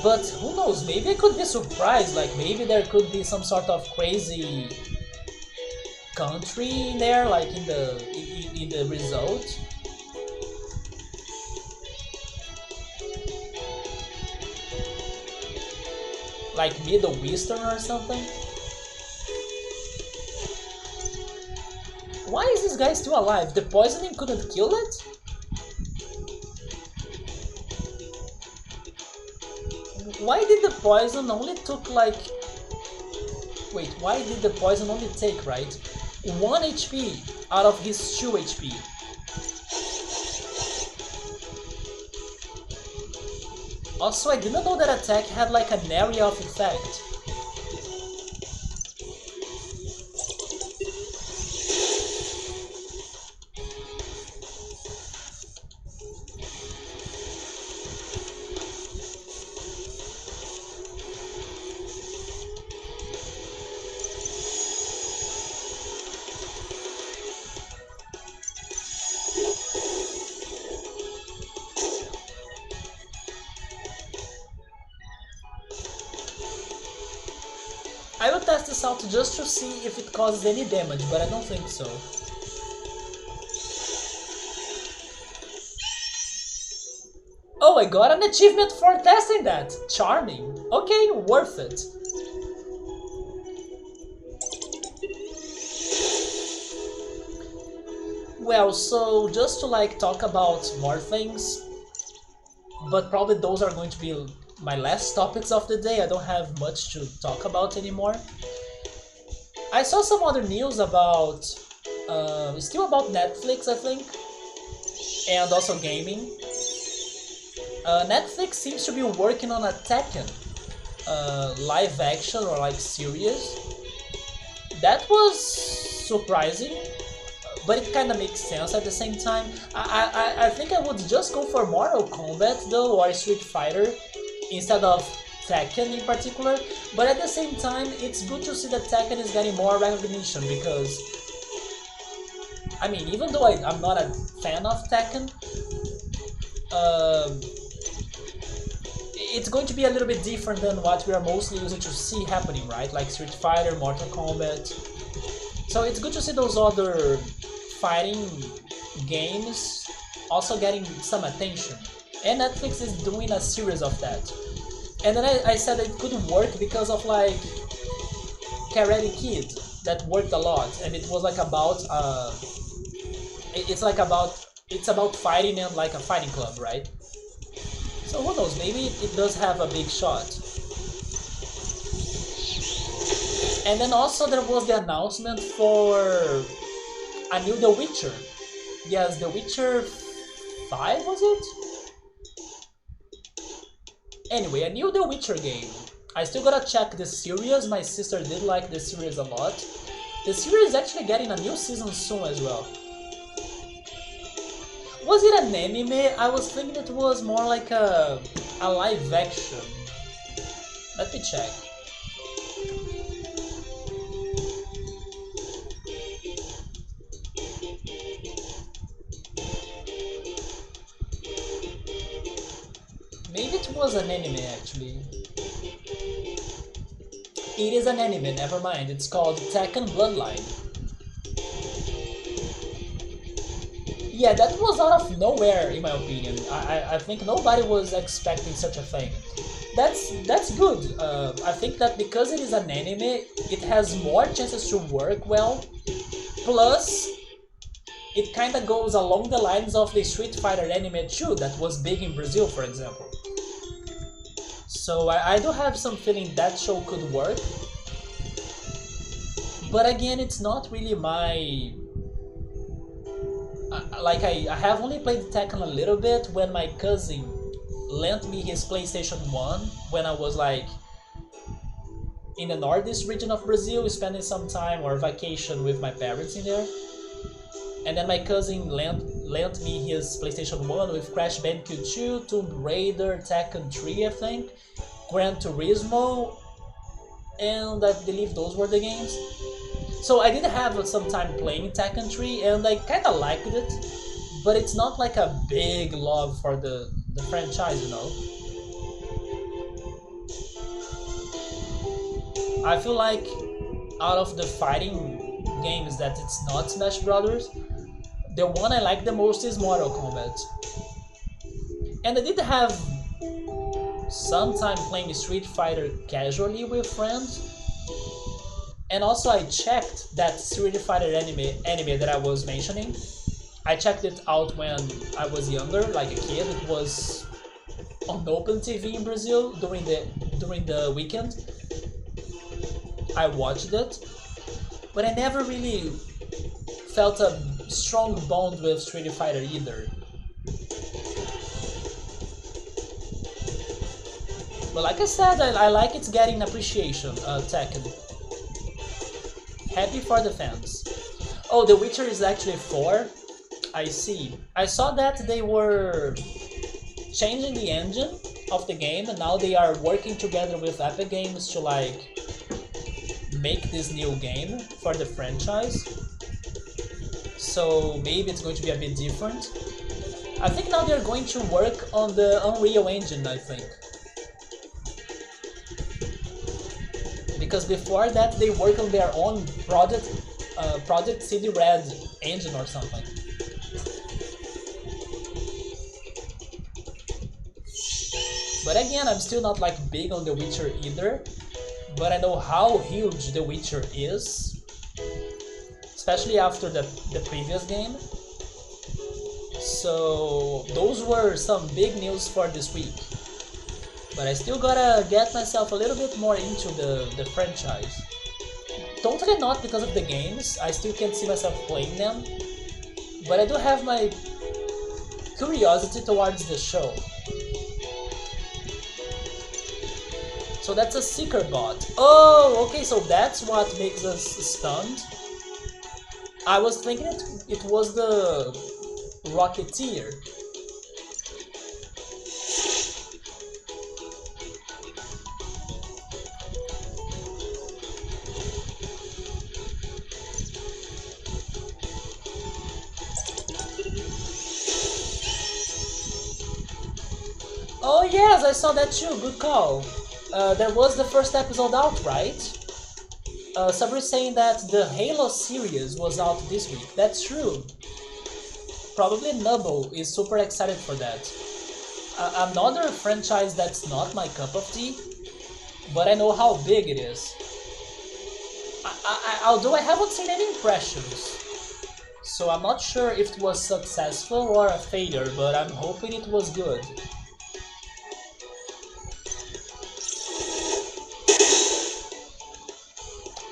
But who knows, maybe I could be surprised, like maybe there could be some sort of crazy country in there, like in the result. Like Middle Eastern or something. Why is this guy still alive? The poisoning couldn't kill it? Why did the poison only took like... Wait, why did the poison only take, right? 1 HP out of his 2 HP? Also, I didn't know that attack had like an area of effect. I will test this out just to see if it causes any damage, but I don't think so. Oh, I got an achievement for testing that! Charming. Okay, worth it. Well, so just to like talk about more things, but probably those are going to be my last topics of the day. I don't have much to talk about anymore. I saw some other news about, still about Netflix, I think, and also gaming. Netflix seems to be working on a Tekken live action or like series. That was surprising, but it kind of makes sense at the same time. I think I would just go for Mortal Kombat though, or Street Fighter, instead of Tekken in particular, but at the same time it's good to see that Tekken is getting more recognition because, I mean, even though I'm not a fan of Tekken, it's going to be a little bit different than what we are mostly used to see happening, right? Like Street Fighter, Mortal Kombat. So it's good to see those other fighting games also getting some attention. And Netflix is doing a series of that. And then I said it couldn't work because of like Karate Kid that worked a lot, and it was like about it's about fighting and like a fighting club, right? So who knows, maybe it does have a big shot. And then also there was the announcement for a new The Witcher. Yes, The Witcher 5 was it? Anyway, a new The Witcher game. I still gotta check the series, my sister did like the series a lot. The series is actually getting a new season soon as well. Was it an anime? I was thinking it was more like a live action. Let me check. Maybe it was an anime actually. It is an anime, never mind. It's called Tekken Bloodline. Yeah, that was out of nowhere in my opinion. I think nobody was expecting such a thing. That's good. I think that because it is an anime, it has more chances to work well. Plus, it kinda goes along the lines of the Street Fighter anime too, that was big in Brazil, for example. So I do have some feeling that show could work. But again, it's not really my... Like, I have only played Tekken a little bit when my cousin lent me his PlayStation 1 when I was like in the northeast region of Brazil, spending some time or vacation with my parents in there. And then my cousin lent me his PlayStation 1 with Crash Bandicoot 2, Tomb Raider, Tekken 3, I think, Gran Turismo, and I believe those were the games. So I did have some time playing Tekken 3, and I kinda liked it, but it's not like a big love for the franchise, you know? I feel like out of the fighting games that it's not Smash Brothers, the one I like the most is Mortal Kombat. And I did have some time playing Street Fighter casually with friends. And also I checked that Street Fighter anime that I was mentioning. I checked it out when I was younger, like a kid. It was on Open TV in Brazil during the weekend. I watched it, but I never really felt a strong bond with Street Fighter either. But like I said, I like it's getting appreciation, Tekken. Happy for the fans. Oh, The Witcher is actually 4? I see. I saw that they were changing the engine of the game, and now they are working together with Epic Games to like make this new game for the franchise. So maybe it's going to be a bit different. I think now they're going to work on the Unreal Engine, I think. Because before that they worked on their own Project CD Red engine or something. But again, I'm still not like big on The Witcher either. But I know how huge The Witcher is, especially after the previous game. So those were some big news for this week. But I still gotta get myself a little bit more into the franchise. Totally not because of the games, I still can't see myself playing them. But I do have my curiosity towards the show. So that's a Seeker bot. Oh, okay, so that's what makes us stunned. I was thinking it was the Rocketeer. Oh yes, I saw that too, good call. There was the first episode out, right? Sabri's saying that the Halo series was out this week. That's true. Probably Nubble is super excited for that. Another franchise that's not my cup of tea, but I know how big it is. Although I haven't seen any impressions, so I'm not sure if it was successful or a failure, but I'm hoping it was good.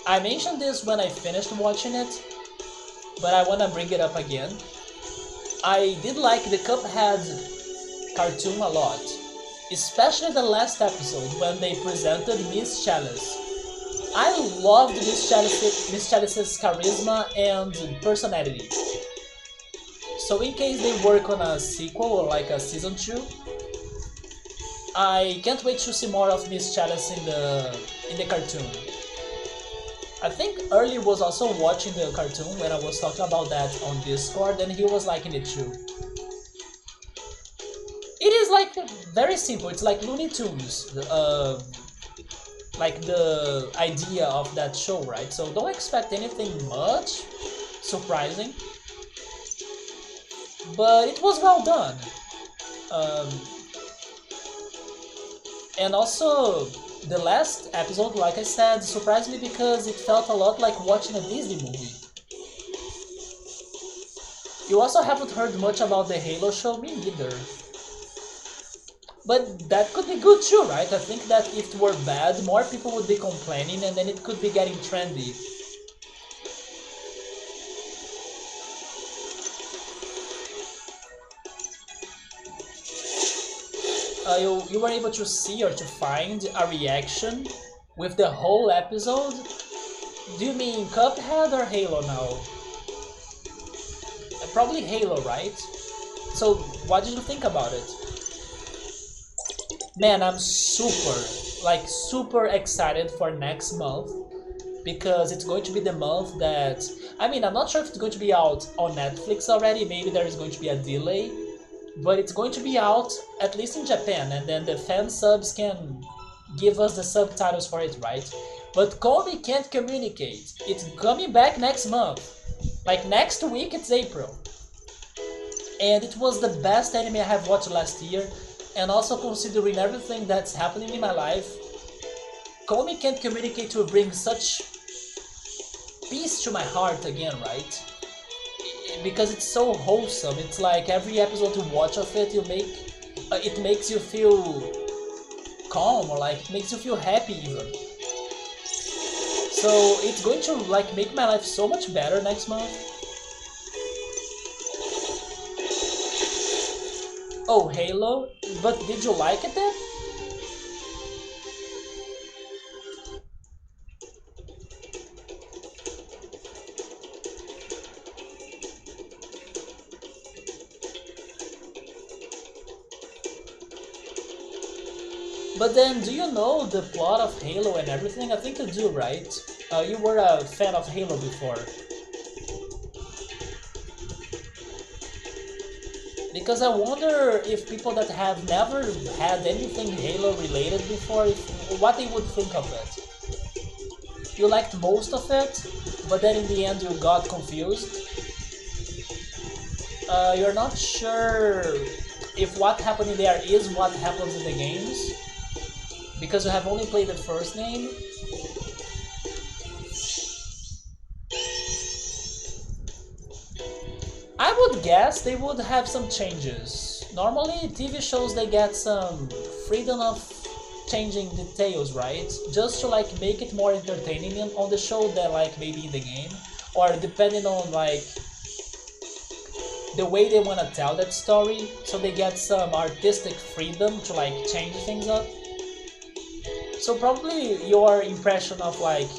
I mentioned this when I finished watching it, but I wanna bring it up again. I did like the Cuphead cartoon a lot, especially the last episode when they presented Miss Chalice. I loved Miss Chalice's charisma and personality. So in case they work on a sequel or like a season 2, I can't wait to see more of Miss Chalice in the cartoon. I think Early was also watching the cartoon when I was talking about that on Discord, and he was liking it too. It is like very simple, it's like Looney Tunes, like the idea of that show, right? So don't expect anything much surprising, but it was well done. And also, the last episode, like I said, surprised me because it felt a lot like watching a Disney movie. You also haven't heard much about the Halo show, me neither. But that could be good too, right? I think that if it were bad, more people would be complaining and then it could be getting trendy. you were able to see or to find a reaction with the whole episode. Do you mean Cuphead or Halo now? Probably Halo, right? So, what did you think about it? Man, I'm super excited for next month because it's going to be the month that... I mean, I'm not sure if it's going to be out on Netflix already, maybe there is going to be a delay, but it's going to be out at least in Japan, and then the fan subs can give us the subtitles for it, right? But Komi can't communicate. It's coming back next month. Like next week, it's April. And it was the best anime I have watched last year, and also considering everything that's happening in my life, Komi can't communicate to bring such peace to my heart again, right? Because it's so wholesome. It's like every episode you watch of it, it makes you feel calm, or like makes you feel happy even. So it's going to like make my life so much better next month. Oh, Halo, but did you like it then? But then, do you know the plot of Halo and everything? I think you do, right? You were a fan of Halo before. Because I wonder if people that have never had anything Halo related before, what they would think of it. You liked most of it, but then in the end you got confused. You're not sure if what happened in there is what happens in the games, because you have only played the first game. I would guess they would have some changes. Normally TV shows, they get some freedom of changing details, right? Just to like make it more entertaining on the show than like maybe in the game, or depending on like the way they want to tell that story, so they get some artistic freedom to like change things up. So probably your impression of like,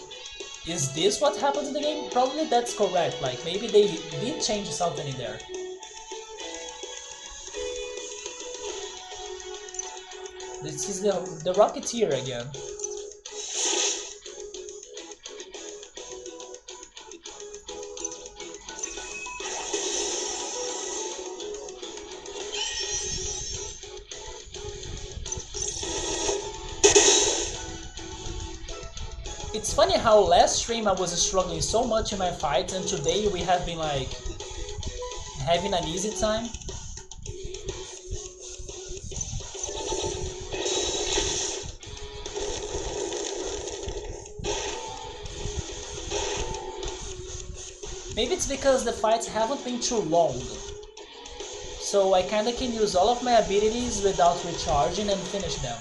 is this what happened in the game? Probably that's correct, like maybe they did change something in there. This is the Rocketeer again. It's funny how last stream I was struggling so much in my fight, and today we have been like having an easy time. Maybe it's because the fights haven't been too long, so I kinda can use all of my abilities without recharging and finish them.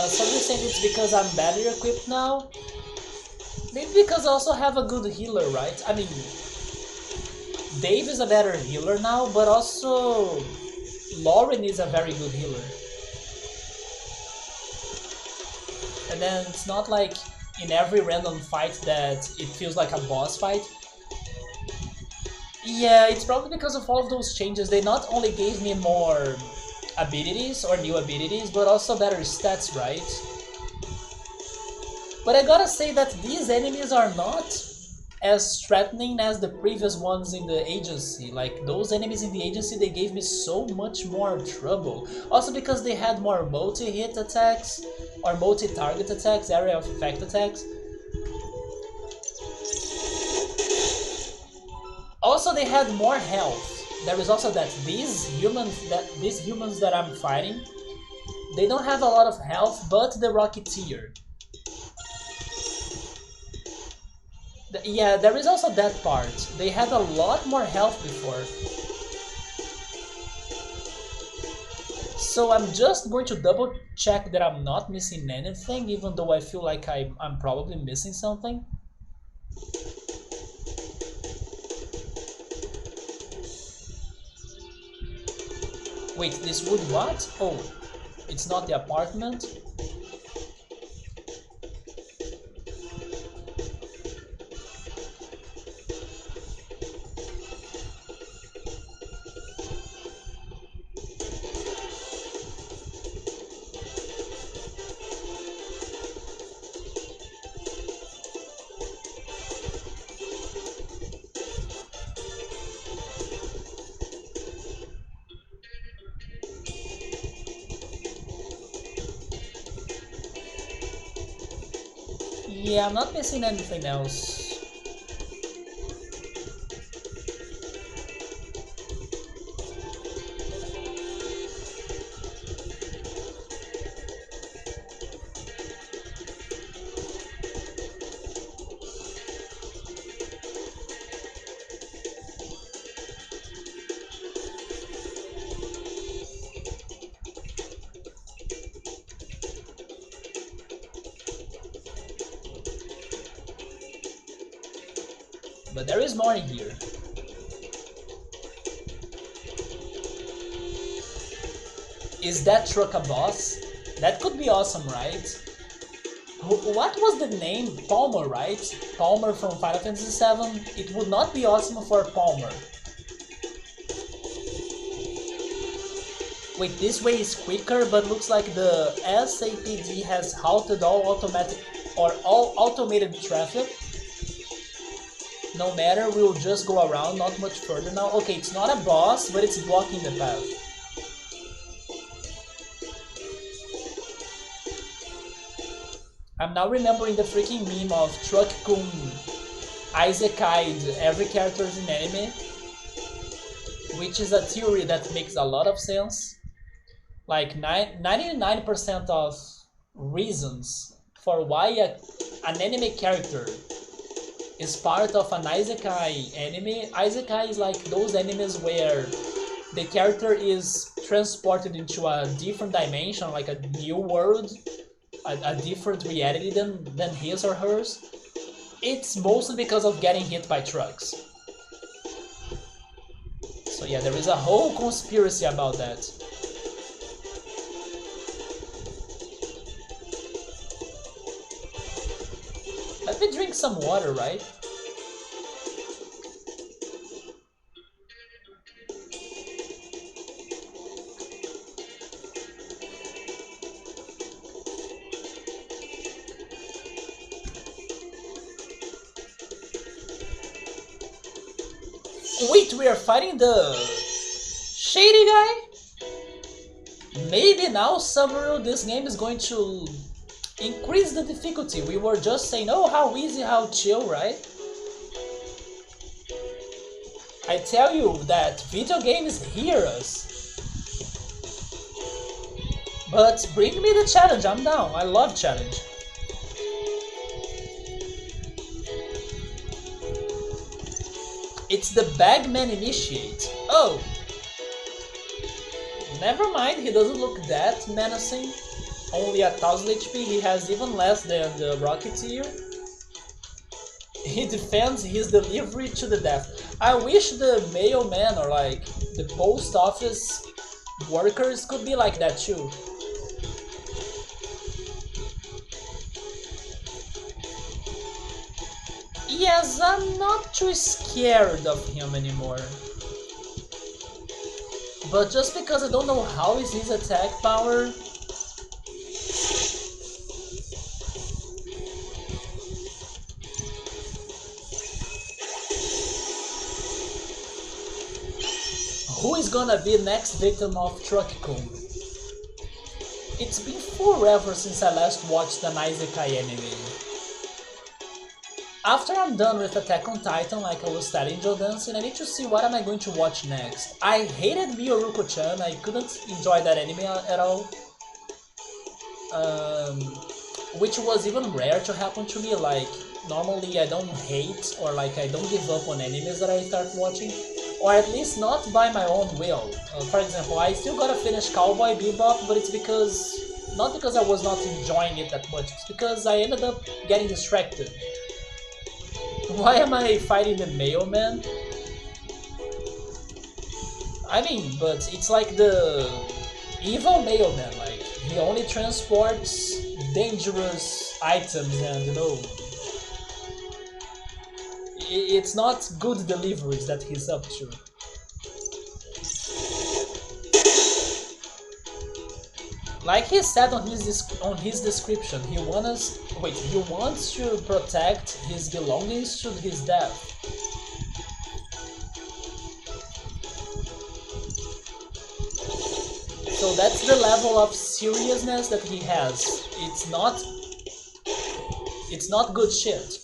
Some are saying it's because I'm better equipped now. Maybe because I also have a good healer, right? I mean, Dave is a better healer now, but also Lauren is a very good healer. then it's not like in every random fight that it feels like a boss fight. Yeah, it's probably because of all of those changes. They not only gave me more abilities or new abilities, but also better stats, right? But I gotta say that these enemies are not as threatening as the previous ones in the agency. Like, those enemies in the agency, they gave me so much more trouble. Also because they had more multi-hit attacks, or multi-target attacks, area of effect attacks. Also, they had more health. There is also that these humans that I'm fighting, they don't have a lot of health, but the Rocketeer. Yeah, there is also that part. They had a lot more health before. So I'm just going to double check that I'm not missing anything, even though I feel like I'm probably missing something. Wait, this wood what? Oh, it's not the apartment. Yeah, I'm not missing anything else. But there is more in here. Is that truck a boss? That could be awesome, right? What was the name? Palmer, right? Palmer from Final Fantasy VII? It would not be awesome for Palmer. Wait, this way is quicker, but looks like the SAPD has halted all automated traffic. No matter, we'll just go around, not much further now. Okay, it's not a boss, but it's blocking the path. I'm now remembering the freaking meme of Truck Kun Isekai'd every character in anime, which is a theory that makes a lot of sense. Like 99% of reasons for why an anime character is part of an Isekai anime. Isekai is like those animes where the character is transported into a different dimension, like a new world, a different reality than his or hers. It's mostly because of getting hit by trucks. So yeah, there is a whole conspiracy about that. Let me drink some water, right? Wait, we are fighting the shady guy? Maybe now, Summeru, this game is going to increase the difficulty. We were just saying, oh, how easy, how chill, right? I tell you that video games hear us. But bring me the challenge, I'm down. I love challenge. It's the Bagman Initiate. Oh! Never mind, he doesn't look that menacing. Only 1000 HP, he has even less than the Rocketeer. He defends his delivery to the death. I wish the mailman or like the post office workers could be like that too. Yes, I'm not too scared of him anymore. But just because I don't know how is his attack power... Who is gonna be next victim of Truck-kun? It's been forever since I last watched an Isekai anime. After I'm done with Attack on Titan, like I was telling Joe Dancing, I need to see what am I going to watch next. I hated Miyoruko-chan, I couldn't enjoy that anime at all. Which was even rare to happen to me, like normally I don't hate or like I don't give up on animes that I start watching. Or at least not by my own will. For example, I still gotta finish Cowboy Bebop, but it's because... not because I was not enjoying it that much, it's because I ended up getting distracted. Why am I fighting the mailman? I mean, but it's like the evil mailman, like, he only transports dangerous items and, you know... it's not good deliveries that he's up to. Like he said on his description, he wants to protect his belongings to his death. So that's the level of seriousness that he has. It's not good shit.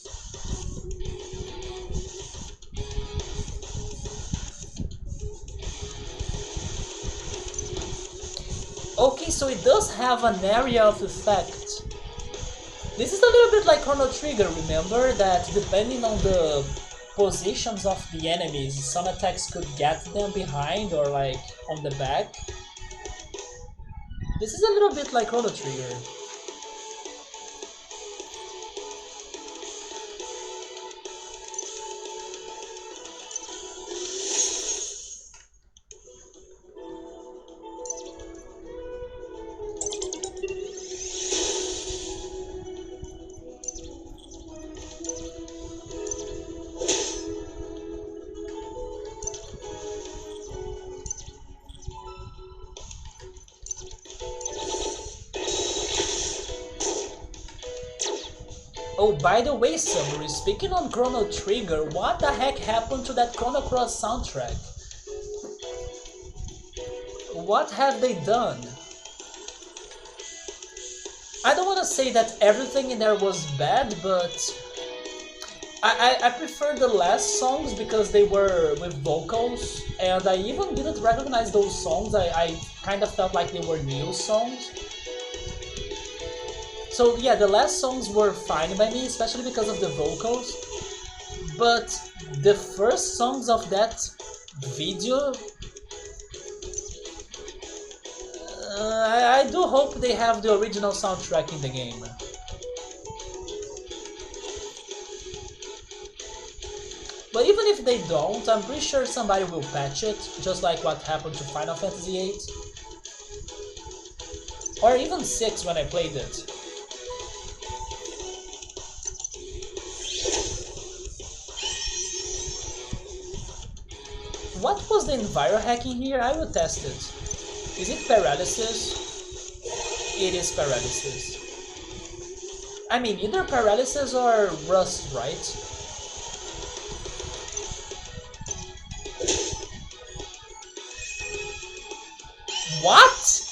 Okay, so it does have an area of effect. This is a little bit like Chrono Trigger, remember? That depending on the positions of the enemies, some attacks could get them behind or like on the back. This is a little bit like Chrono Trigger. Oh, by the way, Summary, speaking on Chrono Trigger, what the heck happened to that Chrono Cross soundtrack? What have they done? I don't want to say that everything in there was bad, but I prefer the last songs because they were with vocals, and I even didn't recognize those songs. I kind of felt like they were new songs. So yeah, the last songs were fine by me, especially because of the vocals. But the first songs of that video, I do hope they have the original soundtrack in the game. But even if they don't, I'm pretty sure somebody will patch it, just like what happened to Final Fantasy VIII. Or even 6 when I played it. What was the enviro hacking here? I will test it. Is it paralysis? It is paralysis. I mean, either paralysis or rust, right? What?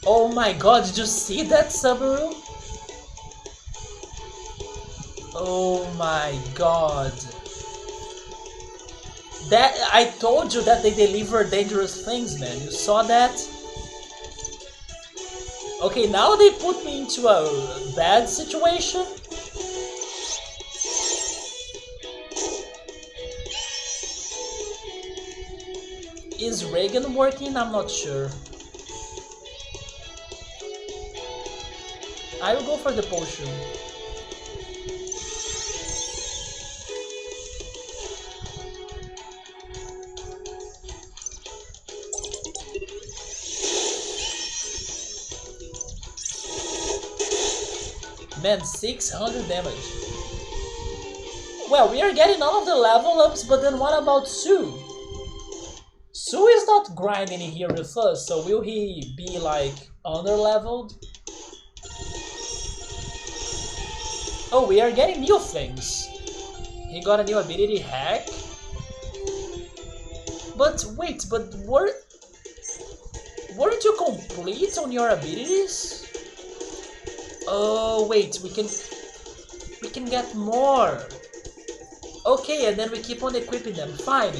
Oh my god, did you see that, Subaru? Oh my god. That I told you that they deliver dangerous things, man. You saw that? Okay, now they put me into a bad situation. Is Reagan working? I'm not sure. I will go for the potion. Man, 600 damage. Well, we are getting all of the level ups, but then what about Sue? Sue is not grinding here with us, so will he be like under-leveled? Oh, we are getting new things. He got a new ability, Hack. But wait, but weren't you complete on your abilities? Oh wait, we can get more. Okay, and then we keep on equipping them. Fine.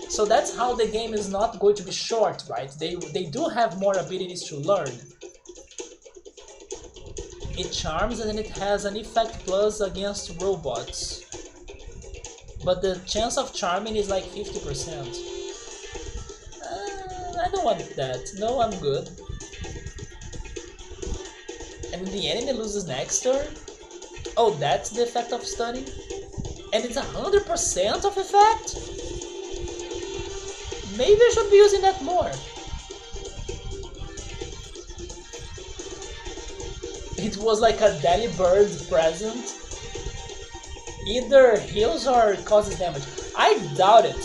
So that's how the game is not going to be short, right? They do have more abilities to learn. It charms and then it has an effect plus against robots. But the chance of charming is like 50%. I don't want that. No, I'm good. And the enemy loses next turn? Oh, that's the effect of stunning? And it's 100% of effect? Maybe I should be using that more. It was like a Daily Bird present. Either heals or causes damage. I doubt it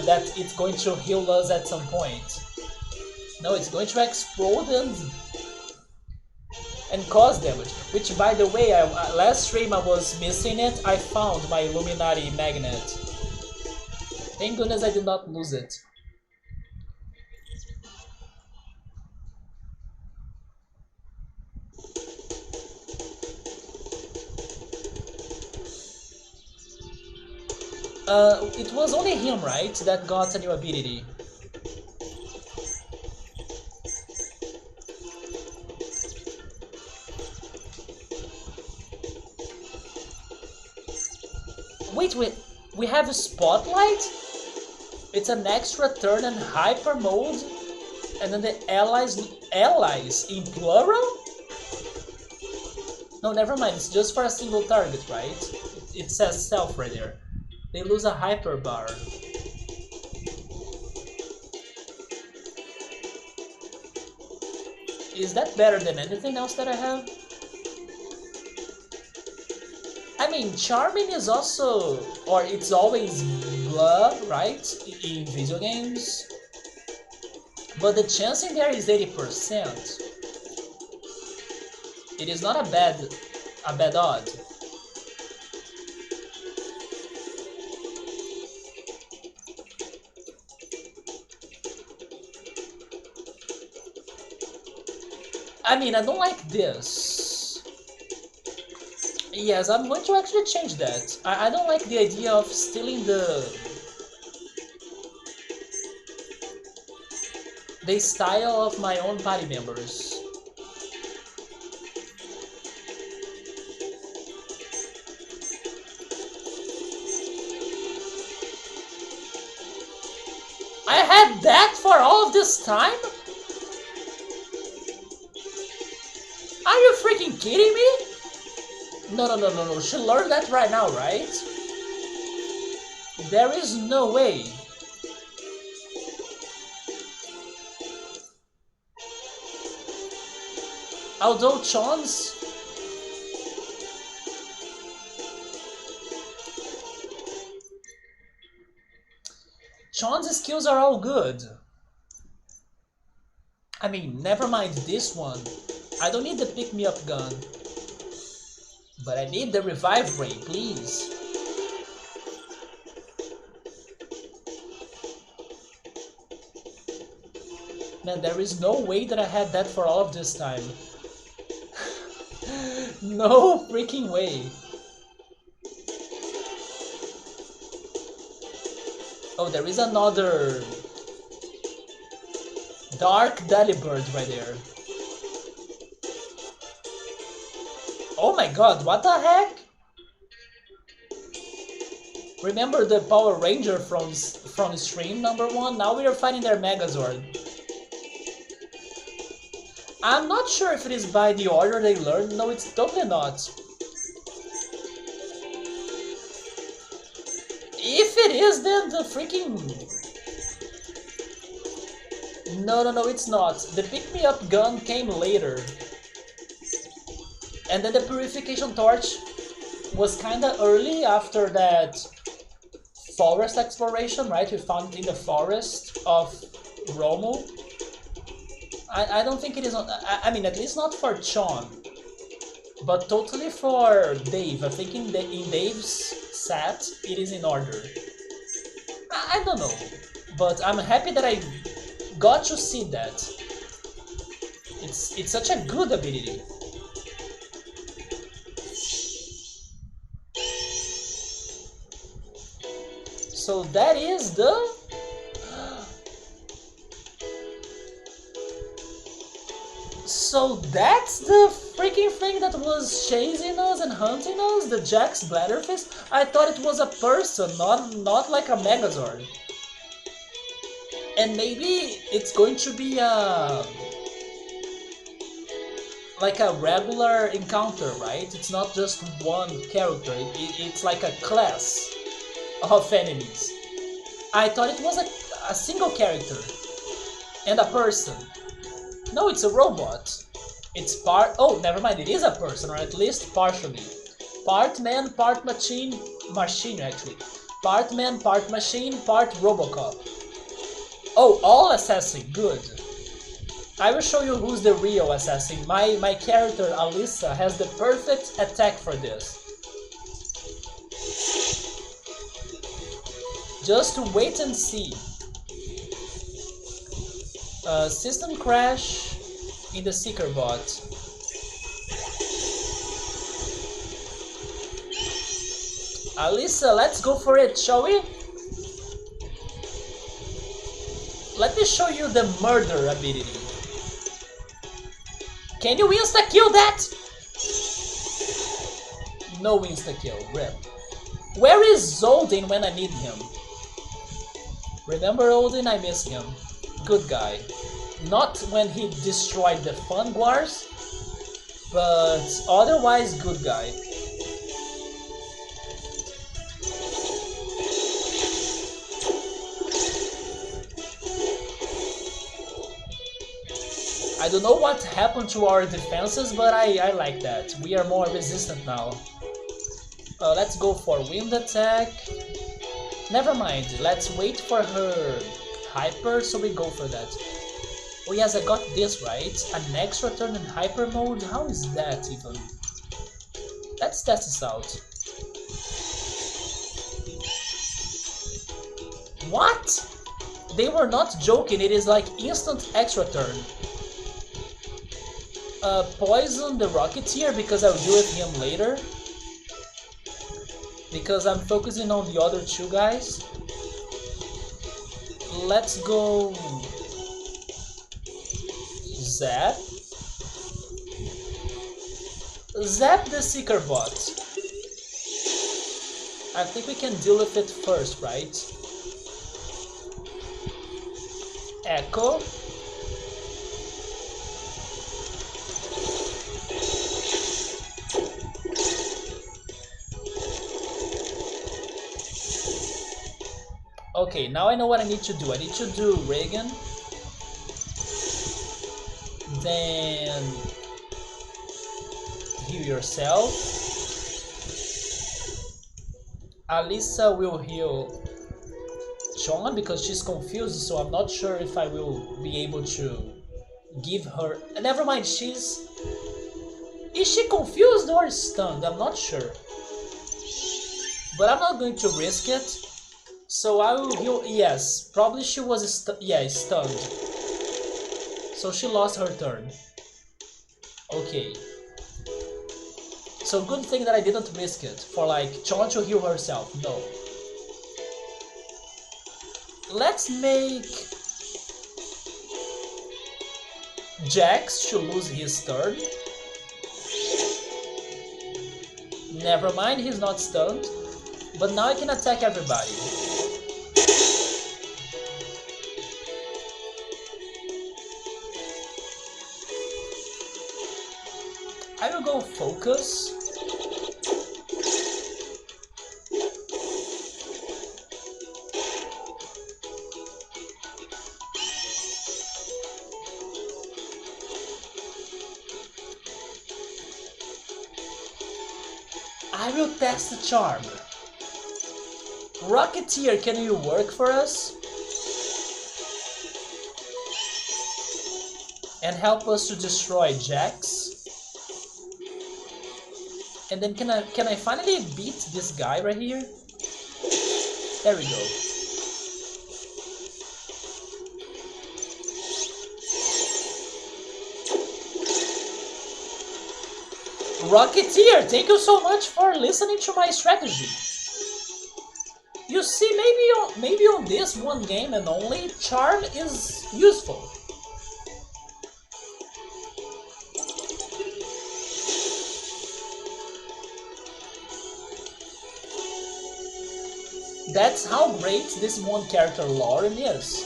that it's going to heal us at some point. No, it's going to explode and cause damage. Which, by the way, last stream I was missing it. I found my Illuminati magnet. Thank goodness I did not lose it. It was only him, right, that got a new ability. Wait, we have a spotlight? It's an extra turn and hyper mode, and then the allies in plural? No, never mind, it's just for a single target, right? It says self right there. They lose a hyper bar. Is that better than anything else that I have? I mean, charming is also, or it's always blah, right? In video games. But the chance in there is 80%. It is not a bad odd. I mean, I don't like this. Yes, I'm going to actually change that. I don't like the idea of stealing the style of my own party members. I had that for all of this time? Are you freaking kidding me? No. She learned that right now, right? There is no way. Although Chon's skills are all good. I mean, never mind this one. I don't need the pick-me-up gun. But I need the revive ray, please. Man, there is no way that I had that for all of this time. No freaking way. Oh, there is another Dark Delibird right there. Oh my god, what the heck? Remember the Power Ranger from stream number 1? Now we are fighting their Megazord. I'm not sure if it is by the order they learned. No, it's totally not. If it is, then the freaking... No, it's not. The pick-me-up gun came later. And then the Purification Torch was kinda early after that forest exploration, right? We found it in the forest of Romo. I don't think it is on. I mean, at least not for Chon, but totally for Dave. I think in Dave's set it is in order. I don't know, but I'm happy that I got to see that. It's such a good ability. So that is the... So that's the freaking thing that was chasing us and hunting us? The Jax Bladderfist? I thought it was a person, not like a Megazord. And maybe it's going to be like a regular encounter, right? It's not just one character, it's like a class of enemies. I thought it was a single character and a person. No, it's a robot. It's part... Oh, never mind, it is a person, or at least partially. Part man, part machine... Machine, actually. Part man, part machine, part Robocop. Oh, all assassin, good. I will show you who's the real assassin. My character, Alyssa, has the perfect attack for this. Just wait and see. System crash in the Seeker bot. Alyssa, let's go for it, shall we? Let me show you the murder ability. Can you insta-kill that? No insta-kill, rip. Where is Zoldin when I need him? Remember Odin? I miss him. Good guy. Not when he destroyed the Fun Guars, but otherwise good guy. I don't know what happened to our defenses, but I like that. We are more resistant now. Let's go for wind attack. Never mind, let's wait for her hyper, so we go for that. Oh yes, I got this right. An extra turn in hyper mode? How is that even? Let's test this out. What? They were not joking, it is like instant extra turn. Poison the Rocketeer because I'll deal with him later. Because I'm focusing on the other two guys. Let's go... Zap. Zap the Seeker bot. I think we can deal with it first, right? Echo. Okay, now I know what I need to do. I need to do Reagan. Then heal yourself. Alyssa will heal Chon because she's confused, so I'm not sure if I will be able to give her... Never mind, she's... Is she confused or stunned? I'm not sure. But I'm not going to risk it. So I will heal... Yes, probably she was stunned. So she lost her turn. Okay. So good thing that I didn't risk it for like Chon to heal herself. No. Let's make Jax to lose his turn. Never mind, he's not stunned. But now I can attack everybody. I will go focus. I will test the charm. Rocketeer, can you work for us? And help us to destroy Jax? And then can I finally beat this guy right here? There we go. Rocketeer, thank you so much for listening to my strategy. You see, maybe on this one game and only, charm is useful. That's how great this one character Lauren is.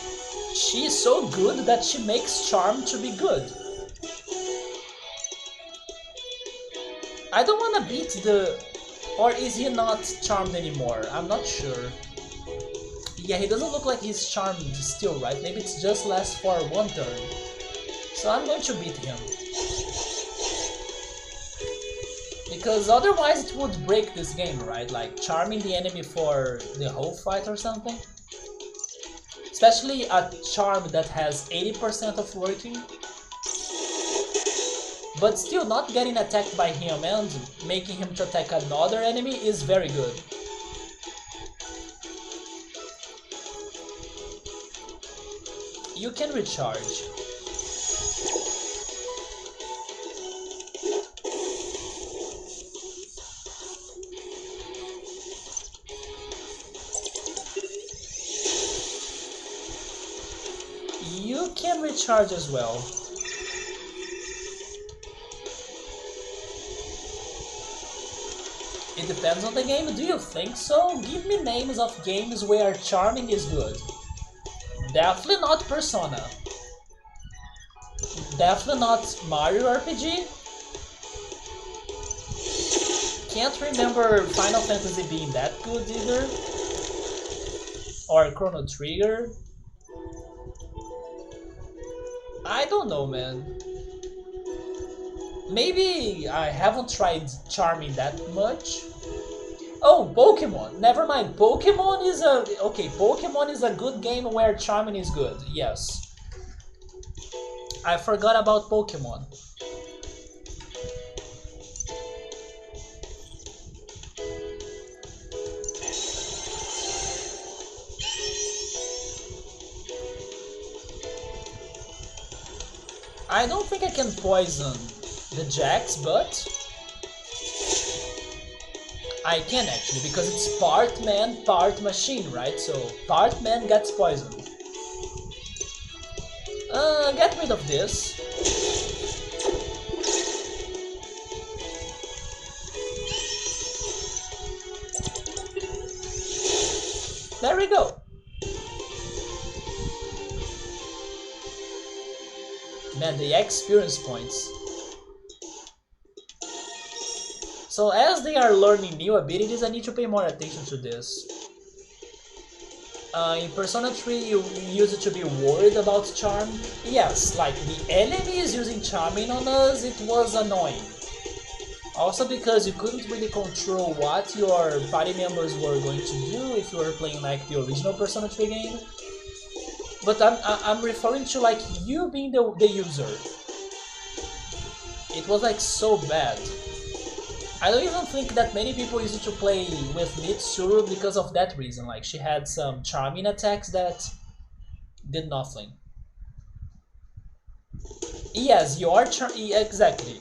She is so good that she makes charm to be good. I don't wanna beat the... Or is he not charmed anymore? I'm not sure. Yeah, he doesn't look like he's charmed still, right? Maybe it's just lasts for one turn. So I'm going to beat him. Because otherwise it would break this game, right? Like charming the enemy for the whole fight or something. Especially a charm that has 80% of working. But still not getting attacked by him and making him to attack another enemy is very good. You can recharge. You can recharge as well. It depends on the game, do you think so? Give me names of games where charming is good. Definitely not Persona. Definitely not Mario RPG. Can't remember Final Fantasy being that good either. Or Chrono Trigger. I don't know, man. Maybe I haven't tried charming that much. Oh, Pokemon. Never mind. Pokemon is a... Okay, Pokemon is a good game where charming is good. Yes. I forgot about Pokemon. I don't think I can poison the Jax, but I can actually, because it's part man, part machine, right? So part man gets poisoned. Get rid of this. There we go. Man, the experience points. So as they are learning new abilities, I need to pay more attention to this. In Persona 3 you used to be worried about charm. Yes, like the enemies using charming on us, it was annoying. Also because you couldn't really control what your party members were going to do if you were playing like the original Persona 3 game. But I'm referring to like you being the user. It was like so bad. I don't even think that many people used to play with Mitsuru because of that reason. Like she had some charming attacks that did nothing. Yes, your exactly.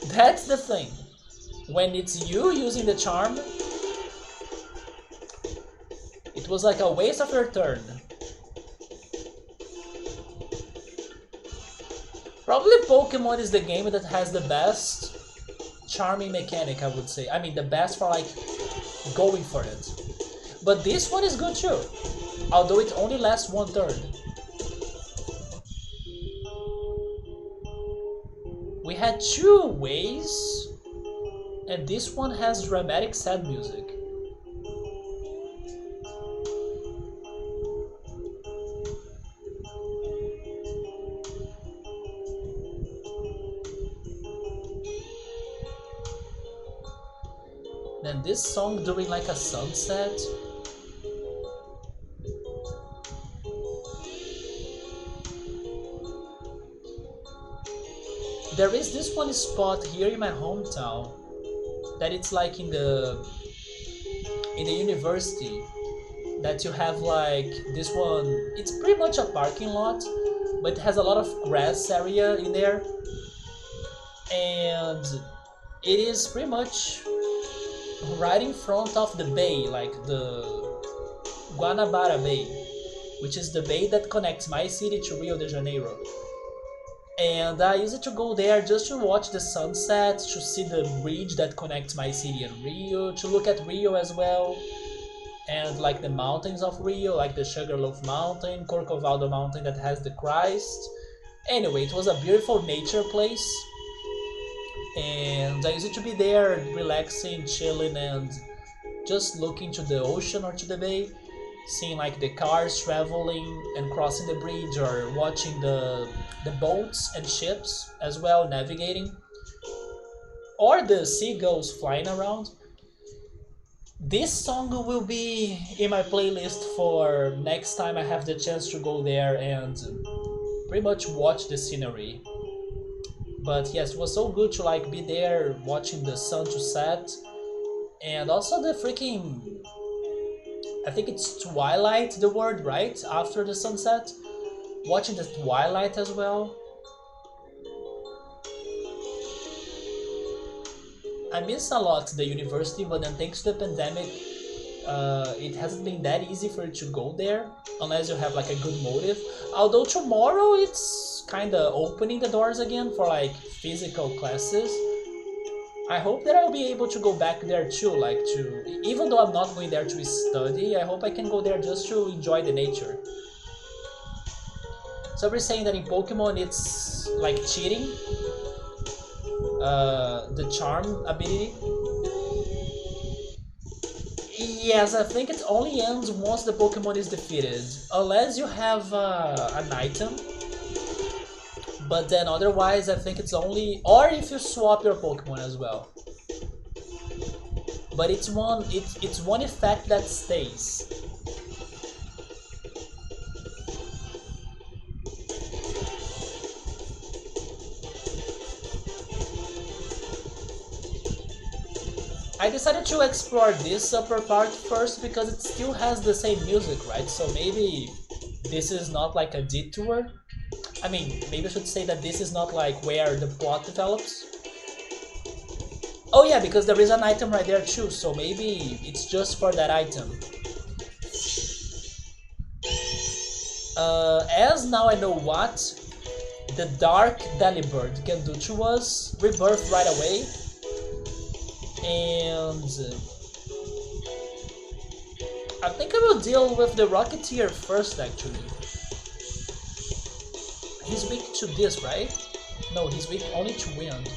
That's the thing. When it's you using the charm, it was like a waste of your turn. Probably Pokemon is the game that has the best charming mechanic, I would say. I mean, the best for like going for it. But this one is good too, although it only lasts one turn. We had two ways, and this one has dramatic sad music. Then this song during like a sunset. There is this one spot here in my hometown that it's like in the university that you have like this one. It's pretty much a parking lot, but it has a lot of grass area in there, and it is pretty much right in front of the bay, like the Guanabara Bay, which is the bay that connects my city to Rio de Janeiro. And I used to go there just to watch the sunset, to see the bridge that connects my city and Rio, to look at Rio as well, and like the mountains of Rio, like the Sugarloaf Mountain, Corcovado Mountain that has the Christ. Anyway, it was a beautiful nature place, and I used to be there relaxing, chilling, and just looking to the ocean or to the bay, seeing like the cars traveling and crossing the bridge, or watching the boats and ships as well navigating, or the seagulls flying around. This song will be in my playlist for next time I have the chance to go there and pretty much watch the scenery. But yes, it was so good to like be there watching the sun to set, and also the freaking, I think it's twilight, the word, right? After the sunset. Watching the twilight as well. I miss a lot the university, but then thanks to the pandemic, it hasn't been that easy for you to go there unless you have like a good motive. Although tomorrow it's kinda opening the doors again for like physical classes. I hope that I'll be able to go back there too, like to, even though I'm not going there to study, I hope I can go there just to enjoy the nature. So we're saying that in Pokemon it's like cheating, the charm ability. Yes, I think it only ends once the Pokemon is defeated, unless you have an item. But then otherwise I think it's only, or if you swap your Pokemon as well. But it's one effect that stays. I decided to explore this upper part first because it still has the same music, right? So maybe this is not like a detour. I mean, maybe I should say that this is not like where the plot develops. Oh yeah, because there is an item right there too, so maybe it's just for that item. As now I know what the Dark Delibird can do to us, rebirth right away. And I think I will deal with the Rocketeer first actually. He's weak to this, right? No, he's weak only to wind.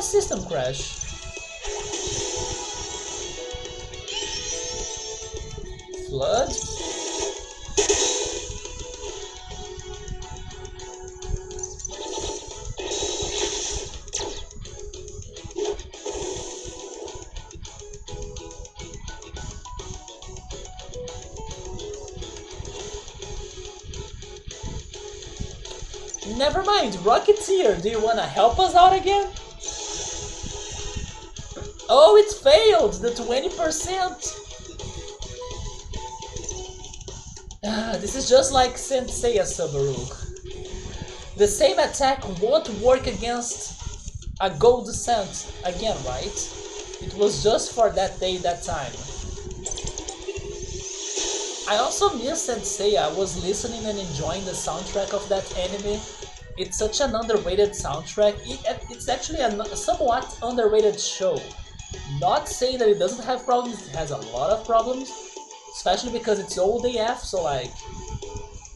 System crash. Flood. Never mind, Rocketeer, do you wanna help us out again? Oh, it failed! The 20%! This is just like Senseiya Subaru. The same attack won't work against a gold cent again, right? It was just for that day, that time. I also miss Senseiya. I was listening and enjoying the soundtrack of that anime. It's such an underrated soundtrack. It's actually a somewhat underrated show. Not saying that it doesn't have problems, it has a lot of problems. Especially because it's old AF, so like,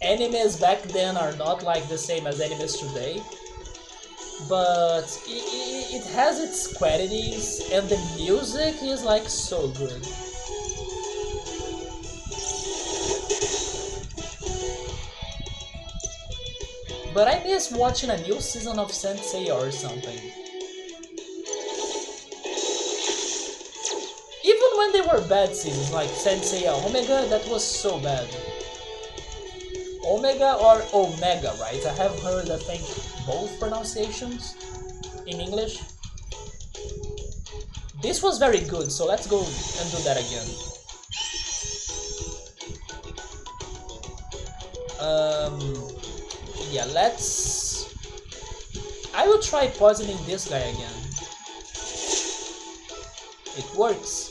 animes back then are not like the same as animes today. But it has its qualities, and the music is like so good. But I miss watching a new season of Sensei or something. Even when they were bad seasons, like Sensei Omega, that was so bad. Omega or Omega, right? I have heard, I think, both pronunciations in English. This was very good, so let's go and do that again. Yeah, let's... I will try poisoning this guy again. It works.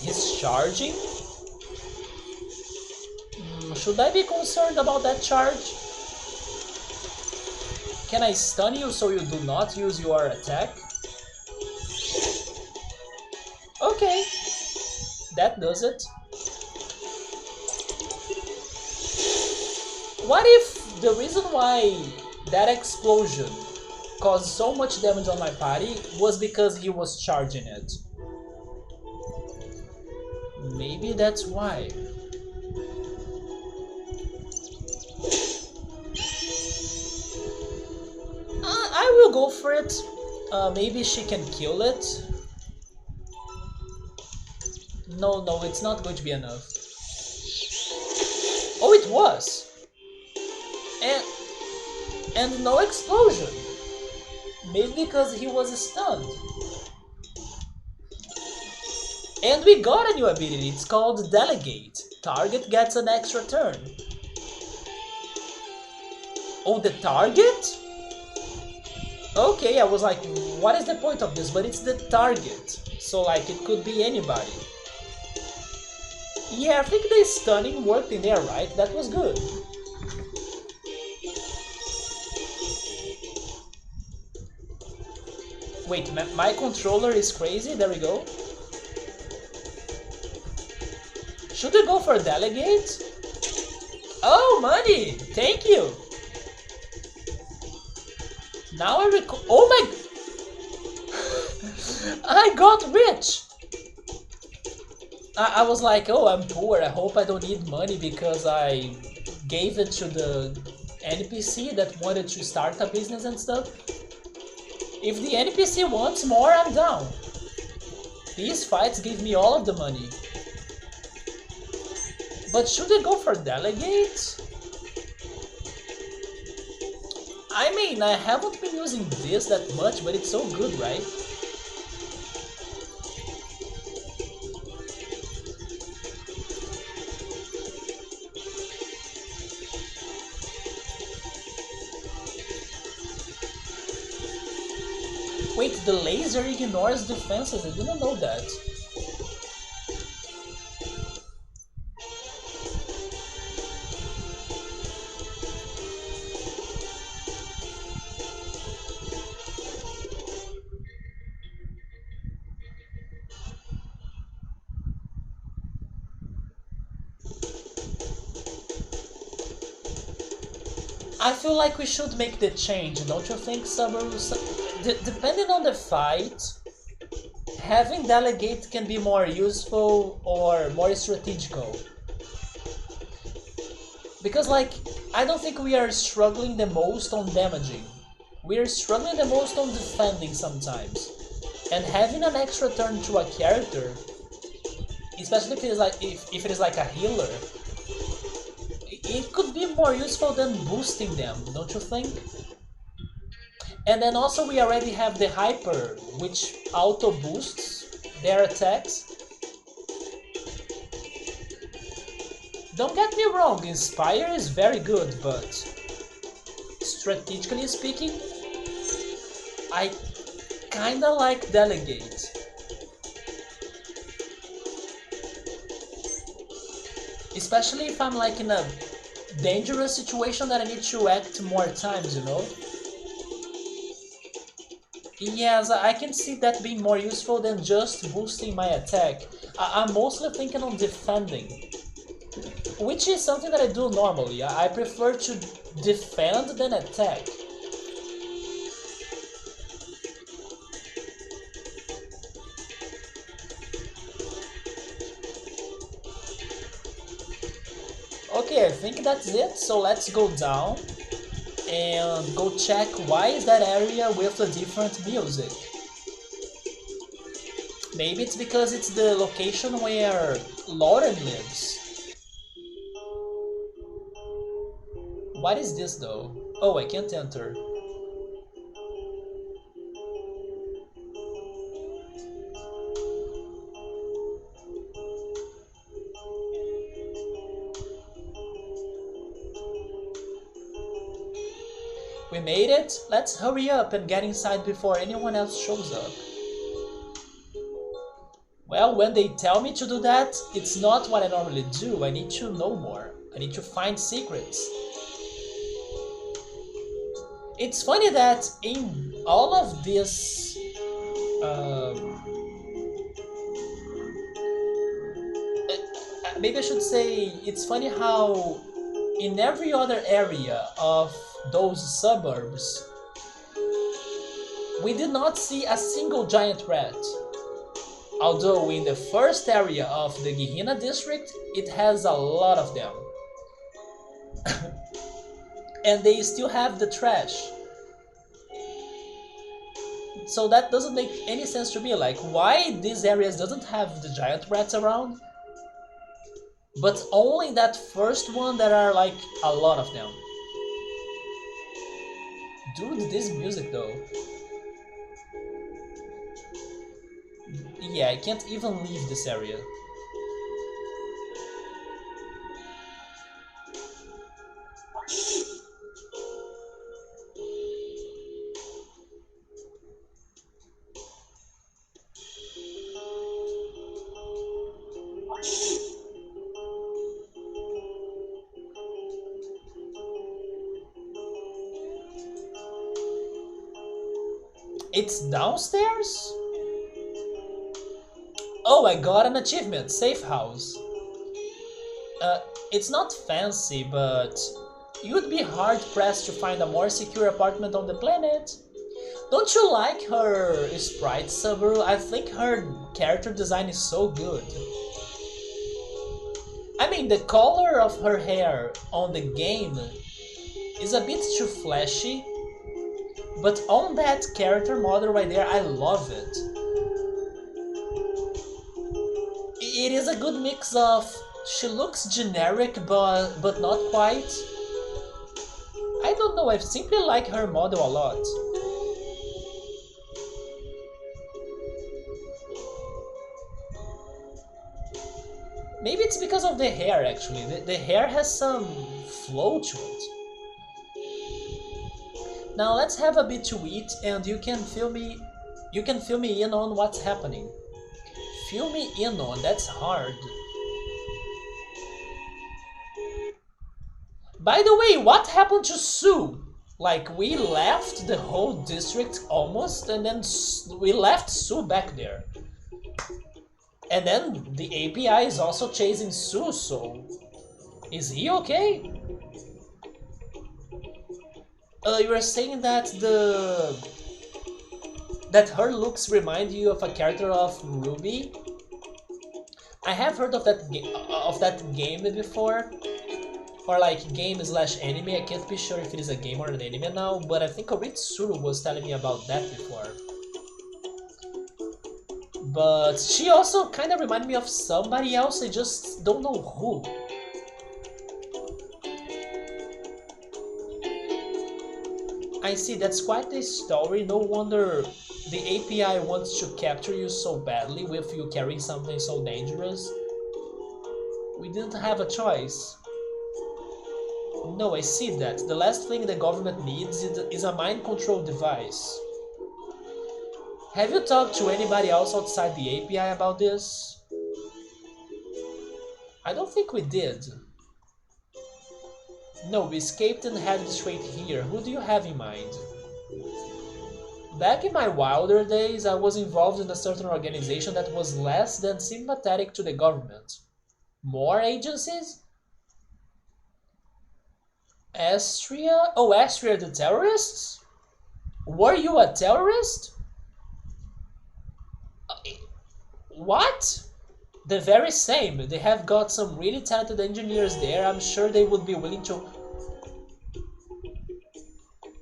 He's charging? Should I be concerned about that charge? Can I stun you so you do not use your attack? Okay, that does it. What if the reason why that explosion caused so much damage on my party was because he was charging it? Maybe that's why. I will go for it. Maybe she can kill it. No, it's not going to be enough. Oh, it was! And no explosion. Maybe because he was stunned. And we got a new ability, it's called Delegate. Target gets an extra turn. Oh, the target? Okay, I was like, what is the point of this? But it's the target. So like, it could be anybody. Yeah, I think the stunning worked in there, right? That was good. Wait, my controller is crazy? There we go. Should I go for Delegate? Oh, money! Thank you! Now I recall. Oh my! I got rich! I was like, oh, I'm poor. I hope I don't need money because I gave it to the NPC that wanted to start a business and stuff. If the NPC wants more, I'm down. These fights give me all of the money. But should I go for Delegate? I mean, I haven't been using this that much, but it's so good, right? Wait, the laser ignores defenses? I didn't know that. I feel like we should make the change, don't you think, Subaru? Depending on the fight, having Delegate can be more useful or more strategical. Because, like, I don't think we are struggling the most on damaging. We are struggling the most on defending sometimes. And having an extra turn to a character, especially if it is like a healer, it could be more useful than boosting them, don't you think? And then also we already have the Hyper, which auto boosts their attacks. Don't get me wrong, Inspire is very good, but strategically speaking, I kinda like Delegate. Especially if I'm like in a dangerous situation that I need to act more times, you know? Yes, I can see that being more useful than just boosting my attack. I'm mostly thinking on defending. Which is something that I do normally. I prefer to defend than attack. Okay, I think that's it, so let's go down and go check why is that area with a different music. Maybe it's because it's the location where Lauren lives. What is this though? Oh, I can't enter. We made it? Let's hurry up and get inside before anyone else shows up. Well, when they tell me to do that, it's not what I normally do. I need to know more. I need to find secrets. It's funny that in all of this maybe I should say it's funny how in every other area of those suburbs we did not see a single giant rat. Although in the first area of the Gehenna District it has a lot of them. And they still have the trash. So that doesn't make any sense to me, like why these areas doesn't have the giant rats around, but only that first one there are like a lot of them. Dude, this music though. Yeah, I can't even leave this area. It's downstairs? Oh, I got an achievement, safe house. It's not fancy, but you'd be hard-pressed to find a more secure apartment on the planet. Don't you like her sprite, Subaru? I think her character design is so good. I mean, the color of her hair on the game is a bit too flashy, but on that character model right there, I love it. It is a good mix of, she looks generic but not quite. I don't know, I simply like her model a lot. Maybe it's because of the hair actually, the hair has some flow to it. Now let's have a bit to eat and you can fill me in on what's happening. Fill me in on, that's hard. By the way, what happened to Sue? Like, we left the whole district almost, and then we left Sue back there. And then the API is also chasing Sue, so... is he okay? You were saying that that her looks remind you of a character of Ruby. I have heard of that game before, or like game slash anime. I can't be sure if it is a game or an anime now, but I think Oritsuru was telling me about that before. But she also kind of reminded me of somebody else. I just don't know who. I see, that's quite a story. No wonder the API wants to capture you so badly with you carrying something so dangerous. We didn't have a choice. No, I see that. The last thing the government needs is a mind control device. Have you talked to anybody else outside the API about this? I don't think we did. No, we escaped and headed straight here. Who do you have in mind? Back in my wilder days, I was involved in a certain organization that was less than sympathetic to the government. More agencies? Astria? Oh, Astria the terrorists? Were you a terrorist? What? The very same. They have got some really talented engineers there. I'm sure they would be willing to...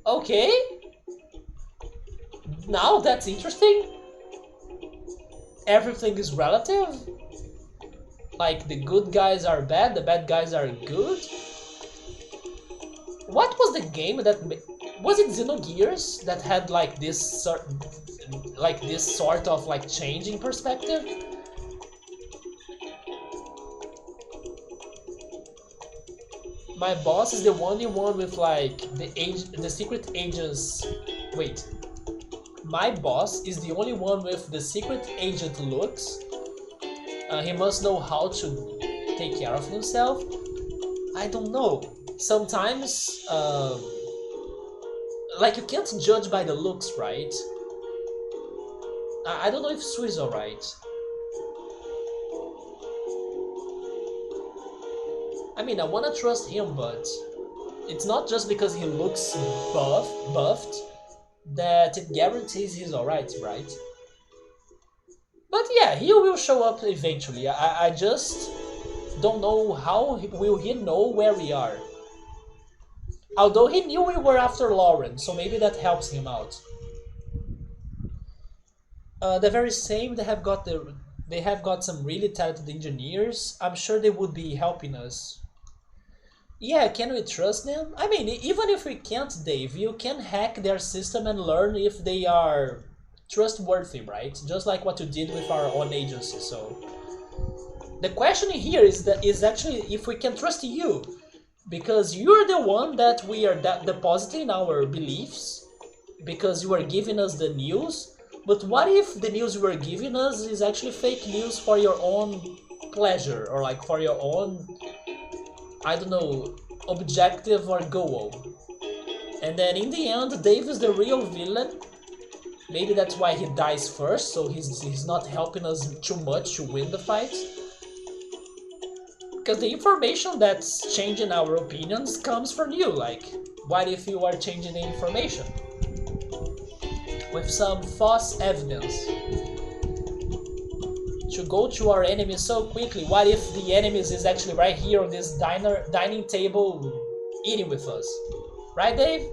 Okay. Now that's interesting. Everything is relative. Like the good guys are bad, the bad guys are good. What was the game that... Was it Xenogears that had like this sort of like changing perspective? My boss is the only one with like the secret agents. Wait. My boss is the only one with the secret agent looks. He must know how to take care of himself. I don't know. Sometimes, like you can't judge by the looks, right? I don't know if Sue is alright. I mean, I wanna trust him, but it's not just because he looks buffed, that it guarantees he's alright, right? But yeah, he will show up eventually. I just don't know how will he know where we are. Although he knew we were after Lauren, so maybe that helps him out. The very same, they have got some really talented engineers. I'm sure they would be helping us. Yeah, can we trust them? I mean, even if we can't, Dave, you can hack their system and learn if they are trustworthy, right? Just like what you did with our own agency, so... The question here is actually if we can trust you. Because you're the one that we are depositing our beliefs. Because you are giving us the news. But what if the news you are giving us is actually fake news for your own pleasure? Or like for your own... I don't know, objective or goal. And then in the end, Dave is the real villain. Maybe that's why he dies first, so he's not helping us too much to win the fight. Because the information that's changing our opinions comes from you, like, what if you are changing the information? With some false evidence. To go to our enemies so quickly, what if the enemies is actually right here on this dining table eating with us? Right, Dave?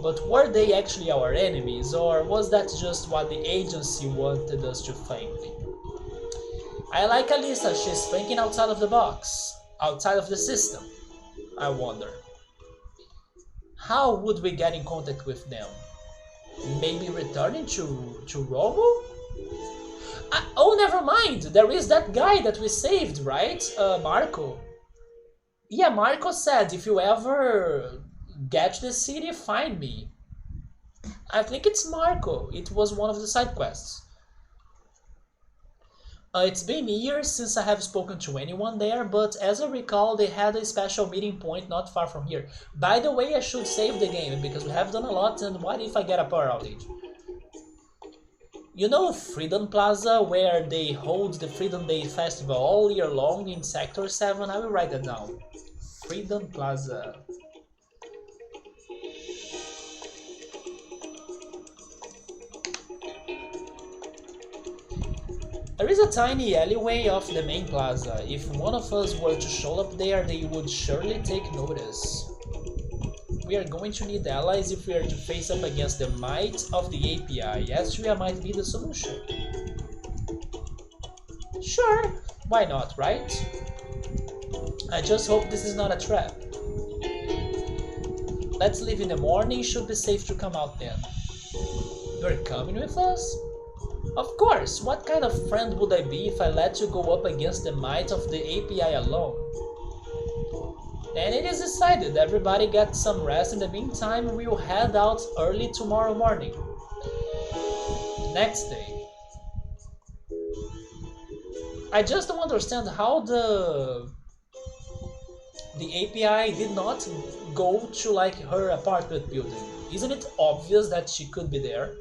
But were they actually our enemies, or was that just what the agency wanted us to think? I like Alyssa, she's thinking outside of the box, outside of the system. I wonder. How would we get in contact with them? Maybe returning to Robo? Oh, never mind! There is that guy that we saved, right? Marco. Yeah, Marco said, if you ever get to the city, find me. I think it's Marco. It was one of the side quests. It's been years since I have spoken to anyone there, but as I recall, they had a special meeting point not far from here. By the way, I should save the game, because we have done a lot, and what if I get a power outage? You know Freedom Plaza, where they hold the Freedom Day Festival all year long in Sector 7? I will write that down. Freedom Plaza. There is a tiny alleyway off the main plaza. If one of us were to show up there, they would surely take notice. We are going to need allies if we are to face up against the might of the API. Astria might be the solution. Sure, why not, right? I just hope this is not a trap. Let's leave in the morning, should be safe to come out then. You're coming with us? Of course, what kind of friend would I be if I let you go up against the might of the API alone? Then it is decided, everybody gets some rest. In the meantime, we will head out early tomorrow morning. Next day. I just don't understand how the API did not go to like her apartment building. Isn't it obvious that she could be there?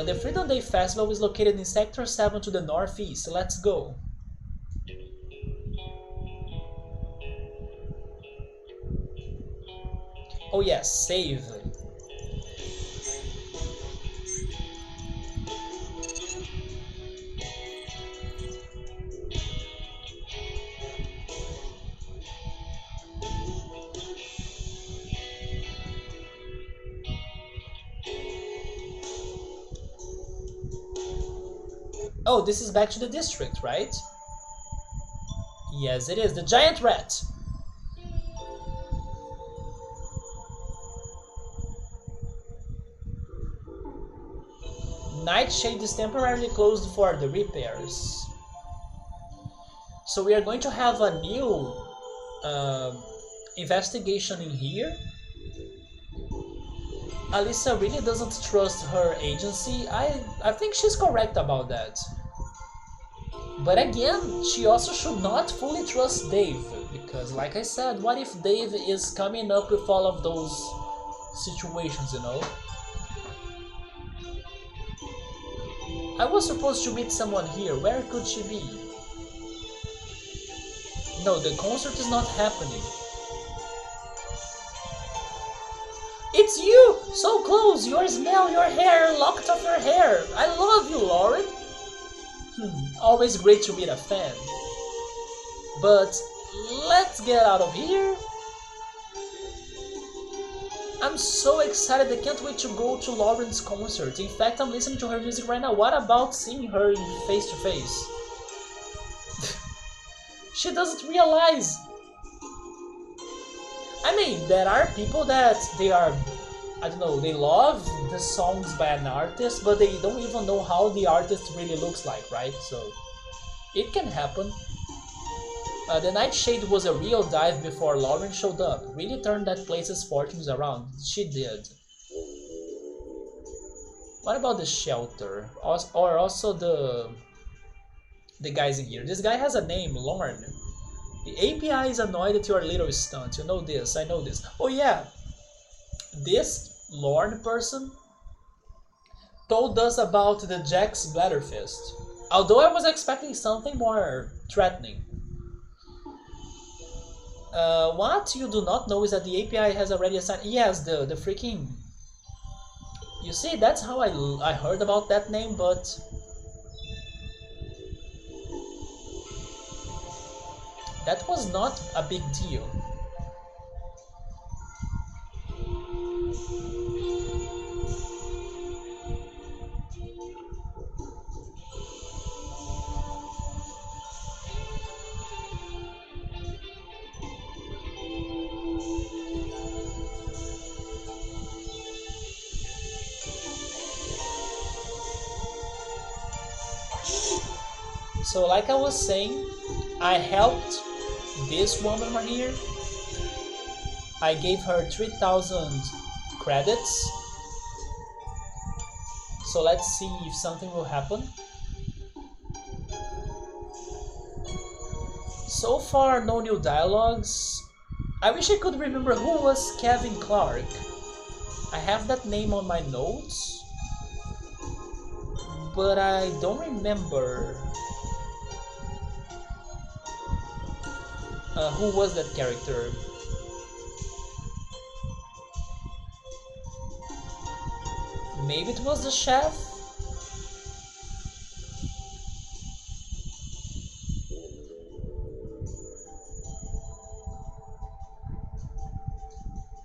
The Freedom Day Festival is located in Sector 7 to the northeast. Let's go. Oh yes, save. Oh, this is back to the district, right? Yes, it is. The giant rat. Nightshade is temporarily closed for the repairs. So we are going to have a new uh, investigation in here. Alyssa really doesn't trust her agency. I think she's correct about that. But again, she also should not fully trust Dave, because like I said, what if Dave is coming up with all of those situations, you know? I was supposed to meet someone here, where could she be? No, the concert is not happening. It's you! So close! Your smell, your hair, locked of your hair! I love you, Lauren! Always great to meet a fan. But let's get out of here. I'm so excited, I can't wait to go to Lauren's concert. In fact, I'm listening to her music right now. What about seeing her face to face? She doesn't realize. I mean, there are people that they are, I don't know, they love the songs by an artist, but they don't even know how the artist really looks like, right? So, it can happen. The Nightshade was a real dive before Lauren showed up. Really turned that place's fortunes around. She did. What about the shelter? Or also the guys in here? This guy has a name, Lorne. The API is annoyed at your little stunt. You know this, I know this. Oh yeah, this Lorne person told us about the Jack's Bladderfist. Although I was expecting something more threatening. What you do not know is that the API has already assigned... Yes, the freaking... You see, that's how I heard about that name, but... That was not a big deal. So like I was saying, I helped this woman right here. I gave her 3,000 credits. So let's see if something will happen. So far, no new dialogues. I wish I could remember who was Kevin Clark. I have that name on my notes, but I don't remember who was that character. Maybe it was the chef?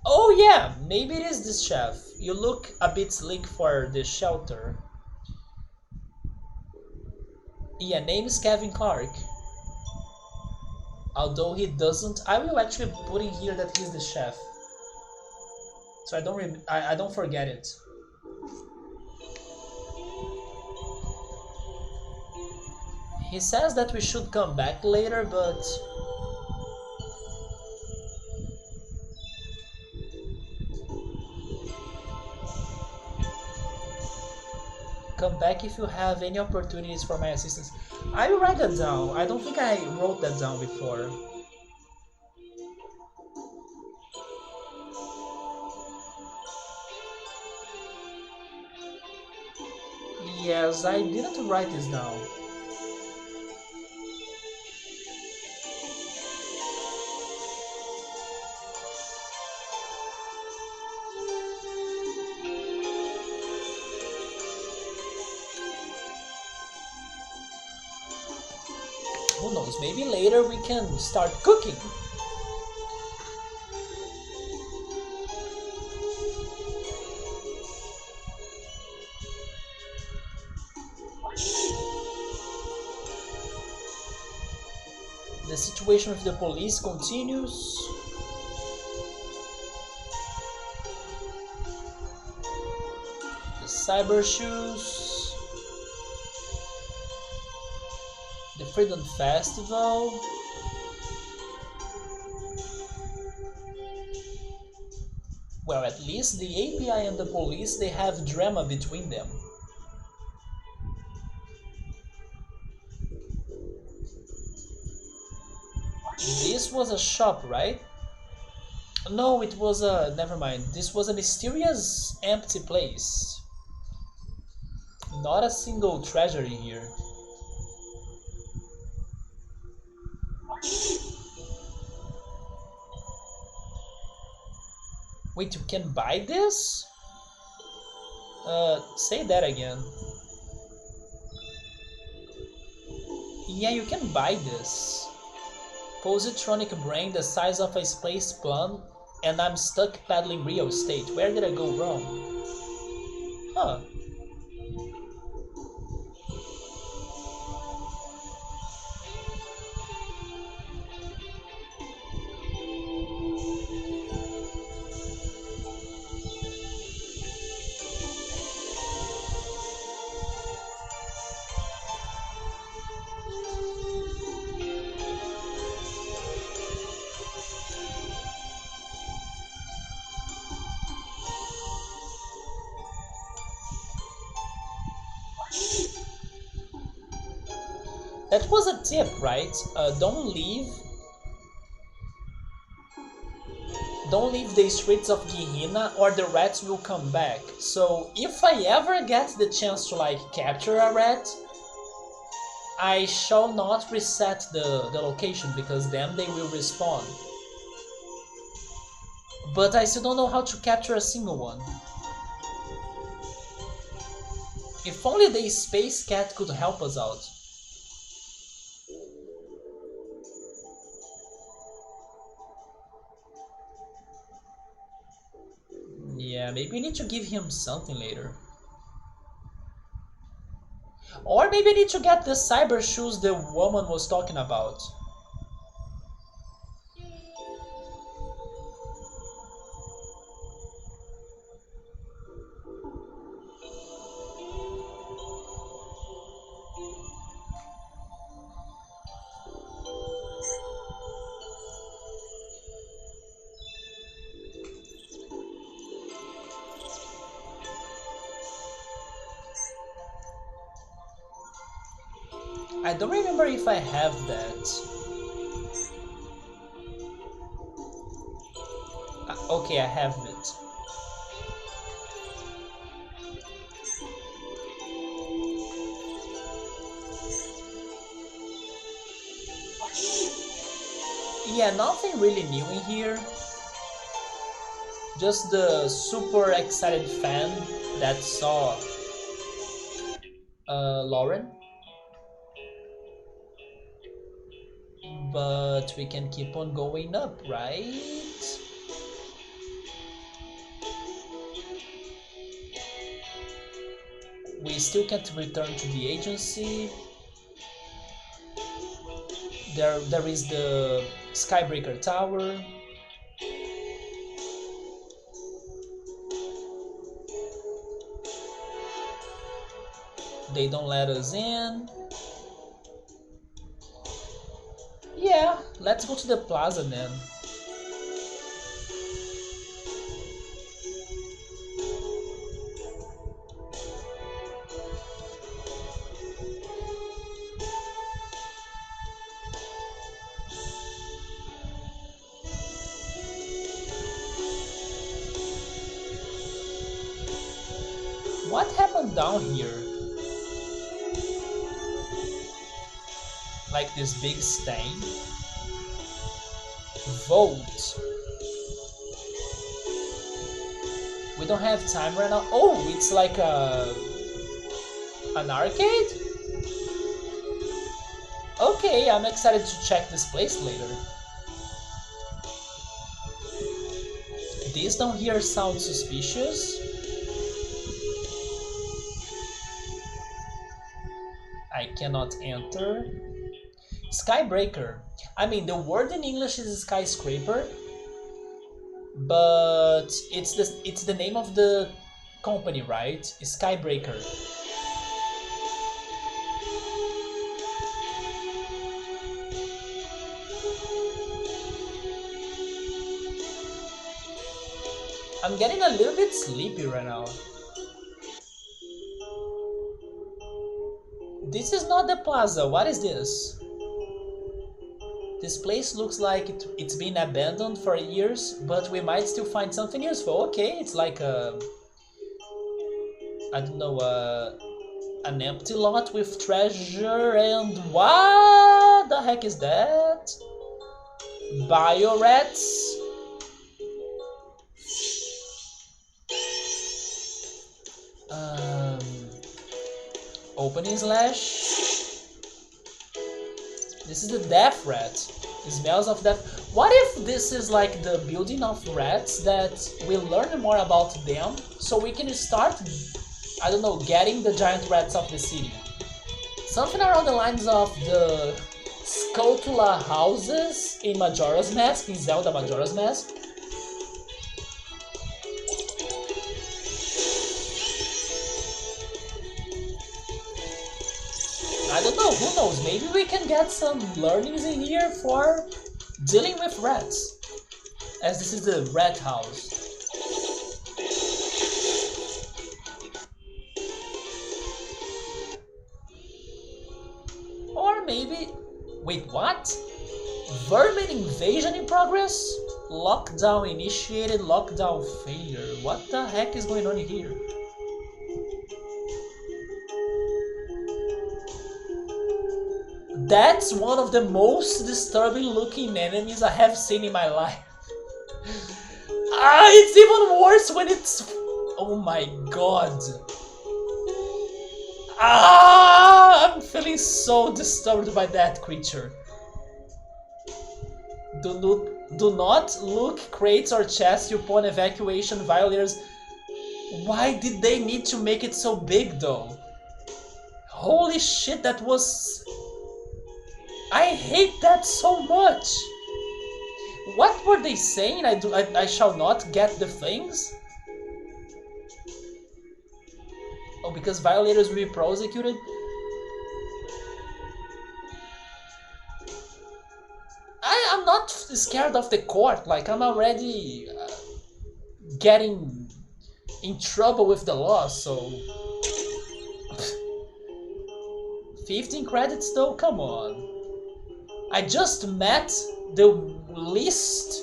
Oh yeah, maybe it is this chef. You look a bit sleek for the shelter. Yeah, name is Kevin Clark. Although he doesn't, I will actually put in here that he's the chef, so I don't forget it. He says that we should come back later, but come back if you have any opportunities for my assistance. I will write that down. I don't think I wrote that down before. Yes, I didn't write this down. who knows, maybe later we can start cooking. The situation with the police continues. The cyber shoes. The Freedom Festival. Well, at least the API and the police, they have drama between them. This was a shop, right? No, it was a... never mind. This was a mysterious empty place. Not a single treasure in here. Wait, you can buy this? Say that again. Yeah, you can buy this. Positronic brain the size of a space plum, and I'm stuck paddling real estate. Where did I go wrong? Huh. That was a tip, right? Don't leave the streets of Gehenna or the rats will come back. So if I ever get the chance to like capture a rat, I shall not reset the location because then they will respawn. But I still don't know how to capture a single one. If only the space cat could help us out. Yeah, maybe we need to give him something later. Or maybe I need to get the cyber shoes the woman was talking about. I don't remember if I have that. Okay, I have it. Yeah, nothing really new in here. Just the super excited fan that saw Lauren. But we can keep on going up, right? We still can't return to the agency. There is the Skybreaker Tower. They don't let us in. Yeah, let's go to the plaza then. What happened down here? Like this big stain? Vote. We don't have time right now. Oh, it's like an arcade? Okay, I'm excited to check this place later. This down here sounds suspicious. I cannot enter. Skybreaker. I mean, the word in English is skyscraper, but it's the name of the company, right? Skybreaker. I'm getting a little bit sleepy right now. This is not the plaza. What is this? This place looks like it's been abandoned for years, but we might still find something useful. Okay, it's like a... I don't know, an empty lot with treasure and... What the heck is that? Biorats? Opening slash. This is the death rat. It smells of death. What if this is like the building of rats that we learn more about them so we can start, I don't know, getting the giant rats of the city? Something around the lines of the Scutula houses in Majora's Mask, in Zelda Majora's Mask. I don't know, who knows, maybe we can get some learnings in here for dealing with rats, as this is the rat house. Or maybe... Wait, what? Vermin invasion in progress? Lockdown initiated, lockdown failure. What the heck is going on here? That's one of the most disturbing looking enemies I have seen in my life. It's even worse when it's... Oh my god. I'm feeling so disturbed by that creature. Do not look crates or chests upon evacuation, violators. Why did they need to make it so big though? Holy shit, that was... I hate that so much! What were they saying? I shall not get the things? Oh, because violators will be prosecuted? I'm not scared of the court, like I'm already getting in trouble with the law, so... 15 credits though? Come on. I just met the least...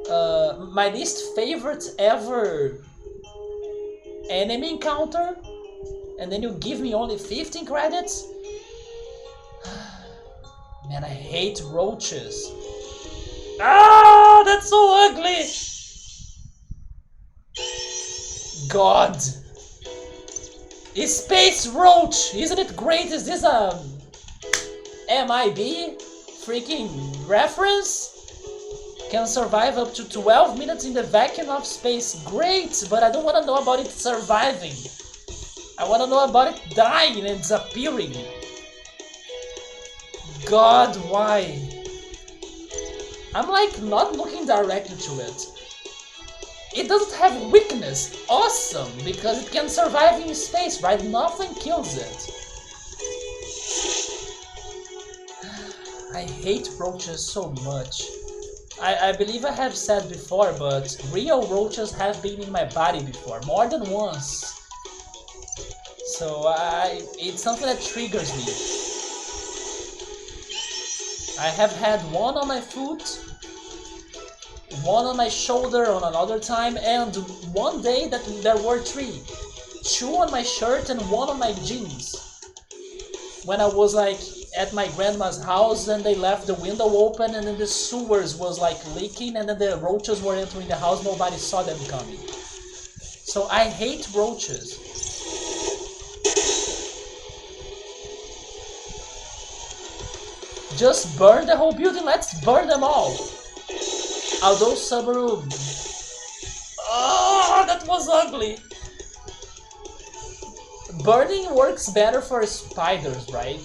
my least favorite ever enemy encounter, and then you give me only 15 credits? Man, I hate roaches. Ah, that's so ugly! God! A space roach! Isn't it great? Is this a MIB freaking reference? Can survive up to 12 minutes in the vacuum of space. Great, but I don't want to know about it surviving. I want to know about it dying and disappearing. God, why? I'm like not looking directly to it. It doesn't have weakness. Awesome, because it can survive in space, right? Nothing kills it. I hate roaches so much. I believe I have said before, but real roaches have been in my body before, more than once. So it's something that triggers me. I have had one on my foot, one on my shoulder on another time, and one day that there were three. Two on my shirt and one on my jeans. When I was like at my grandma's house and they left the window open and then the sewers was like leaking and then the roaches were entering the house, nobody saw them coming. So I hate roaches. Just burn the whole building, let's burn them all! Although Subaru... Oh, that was ugly! Burning works better for spiders, right?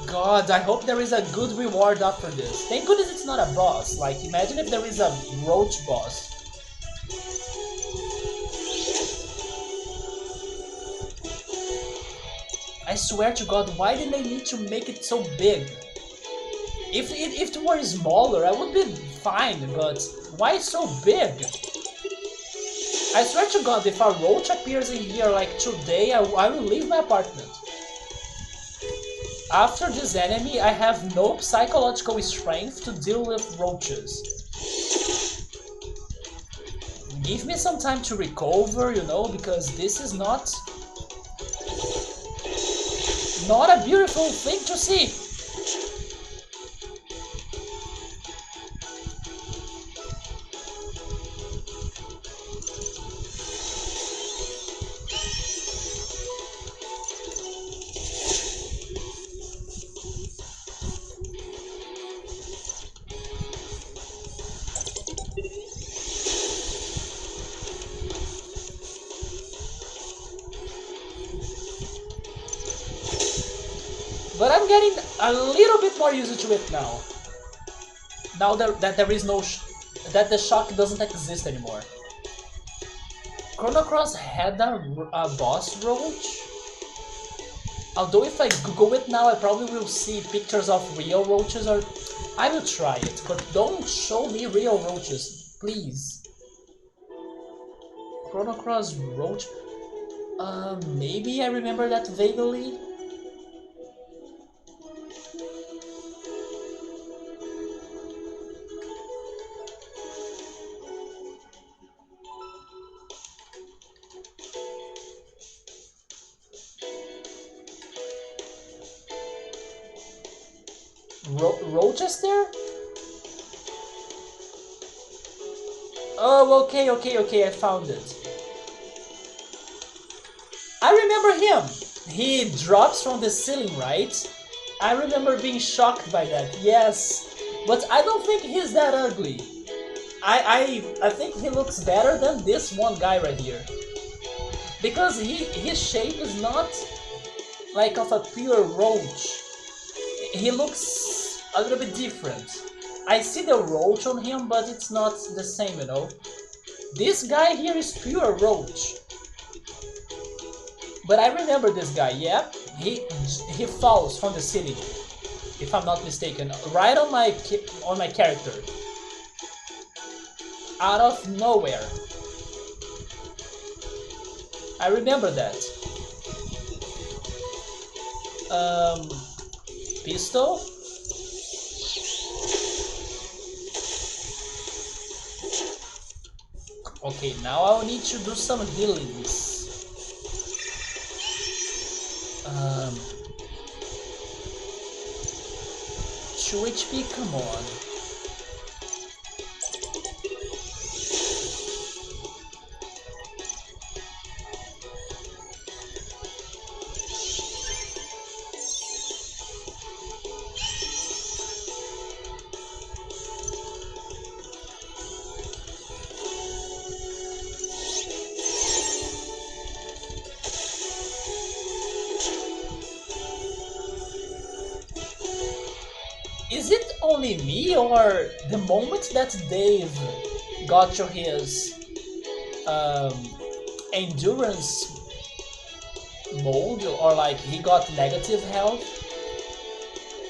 God, I hope there is a good reward after this. Thank goodness it's not a boss. Like, imagine if there is a roach boss. I swear to God, why did they need to make it so big? If it were smaller, I would be fine, but why so big? I swear to God, if a roach appears in here like today, I will leave my apartment. After this enemy, I have no psychological strength to deal with roaches. Give me some time to recover, you know, because this is not a beautiful thing to see. But I'm getting a little bit more used to it now. Now that there is no that the shock doesn't exist anymore. Chrono Cross had a boss roach. Although if I Google it now, I probably will see pictures of real roaches, or I will try it. But don't show me real roaches, please. Chrono Cross roach. Maybe I remember that vaguely. Roaches there? Oh, okay, I found it. I remember him! He drops from the ceiling, right? I remember being shocked by that, yes. But I don't think he's that ugly. I think he looks better than this one guy right here. Because his shape is not like of a pure roach. He looks a little bit different. I see the roach on him, but it's not the same, you know. This guy here is pure roach. But I remember this guy, yeah? He falls from the ceiling, if I'm not mistaken, right on my character. Out of nowhere. I remember that. Pistol? Okay, now I'll need to do some healings. 2 HP, come on. Is it only me, or the moment that Dave got to his endurance mode, or like he got negative health,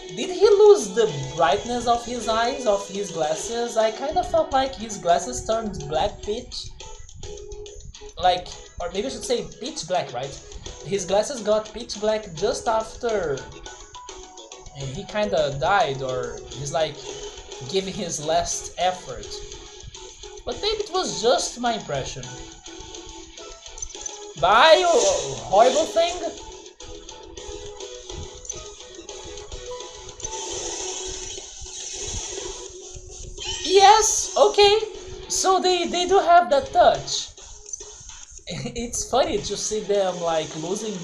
did he lose the brightness of his eyes, of his glasses? I kind of felt like his glasses turned black pitch. Like, or maybe I should say pitch black, right? His glasses got pitch black just after he kinda died, or he's like giving his last effort. But maybe it was just my impression. Bye, you horrible thing! Yes, okay, so they do have that touch. It's funny to see them like losing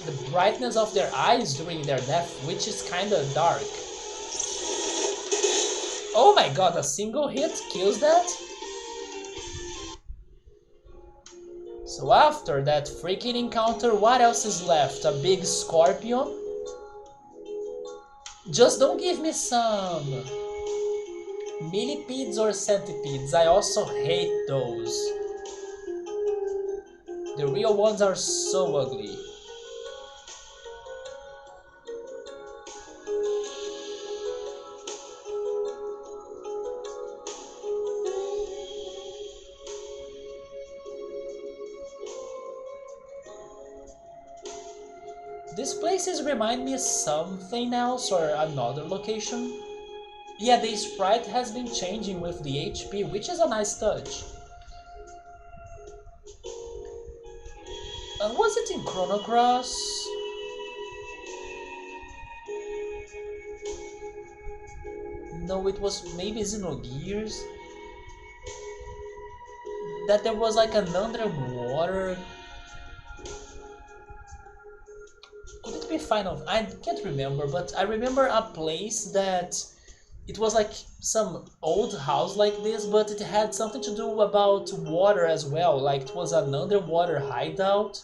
the brightness of their eyes during their death, which is kinda dark. Oh my god, a single hit kills that? So after that freaking encounter, what else is left? A big scorpion? Just don't give me some millipedes or centipedes. I also hate those. The real ones are so ugly. These places remind me of something else or another location. Yeah, the sprite has been changing with the HP, which is a nice touch. Was it in Chrono Cross? No, it was maybe Xenogears. That there was like an underwater. Could it be Final? I can't remember, but I remember a place that it was like some old house like this, but it had something to do about water as well. Like it was an underwater hideout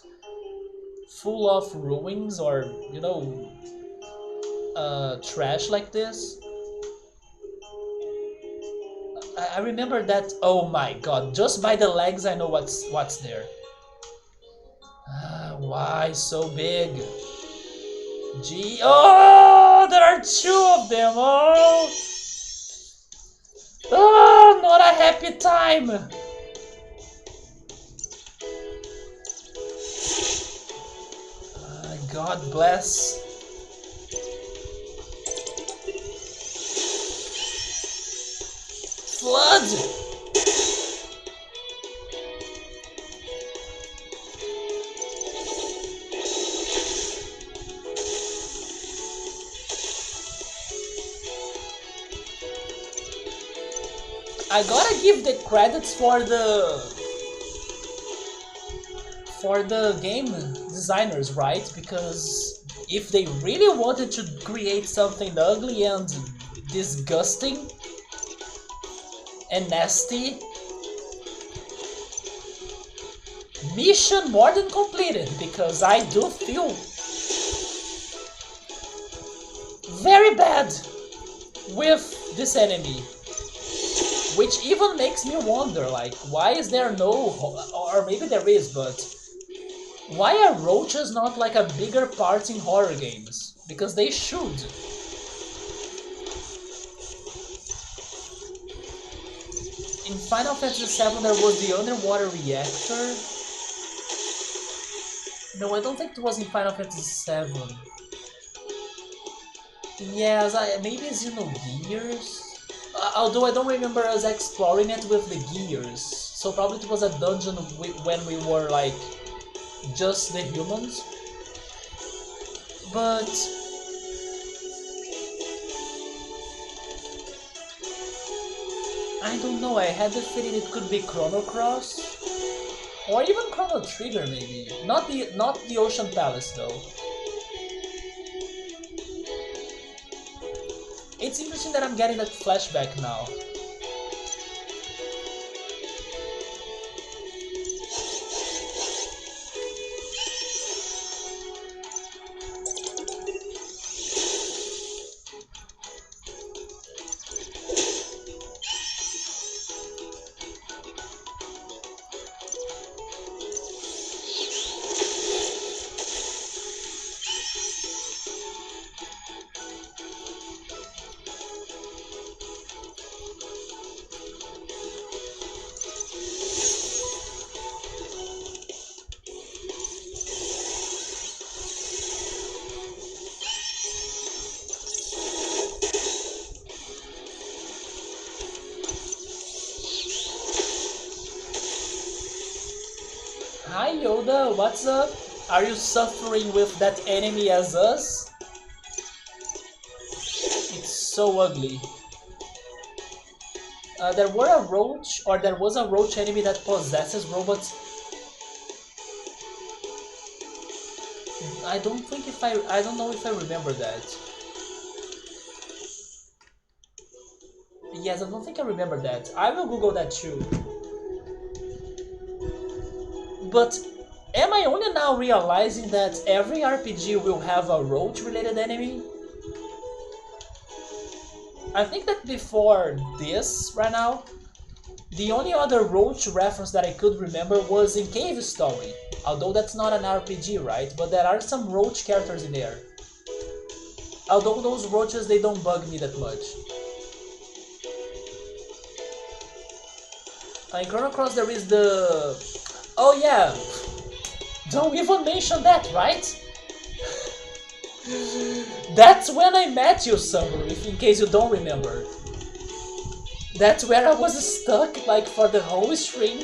full of ruins or, you know, trash like this. I remember that. Oh my god, just by the legs I know what's there. Why so big? Gee, oh, there are two of them. Oh, not a happy time. God bless. Flood. I gotta give the credits for the game designers, right? Because if they really wanted to create something ugly and disgusting and nasty, mission more than completed, because I do feel very bad with this enemy. Which even makes me wonder, like, why is there no, or maybe there is, but why are roaches not like a bigger part in horror games? Because they should. In Final Fantasy VII there was the underwater reactor. No, I don't think it was in Final Fantasy VII. Yes, maybe it's Xenogears? Although I don't remember us exploring it with the gears. So probably it was a dungeon when we were like just the humans. But I don't know, I had the feeling it could be Chrono Cross. Or even Chrono Trigger maybe. Not the Ocean Palace though. It's interesting that I'm getting that flashback now. Hi Yoda, what's up? Are you suffering with that enemy as us? It's so ugly. There was a roach enemy that possesses robots. I don't think if I don't know if I remember that. Yes, I don't think I remember that. I will Google that too. But am I only now realizing that every RPG will have a roach related enemy? I think that before this, right now, the only other roach reference that I could remember was in Cave Story. Although that's not an RPG, right? But there are some roach characters in there. Although those roaches, they don't bug me that much. In Chrono Cross there is the... Oh yeah! Don't even mention that, right? That's when I met you, Summer, if in case you don't remember. That's where I was stuck, like, for the whole stream.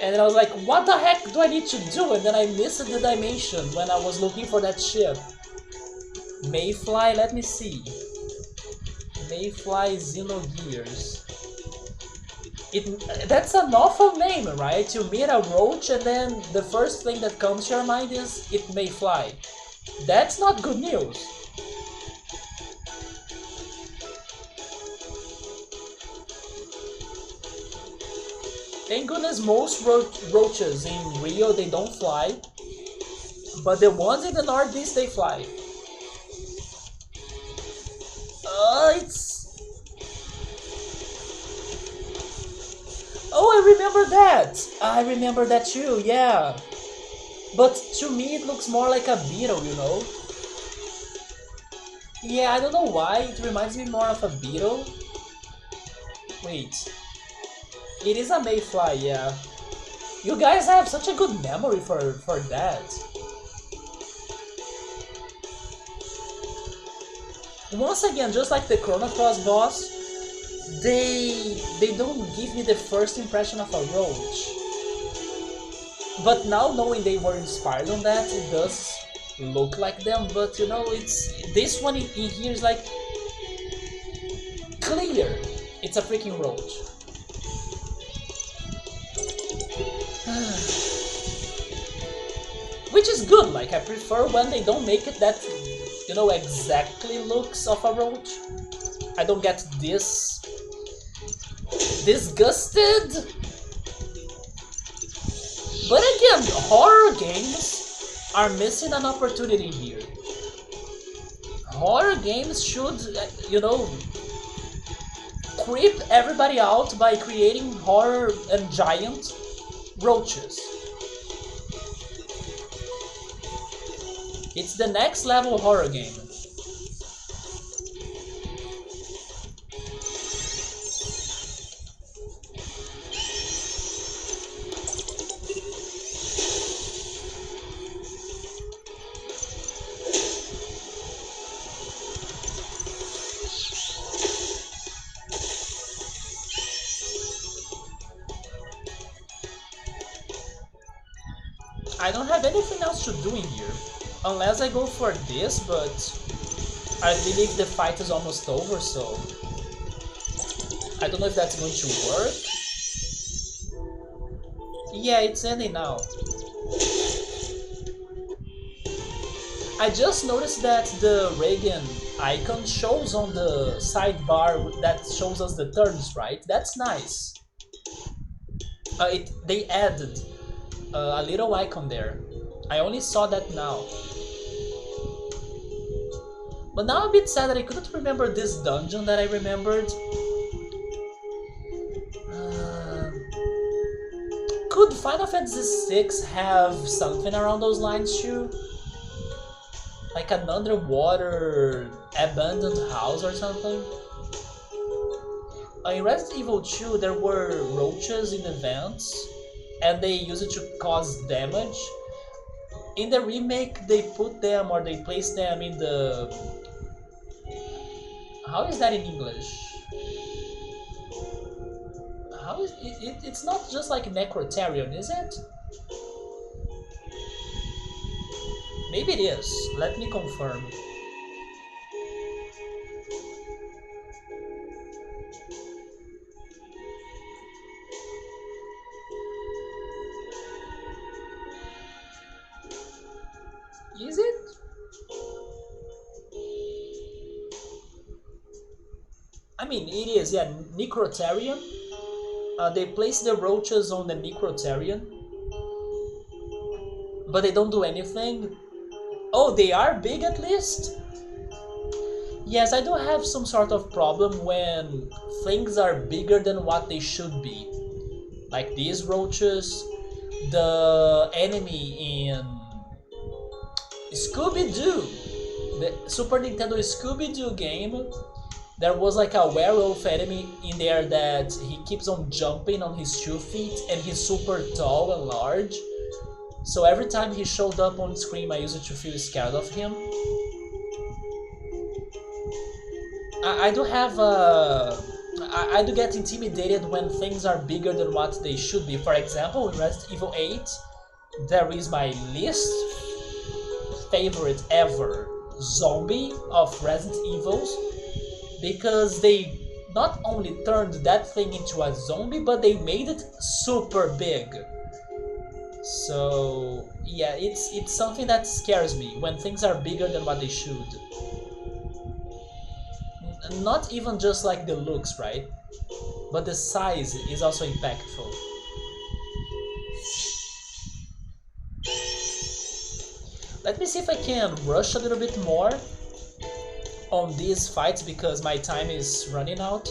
And then I was like, what the heck do I need to do? And then I missed the dimension when I was looking for that ship. Mayfly, let me see. Mayfly Xenogears. That's an awful name, right? You meet a roach and then the first thing that comes to your mind is it may fly. That's not good news. Thank goodness most roaches in Rio, they don't fly. But the ones in the Northeast, they fly. It's... Oh, I remember that! I remember that too, yeah. But to me, it looks more like a beetle, you know? Yeah, I don't know why, it reminds me more of a beetle. Wait. It is a mayfly, yeah. You guys have such a good memory for that. Once again, just like the Chrono Cross boss, they don't give me the first impression of a roach. But now knowing they were inspired on that, it does look like them, but you know, it's this one in here is like clear. It's a freaking roach. Which is good, like I prefer when they don't make it that, you know, exactly looks of a roach. I don't get this disgusted. But again, horror games are missing an opportunity here. Horror games should, you know, creep everybody out by creating horror and giant roaches. It's the next level horror game. I don't have anything else to do in here. Unless I go for this, but I believe the fight is almost over, so I don't know if that's going to work. Yeah, it's ending now. I just noticed that the Reagan icon shows on the sidebar that shows us the turns, right? That's nice. They added a little icon there. I only saw that now. But now I'm a bit sad that I couldn't remember this dungeon that I remembered. Could Final Fantasy VI have something around those lines too? Like an underwater abandoned house or something? In Resident Evil 2 there were roaches in the vents and they used it to cause damage. In the remake they put them or they placed them in the... How is that in English? How is it? It's not just like Necrotarion, is it? Maybe it is. Let me confirm. Is it? I mean, it is, yeah, Necrotarian. They place the roaches on the Necrotarian, but they don't do anything. Oh, they are big at least? Yes, I do have some sort of problem when things are bigger than what they should be. Like these roaches, the enemy in Scooby-Doo, the Super Nintendo Scooby-Doo game, there was like a werewolf enemy in there that he keeps on jumping on his 2 feet and he's super tall and large. So every time he showed up on screen, I used to feel scared of him. I do have I do get intimidated when things are bigger than what they should be. For example, in Resident Evil 8, there is my least favorite ever zombie of Resident Evils, because they not only turned that thing into a zombie, but they made it super big. So yeah, it's something that scares me when things are bigger than what they should. Not even just like the looks, right? But the size is also impactful. Let me see if I can rush a little bit more on these fights because my time is running out.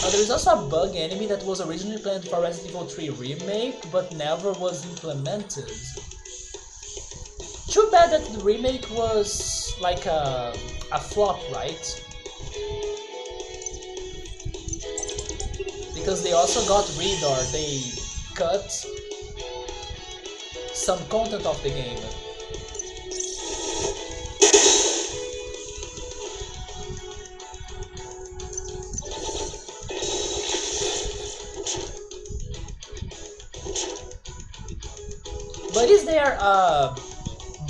There is also a bug enemy that was originally planned for Resident Evil 3 Remake, but never was implemented. Too bad that the remake was like a flop, right? Because they also got rid, or they cut some content of the game. But is there a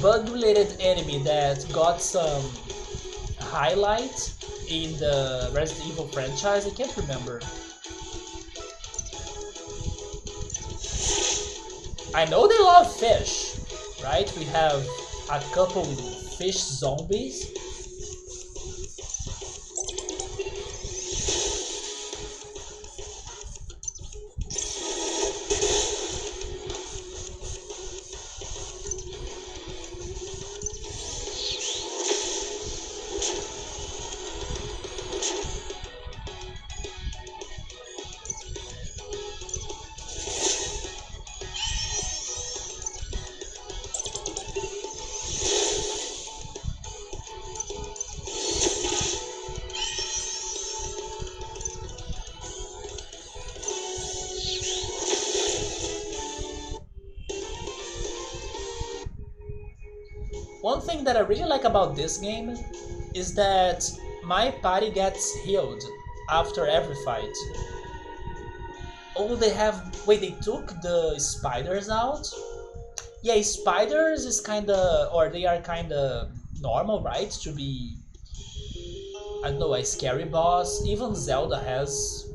bug-related enemy that got some highlight in the Resident Evil franchise? I can't remember. I know they love fish, right? We have a couple fish zombies. One thing that I really like about this game is that my party gets healed after every fight. Oh, they have... Wait, they took the spiders out? Yeah, spiders is kinda... Or they are kinda normal, right? To be... I don't know, a scary boss. Even Zelda has...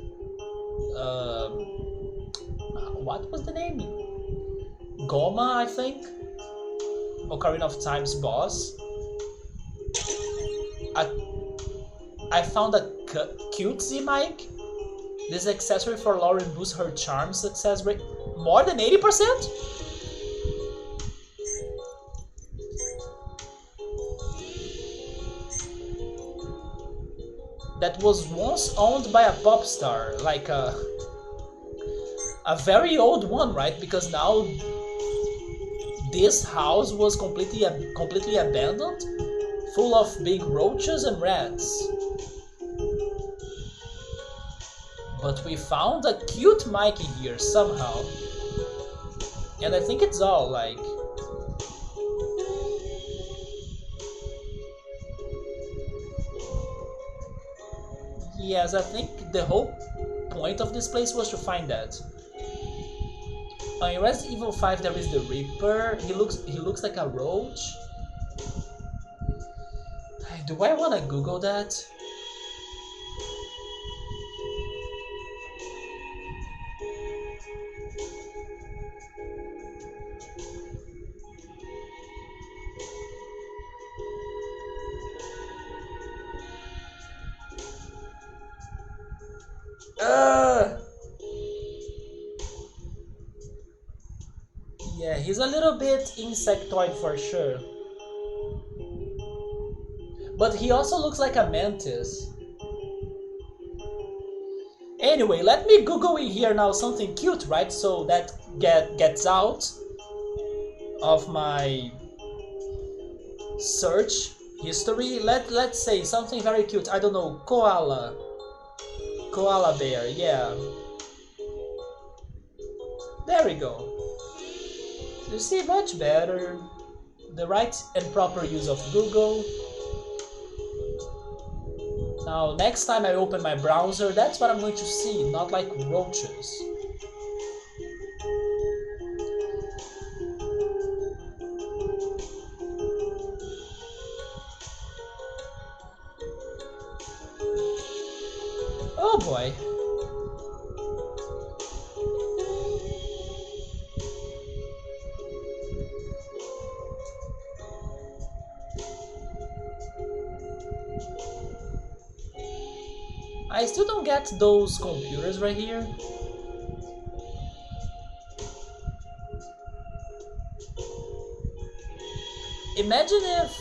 what was the name? Goma, I think? Ocarina of Time's boss. I found a cutesy mic. This accessory for Lauren boosts her charm success rate more than 80%? That was once owned by a pop star, like a very old one, right? Because now this house was completely abandoned, full of big roaches and rats. But we found a cute Mikey here somehow. And I think it's all like... Yes, I think the whole point of this place was to find that. In Resident Evil 5 there is the Reaper. He looks like a roach. Do I wanna Google that? he's a little bit insectoid for sure. But he also looks like a mantis. Anyway, let me Google in here now something cute, right? So that gets out of my search history. Let's say something very cute. I don't know, koala bear. Yeah, there we go. You see, much better. The right and proper use of Google. Now, next time I open my browser, that's what I'm going to see, not like roaches. Oh boy. I still don't get those computers right here. Imagine if...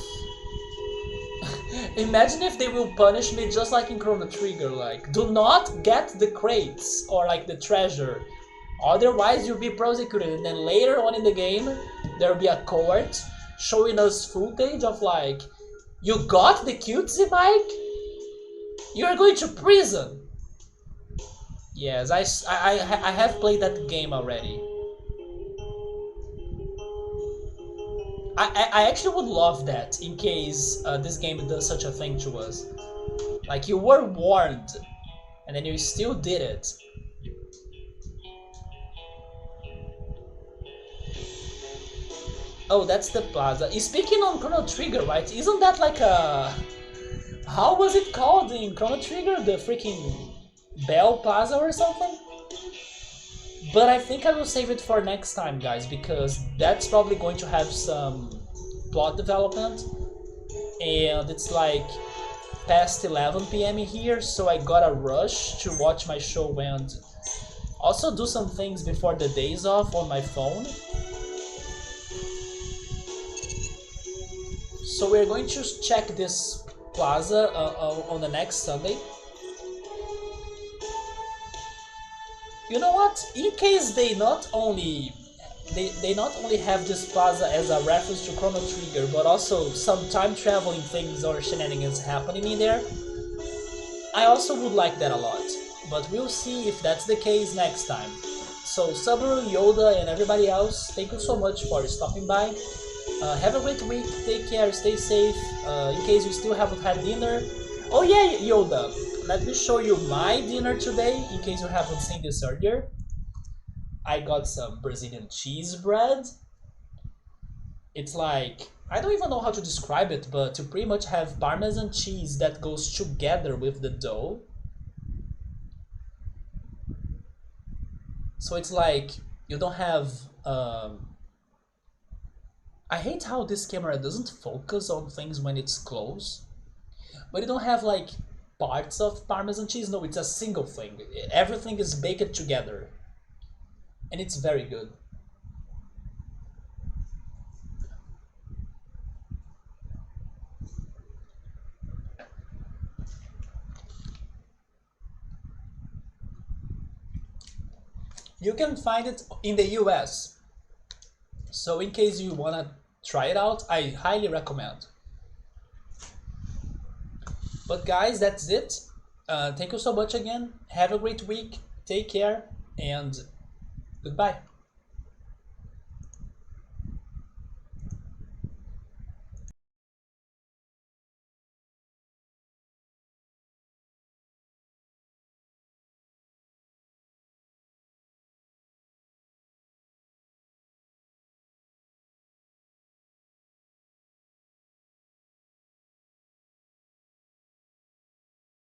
Imagine if they will punish me just like in Chrono Trigger, like, do not get the crates or like the treasure, otherwise you'll be prosecuted. And then later on in the game, there'll be a court showing us footage of like, you got the cutesy Mike? You're going to prison! Yes, I have played that game already. I actually would love that in case this game does such a thing to us. Like, you were warned, and then you still did it. Oh, that's the plaza. Speaking on Chrono Trigger, right? Isn't that like a... How was it called in Chrono Trigger? The freaking Bell Plaza or something? But I think I will save it for next time, guys, because that's probably going to have some plot development. And it's like past 11 PM here, so I gotta rush to watch my show and also do some things before the day's off on my phone. So we're going to check this plaza on the next Sunday. You know what? In case they not only have this plaza as a reference to Chrono Trigger, but also some time traveling things or shenanigans happening in there, I also would like that a lot. But we'll see if that's the case next time. So Subaru, Yoda, and everybody else, thank you so much for stopping by. Have a great week, take care, stay safe. In case you still haven't had dinner. Oh yeah, Yoda, let me show you my dinner today, in case you haven't seen this earlier. I got some Brazilian cheese bread. It's like, I don't even know how to describe it, but you pretty much have Parmesan cheese that goes together with the dough. So it's like, you don't have... I hate how this camera doesn't focus on things when it's close. But you don't have like parts of Parmesan cheese, no, it's a single thing. Everything is baked together. And it's very good. You can find it in the US. So in case you wanna try it out, I highly recommend. But guys, that's it. Thank you so much again. Have a great week. Take care and goodbye.